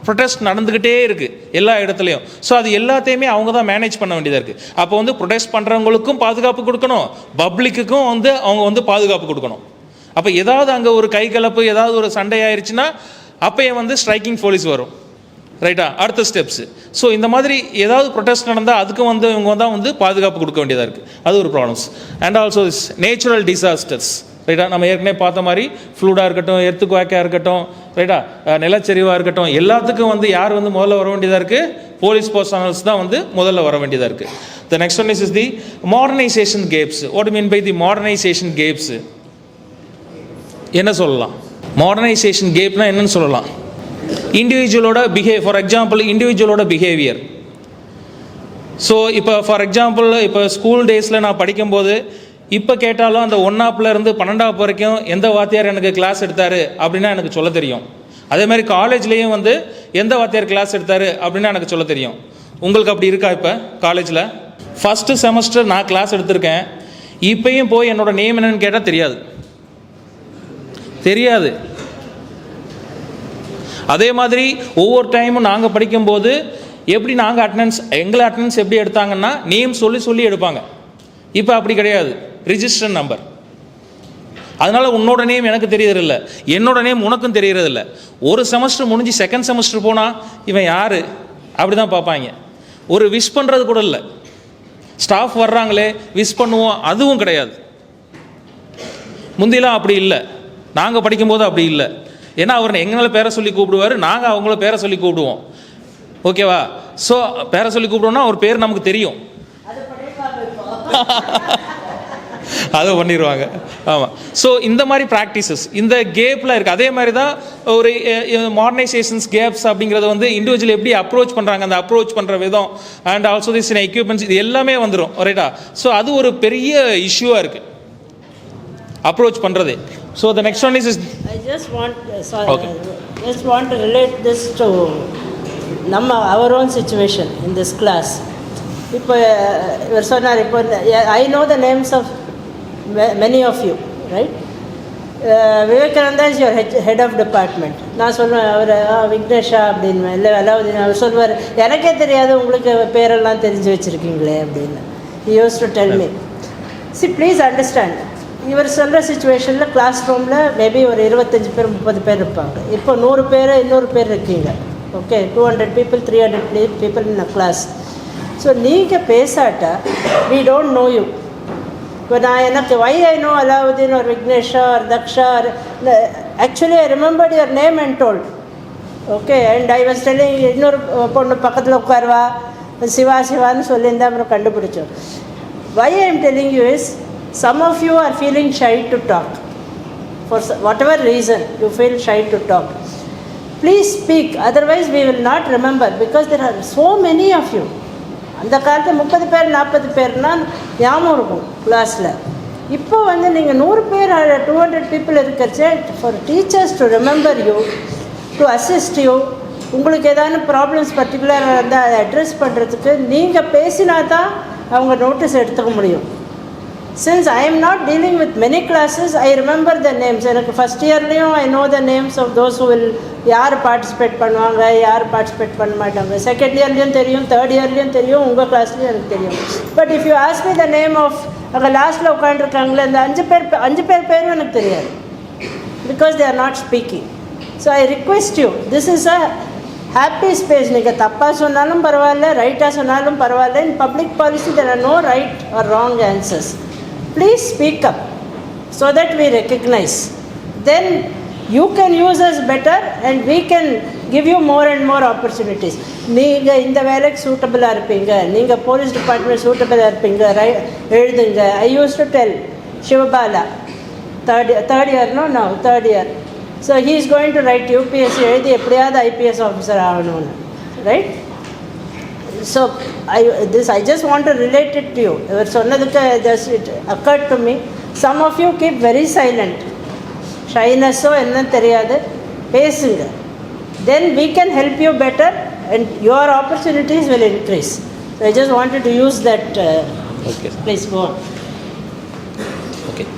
Speaker 2: ப்ரொட்டஸ்ட் நடந்துக்கிட்டே இருக்குது எல்லா இடத்துலையும். ஸோ அது எல்லாத்தையுமே அவங்க தான் மேனேஜ் பண்ண வேண்டியதாக இருக்குது. அப்போ வந்து ப்ரொட்டஸ்ட் பண்ணுறவங்களுக்கும் பாதுகாப்பு கொடுக்கணும், பப்ளிக்குக்கும் வந்து அவங்க வந்து பாதுகாப்பு கொடுக்கணும். அப்போ ஏதாவது அங்கே ஒரு கை கலப்பு, ஏதாவது ஒரு சண்டை ஆயிடுச்சுன்னா அப்போயே வந்து ஸ்ட்ரைக்கிங் போலீஸ் வரும், ரைட்டா? அடுத்த ஸ்டெப்ஸு. ஸோ இந்த மாதிரி ஏதாவது ப்ரொட்டஸ்ட் நடந்தால் அதுக்கும் வந்து இவங்க தான் வந்து பாதுகாப்பு கொடுக்க வேண்டியதாக இருக்குது. அது ஒரு problems. And also is natural disasters, ரைட்டா? நம்ம ஏற்கனவே பார்த்த மாதிரி ஃப்ளூடாக இருக்கட்டும், எர்த்துக்குவேக்காக இருக்கட்டும், ரைட்டா, நிலச்சரிவாக இருக்கட்டும், எல்லாத்துக்கும் வந்து யார் வந்து முதல்ல வர வேண்டியதாக இருக்குது? போலீஸ் பர்சனல்ஸ் தான் வந்து முதல்ல வர வேண்டியதாக இருக்குது. The next one is the modernisation gaps. What mean by the modernisation gaps? என்ன சொல்லலாம்? மாடர்னைசேஷன் கேப்னா என்னன்னு சொல்லலாம்? இண்டிவிஜுவலோட ஃபார் எக்ஸாம்பிள் இண்டிவிஜுவலோட பிஹேவியர். ஸோ இப்போ ஃபார் எக்ஸாம்பிள் இப்போ ஸ்கூல் டேஸில் நான் படிக்கும்போது இப்போ கேட்டாலும் அந்த 1ஆப்ல இருந்து 12ஆப் வரைக்கும் எந்த வாத்தியார் எனக்கு கிளாஸ் எடுத்தார் அப்படின்னா எனக்கு சொல்ல தெரியும். அதே மாதிரி காலேஜ்லேயும் வந்து எந்த வாத்தியார் கிளாஸ் எடுத்தார் அப்படின்னா எனக்கு சொல்ல தெரியும். உங்களுக்கு அப்படி இருக்கா? இப்போ காலேஜில் ஃபஸ்ட்டு செமஸ்டர் நான் கிளாஸ் எடுத்திருக்கேன், இப்போயும் போய் என்னோட நேம் என்னன்னு கேட்டால் தெரியாது. அதே மாதிரி ஒவ்வொரு டைமும் நாங்கள் படிக்கும்போது எப்படி நாங்கள் எங்களை அட்டண்டன்ஸ் எப்படி எடுத்தாங்கன்னா நேம் சொல்லி எடுப்பாங்க. இப்போ அப்படி கிடையாது, ரிஜிஸ்டர் நம்பர். அதனால உன்னோட நேம் எனக்கு தெரியறதில்ல, என்னோட நேம் உனக்கும் தெரியறதில்ல. ஒரு செமஸ்டர் முடிஞ்சு செகண்ட் செமஸ்டர் போனால் இவன் யார் அப்படி தான் பார்ப்பாங்க. ஒரு விஷ் பண்ணுறது கூட இல்லை. ஸ்டாஃப் வர்றாங்களே விஷ் பண்ணுவோம், அதுவும் கிடையாது. முந்திலாம் அப்படி இல்லை, நாங்கள் படிக்கும்போது அப்படி இல்லை. ஏன்னா அவர் எங்களை பேரை சொல்லி கூப்பிடுவார், நாங்கள் அவங்கள பேரை சொல்லி கூப்பிடுவோம், ஓகேவா? ஸோ பேரை சொல்லி கூப்பிடுவோம்னா ஒரு பேர் நமக்கு தெரியும், அதை பண்ணிடுவாங்க. ஆமாம். ஸோ இந்த மாதிரி ப்ராக்டிசஸ் இந்த கேப்பில் இருக்குது. அதே மாதிரி தான் ஒரு மாடர்னைசேஷன்ஸ் கேப்ஸ் அப்படிங்கிறத வந்து இண்டிவிஜுவல் எப்படி அப்ரோச் பண்ணுறாங்க, அந்த அப்ரோச் பண்ணுற விதம் அண்ட் ஆல்சோ திஸ் எக்யூப்மெண்ட்ஸ், இது எல்லாமே வந்துடும், ரைட்டா? ஸோ அது ஒரு பெரிய இஷ்யூவாக இருக்குது அப்ரோச் பண்ணுறது. So the next one is
Speaker 1: I just want to relate this to our own situation in this class. இப்போ இவர் சொன்னார், இப்போ I know the names of many of you, right? Vivekananda is your head of department. நான் சொல்லுவேன் அவர் விக்னேஷா அப்படின்னு, இல்லை அலாவுதீன். அவர் சொல்லுவார், எனக்கே தெரியாது உங்களுக்கு பேரெல்லாம் தெரிஞ்சு வச்சுருக்கீங்களே அப்படின்னு. He used to tell me. See, please understand, இவர் சொல்கிற சுச்சுவேஷனில் கிளாஸ் ரூமில் மேபி ஒரு 25 பேர் 30 பேர் இருப்பாங்க. இப்போ 100 பேர் 200 பேர் இருக்கீங்க, okay? 200 people 300 people in a class. So நீங்கள் பேசாட்டா we don't know you. இப்போ நான் எனக்கு why I know Alauddin or விக்னேஷா or Daksha, actually I remembered your name and told, okay? And I was telling, இன்னொரு பொண்ணு பக்கத்தில் உட்காருவா, சிவான்னு சொல்லியிருந்தா அப்புறம் கண்டுபிடிச்சோம். Why I am telling you is, some of you are feeling shy to talk. for whatever reason you feel shy to talk, please speak, otherwise we will not remember, because there are so many of you. அந்த காலத்தில் 30 பேர் 40 பேர்னா ஞாபகம் இருக்கும் கிளாஸில். இப்போ வந்து நீங்கள் 100 பேர் 200 people இருக்கிறச்சே, for teachers to remember you, to assist you, உங்களுக்கு ஏதாவது ப்ராப்ளம்ஸ் பர்டிகுலராக இருந்தால் அதை அட்ரெஸ் பண்ணுறதுக்கு நீங்கள் பேசினா தான் அவங்க நோட்டீஸ் எடுத்துக்க முடியும். Since I am not dealing with many classes, I remember the names. எனக்கு ஃபஸ்ட் இயர்லேயும் I know the names of those who will, யார் பார்ட்டிசிபேட் பண்ணுவாங்க, யார் பார்ட்டிசிபேட் பண்ண மாட்டாங்க. செகண்ட் இயர்லேயும் தெரியும், தேர்ட் இயர்லேயும் தெரியும், உங்கள் கிளாஸ்லேயும் எனக்கு தெரியும். But if you ask me the name of அங்கே லாஸ்ட்டில் உட்காந்துருக்காங்களே அந்த 5 பேர் பேரும் எனக்கு தெரியாது, because they are not speaking. So I request you, this is a happy space. நீங்கள் தப்பாக சொன்னாலும் பரவாயில்ல, ரைட்டாக சொன்னாலும் பரவாயில்ல. In public policy there are no right or wrong answers. Please speak up so that we recognize. Then you can use us better and we can give you more and more opportunities. நீங்கள் இந்த வேலைக்கு சூட்டபிளாக இருப்பீங்க, நீங்கள் police department சூட்டபிளாக இருப்பீங்க, எழுதுங்க. I used to tell Shivabala, third year. So he is going to write UPSC, எழுதி எப்படியாவது IPS officer ஆகணும்னு, right? So I just want to relate it to you. இவர் சொன்னதுக்கு it occurred to me. Some of you keep very silent. ஷைனஸோ என்னன்னு தெரியாது, பேசுங்க. Then we can help you better and your opportunities will increase. So I just wanted to use that.
Speaker 2: Okay.
Speaker 1: Please go on.
Speaker 2: Okay.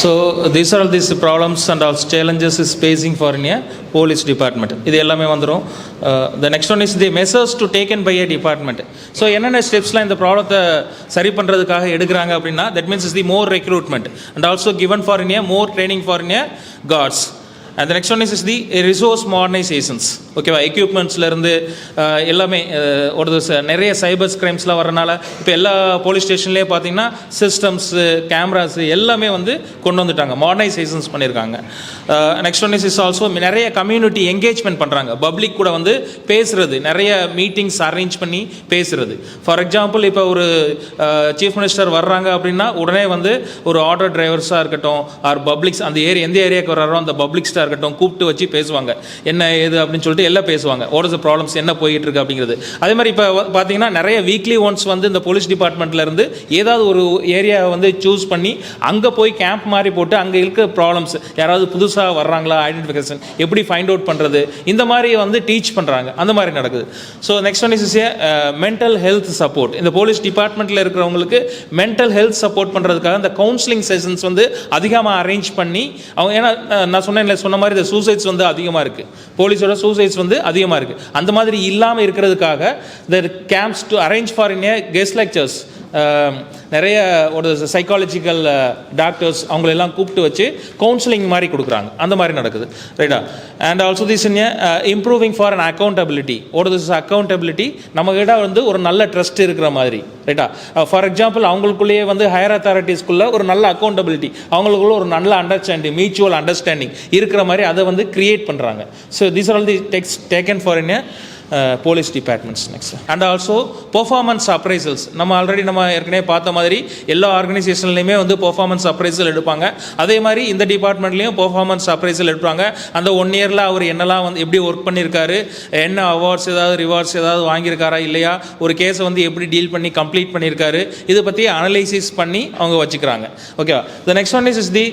Speaker 2: So these are all these problems and also challenges is facing for in a police department. இது எல்லாமே வந்துடும். The next one is the measures to taken by a department. So என்னென்ன ஸ்டெப்ஸ்லாம் இந்த ப்ராப்ளத்தை சரி பண்ணுறதுக்காக எடுக்கிறாங்க அப்படின்னா, that means is the more recruitment and also given for in a more training for in a guards. And the next one is the resource modernizations. ஓகேவா, எக்யூப்மெண்ட்ஸ்லேருந்து எல்லாமே ஒரு நிறைய சைபர் கிரைம்ஸ்லாம் வரனால இப்போ எல்லா போலீஸ் ஸ்டேஷன்லேயே பார்த்தீங்கன்னா சிஸ்டம்ஸு, கேமராஸு எல்லாமே வந்து கொண்டு வந்துட்டாங்க, மாடர்னைசேஷன்ஸ் பண்ணியிருக்காங்க. நெக்ஸ்ட் ஒன் இஸ் ஆல்சோ நிறைய கம்யூனிட்டி என்கேஜ்மெண்ட் பண்ணுறாங்க. பப்ளிக் கூட வந்து பேசுகிறது, நிறைய மீட்டிங்ஸ் அரேஞ்ச் பண்ணி பேசுகிறது. ஃபார் எக்ஸாம்பிள், இப்போ ஒரு சீஃப் மினிஸ்டர் வர்றாங்க அப்படின்னா உடனே வந்து ஒரு ஆட்டோ டிரைவர்ஸாக இருக்கட்டும், ஆர் பப்ளிக்ஸ் அந்த எந்த ஏரியாவுக்கு வர்றாரோ அந்த பப்ளிக்ஸ்டாக இருக்கட்டும் கூப்பிட்டு வச்சு பேசுவாங்க, என்ன ஏது அப்படின்னு சொல்லிட்டு எல்லாம் பேசுவாங்க. வாட் இஸ் த ப்ராப்ளம்ஸ், என்ன போயிட்டு இருக்கு அப்படிங்கிறது. அதே மாதிரி இப்போ பார்த்தீங்கன்னா நிறைய வீக்லி ஒன்ஸ் வந்து இந்த போலீஸ் டிபார்ட்மெண்ட்லேருந்து ஏதாவது ஒரு ஏரியாவை வந்து சூஸ் பண்ணி அங்கே போய் கேம்ப் மாதிரி போட்டு அங்கே இருக்க ப்ராப்ளம்ஸ், யாராவது புதுசாக வர்றாங்களா, ஐடென்டிஃபிகேஷன் எப்படி ஃபைண்ட் அவுட் பண்ணுறது, இந்த மாதிரி வந்து டீச் பண்ணுறாங்க. அந்த மாதிரி நடக்குது. So next one is mental health support. இந்த போலீஸ் டிபார்ட்மெண்ட்டில் இருக்கிறவங்களுக்கு மென்டல் ஹெல்த் சப்போர்ட் பண்ணுறதுக்காக இந்த கவுன்சிலிங் செஷன்ஸ் வந்து அதிகமாக அரேஞ்ச் பண்ணி அவங்க, ஏன்னா நான் சொன்ன மாதிரி இந்த சூசைட்ஸ் வந்து அதிகமாக இருக்குது, போலீஸோட சூசைட்ஸ் வந்து அதிகமாக இருக்குது. அந்த மாதிரி இல்லாமல் இருக்கிறதுக்காக இந்த camps to arrange for in a guest lectures, நிறைய ஒரு சைக்காலஜிக்கல் டாக்டர்ஸ் அவங்களெல்லாம் கூப்பிட்டு வச்சு கவுன்சிலிங் மாதிரி கொடுக்குறாங்க. அந்த மாதிரி நடக்குது, ரைட்டா? And also this in improving for an accountability. This accountability நம்மகிட்ட வந்து ஒரு நல்ல ட்ரஸ்ட் இருக்கிற மாதிரி, ரைட்டா? ஃபார் எக்ஸாம்பிள், அவங்களுக்குள்ளேயே வந்து ஹையர் அத்தாரிட்டிஸ்குள்ளே ஒரு நல்ல அக்கௌண்டபிலிட்டி, அவங்களுக்குள்ள ஒரு நல்ல அண்டர்ஸ்டாண்டிங், மியூச்சுவல் அண்டர்ஸ்டாண்டிங் இருக்கிற மாதிரி அதை வந்து கிரியேட் பண்ணுறாங்க. So these are all the techs taken for in police departments. Next and also performance appraisals. நம்ம ஏற்கனவே பார்த்த மாதிரி எல்லா ஆர்கனைசேஷன்லையுமே வந்து பெர்ஃபார்மன்ஸ் அப்ரைசல் எடுப்பாங்க. அதே மாதிரி இந்த டிபார்ட்மெண்ட்லேயும் பெர்ஃபார்மன்ஸ் அப்ரைசல் எடுப்பாங்க. அந்த 1 இயரில் அவர் என்னெல்லாம் வந்து எப்படி ஒர்க் பண்ணியிருக்காரு, என்ன அவார்ட்ஸ் ஏதாவது ரிவார்ட்ஸ் ஏதாவது வாங்கியிருக்காரா இல்லையா, ஒரு கேஸை வந்து எப்படி டீல் பண்ணி கம்ப்ளீட் பண்ணியிருக்காரு, இதை பற்றி அனலைசிஸ் பண்ணி அவங்க வச்சுக்கிறாங்க. ஓகேவா? The next one is the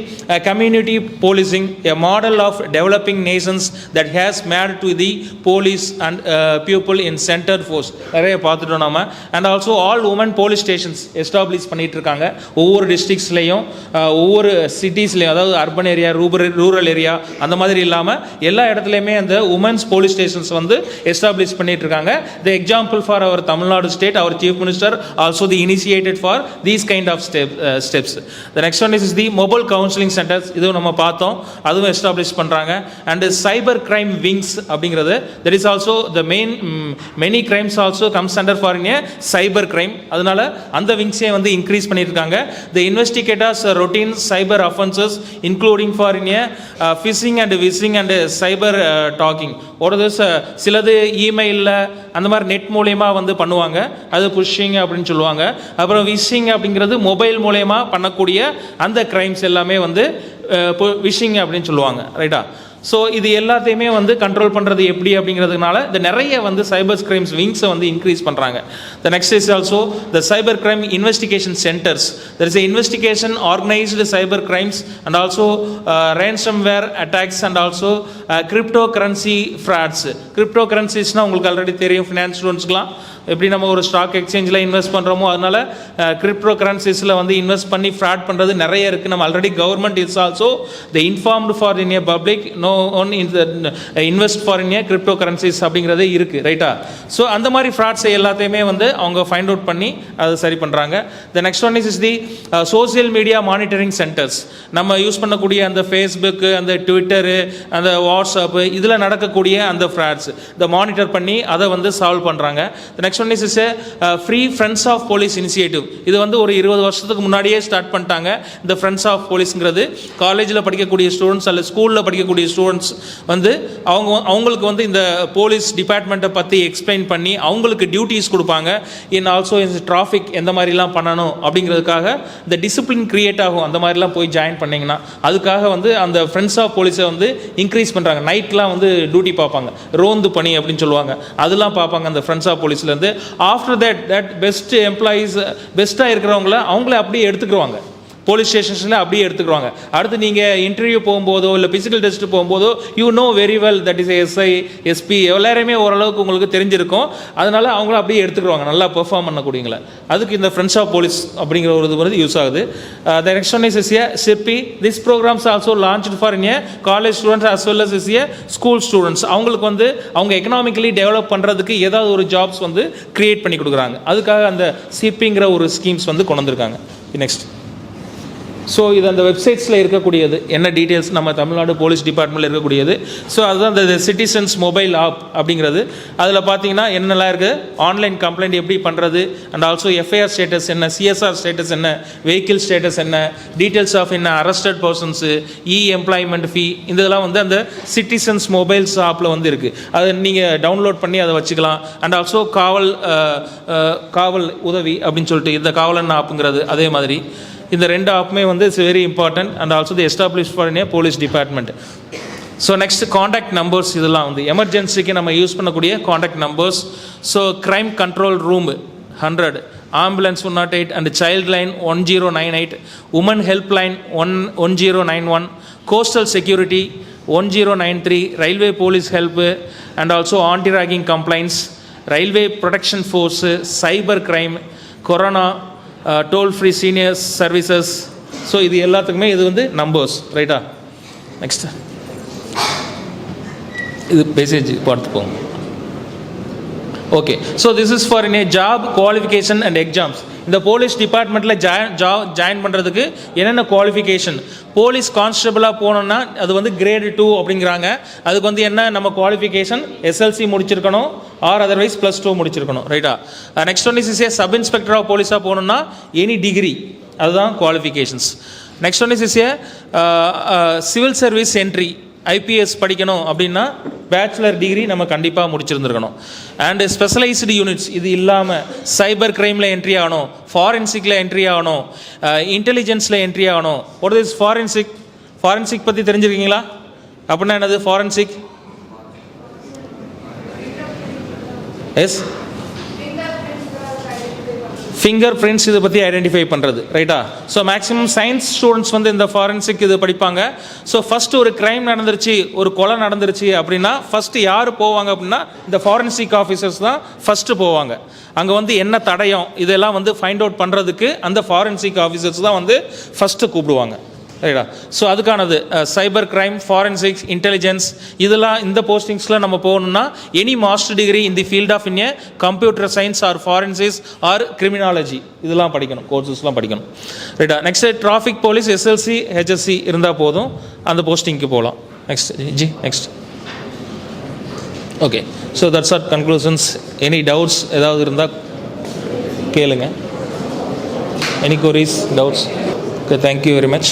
Speaker 2: community policing, a model of developing nations that has made to the police and people in center force. நிறைய பார்த்துட்டோம் நாம. And also all women police stations establish பண்ணிட்டு இருக்காங்க. ஒவ்வொரு டிஸ்ட்ரிக்ஸ்லையும், ஒவ்வொரு சிட்டிஸ்லையும், அதாவது அர்பன் ஏரியா, ரூரல் ஏரியா அந்த மாதிரி இல்லாமல் எல்லா இடத்துலையுமே அந்த உமன்ஸ் போலீஸ் ஸ்டேஷன்ஸ் வந்து எஸ்டாப்ளிஷ் பண்ணிட்டு இருக்காங்க. The example for our Tamil Nadu state, our chief minister also the initiated for these kind of steps. The next one is the mobile counselling centres. இதுவும் நம்ம பார்த்தோம், அதுவும் எஸ்டாப்ளிஷ் பண்ணுறாங்க. அண்ட் சைபர் கிரைம் விங்ஸ் அப்படிங்கிறது, that is also the many crimes also comes under for in a cyber crime. அதனால அந்த விங்ஸே வந்து இன்க்ரீஸ் பண்ணியிருக்காங்க. The investigators routine cyber offences including for in a phishing and vishing and cyber stalking. ஒரு சிலது இமெயிலில் அந்த மாதிரி நெட் மூலயமா வந்து பண்ணுவாங்க, அது புஷிங் அப்படின்னு சொல்லுவாங்க. அப்புறம் விஷிங் அப்படிங்கிறது மொபைல் மூலயமா பண்ணக்கூடிய அந்த கிரைம்ஸ் எல்லாமே வந்து விஷிங் அப்படின்னு சொல்லுவாங்க, ரைட்டா? ஸோ இது எல்லாத்தையுமே வந்து கண்ட்ரோல் பண்ணுறது எப்படி அப்படிங்கிறதுனால இந்த நிறைய வந்து சைபர் கிரைம்ஸ் விங்ஸை வந்து இன்க்ரீஸ் பண்ணுறாங்க. The next is also the cyber crime investigation centres. There is a investigation organised cyber crimes and also ransomware attacks and also crypto currency frauds. Crypto கரன்சிஸ்னால் உங்களுக்கு ஆல்ரெடி தெரியும், ஃபினான்ஸ் ஸ்டூடெண்ட்ஸ்க்குலாம் எப்படி நம்ம ஒரு ஸ்டாக் எக்ஸ்சேஞ்சில் invest பண்ணுறோமோ அதனால் கிரிப்டோ கரன்சிஸில் வந்து இன்வெஸ்ட் பண்ணி ஃப்ராட் பண்ணுறது நிறைய இருக்குது. நம்ம already government is also the informed for in a public no one invest for in a crypto currencies அப்படிங்கிறதே இருக்குது, ரைட்டா? ஸோ அந்த மாதிரி ஃப்ராட்ஸை எல்லாத்தையுமே வந்து அவங்க ஃபைண்ட் அவுட் பண்ணி அதை சரி பண்ணுறாங்க. The next one is the social media monitoring centres. நம்ம யூஸ் பண்ணக்கூடிய அந்த ஃபேஸ்புக்கு, அந்த ட்விட்டரு, அந்த வாட்ஸ்அப்பு, இதில் நடக்கக்கூடிய அந்த ஃப்ராட்ஸ் இதை மானிட்டர் பண்ணி அதை வந்து சால்வ் பண்ணுறாங்க. Next one is free friends of police initiative. இது வந்து ஒரு 20 வருஷத்துக்கு முன்னாடியே ஸ்டார்ட் பண்ணிட்டாங்க. இந்த ஃப்ரெண்ட்ஸ் ஆஃப் போலீஸ்ங்கிறது காலேஜில் படிக்கக்கூடிய ஸ்டூடெண்ட்ஸ் அல்லது ஸ்கூலில் படிக்கக்கூடிய ஸ்டூடெண்ட்ஸ் வந்து அவங்களுக்கு வந்து இந்த போலீஸ் டிபார்ட்மெண்ட்டை பற்றி எக்ஸ்பிளைன் பண்ணி அவங்களுக்கு டியூட்டிஸ் கொடுப்பாங்க. இன் ஆல்சோ இந்த டிராஃபிக் எந்த மாதிரிலாம் பண்ணணும் அப்படிங்கிறதுக்காக இந்த டிசிப்ளின் கிரியேட் ஆகும். அந்த மாதிரிலாம் போய் ஜாயின் பண்ணிங்கன்னா அதுக்காக வந்து அந்த ஃப்ரெண்ட்ஸ் ஆஃப் போலீஸை வந்து இன்க்ரீஸ் பண்ணுறாங்க. நைட்லாம் வந்து டியூட்டி பார்ப்பாங்க, ரோந்து பணி அப்படின்னு சொல்லுவாங்க, அதெல்லாம் பார்ப்பாங்க அந்த ஃப்ரெண்ட்ஸ் ஆஃப் போலீஸ்லேருந்து. ஆஃப்டர் தட் பெஸ்ட் எம்ப்ளாயீஸ், பெஸ்ட்டாக இருக்கிறவங்கள அவங்களே அப்படியே எடுத்துக்குவாங்க, போலீஸ் ஸ்டேஷன்ஸில் அப்படியே எடுத்துக்குவாங்க. அடுத்து நீங்கள் இன்டர்வியூ போகும்போதோ இல்லை ஃபிசிக்கல் டெஸ்ட் போகும்போதோ you know very well that is SI SP எல்லாருமே ஓரளவுக்கு உங்களுக்கு தெரிஞ்சிருக்கும். அதனால் அவங்கள அப்படியே எடுத்துக்குவாங்க, நல்லா பெர்ஃபார்ம் பண்ணக்கூடியங்கள. அதுக்கு இந்த ஃப்ரெண்ட்ஸ் ஆஃப் போலீஸ் அப்படிங்கிற ஒரு இது வந்து யூஸ் ஆகுது. The next one is a Sirpi. This programs also launched for in a college students as well as is a school students. அவங்களுக்கு வந்து அவங்க எக்கனாமிக்கலி டெவலப் பண்ணுறதுக்கு ஏதாவது ஒரு ஜாப்ஸ் வந்து கிரியேட் பண்ணி கொடுக்குறாங்க. அதுக்காக அந்த சிப்பிங்கிற ஒரு ஸ்கீம்ஸ் வந்து கொண்டு வந்திருக்காங்க. நெக்ஸ்ட், ஸோ இது அந்த வெப்சைட்ஸில் இருக்கக்கூடியது என்ன டீட்டெயில்ஸ் நம்ம தமிழ்நாடு போலீஸ் டிபார்ட்மெண்ட்டில் இருக்கக்கூடியது. ஸோ அதுதான் இந்த சிட்டிசன்ஸ் மொபைல் ஆப் அப்படிங்கிறது. அதில் பார்த்தீங்கன்னா என்னெல்லாம் இருக்குது, ஆன்லைன் கம்ப்ளைண்ட் எப்படி பண்ணுறது, அண்ட் ஆல்சோ எஃப்ஐஆர் ஸ்டேட்டஸ் என்ன, சிஎஸ்ஆர் ஸ்டேட்டஸ் என்ன, வெஹிக்கிள் ஸ்டேட்டஸ் என்ன, டீட்டெயில்ஸ் ஆஃப் என்ன அரெஸ்டட் பர்சன்ஸு, எம்ப்ளாய்மெண்ட் ஃபீ, இதெல்லாம் வந்து அந்த சிட்டிசன்ஸ் மொபைல்ஸ் ஆப்பில் வந்து இருக்குது. அதை நீங்கள் டவுன்லோட் பண்ணி அதை வச்சுக்கலாம். அண்ட் ஆல்சோ காவல் உதவி அப்படின்னு சொல்லிட்டு இந்த காவலன் ஆப்புங்கிறது அதே மாதிரி இந்த ரெண்டு ஆப்புமே வந்து it's very important and also the establish for in a police department. So next contact numbers, இதெல்லாம் வந்து எமர்ஜென்சிக்கு நம்ம யூஸ் பண்ணக்கூடிய contact numbers. So crime control room 100, ambulance 108 and child line 1098, women help line 1091, coastal security 1093, railway police help and also anti ragging complaints, railway protection force, cyber crime, corona, toll free seniors services. So இது எல்லாத்துக்குமே இது வந்து numbers, ரைட்டா? Next, இது passage பார்த்துப்போம். Okay, so this is for in a job qualification and exams. இந்த police டிபார்ட்மெண்ட்டில் join பண்ணுறதுக்கு என்னென்ன குவாலிஃபிகேஷன், போலீஸ் கான்ஸ்டபிளாக போனோம்னா அது வந்து கிரேடு 2 அப்படிங்கிறாங்க. அதுக்கு வந்து என்ன நம்ம குவாலிஃபிகேஷன், எஸ்எல்சி முடிச்சிருக்கணும் ஆர் அதர்வைஸ் +2 முடிச்சிருக்கணும், ரைட்டா? Next one is a sub inspector of போலீஸாக போகணுன்னா எனி டிகிரி, அதுதான் qualifications. Next one is a civil service entry, IPS படிக்கணும் அப்படின்னா பேச்சுலர் டிகிரி நம்ம கண்டிப்பாக முடிச்சிருந்துருக்கணும். அண்டு ஸ்பெஷலைஸ்டு யூனிட்ஸ், இது இல்லாமல் சைபர் கிரைமில் என்ட்ரி ஆகணும், ஃபாரென்சிக்கில் என்ட்ரி ஆகணும், இன்டெலிஜென்ஸில் என்ட்ரி ஆகணும். வாட் இஸ் ஃபாரென்சிக் பற்றி தெரிஞ்சிருக்கீங்களா? அப்படின்னா என்னது ஃபாரென்சிக்? எஸ், ஃபிங்கர் பிரிண்ட்ஸ் இதை பற்றி ஐடென்டிஃபை பண்ணுறது, ரைட்டா? ஸோ மேக்ஸிமம் சயின்ஸ் ஸ்டூடெண்ட்ஸ் வந்து இந்த ஃபாரென்சிக் இது படிப்பாங்க. ஸோ ஃபஸ்ட்டு ஒரு க்ரைம் நடந்துருச்சு, ஒரு கொலை நடந்துருச்சு அப்படின்னா ஃபஸ்ட்டு யார் போவாங்க அப்படின்னா இந்த ஃபாரென்சிக் ஆஃபீஸர்ஸ் தான் ஃபஸ்ட்டு போவாங்க. அங்கே வந்து என்ன தடயம் இதெல்லாம் வந்து ஃபைண்ட் அவுட் பண்ணுறதுக்கு அந்த ஃபாரென்சிக் ஆஃபீஸர்ஸ் தான் வந்து ஃபஸ்ட்டு கூப்பிடுவாங்க, ரைட்டா? ஸோ அதுக்கானது சைபர் கிரைம், ஃபாரென்சிக்ஸ், இன்டெலிஜென்ஸ், இதெல்லாம் இந்த போஸ்டிங்ஸில் நம்ம போகணுன்னா any master degree in the field of in a computer science or forensics or criminology, இதெல்லாம் படிக்கணும், கோர்சஸ்லாம் படிக்கணும், ரைட்டா? Next traffic police SLC HSC இருந்தால் போதும், அந்த போஸ்டிங்க்கு போகலாம். Next ji, next okay, so that's our conclusions. Any doubts ஏதாவது இருந்தால் கேளுங்க. Any queries, doubts? Okay, thank you very much.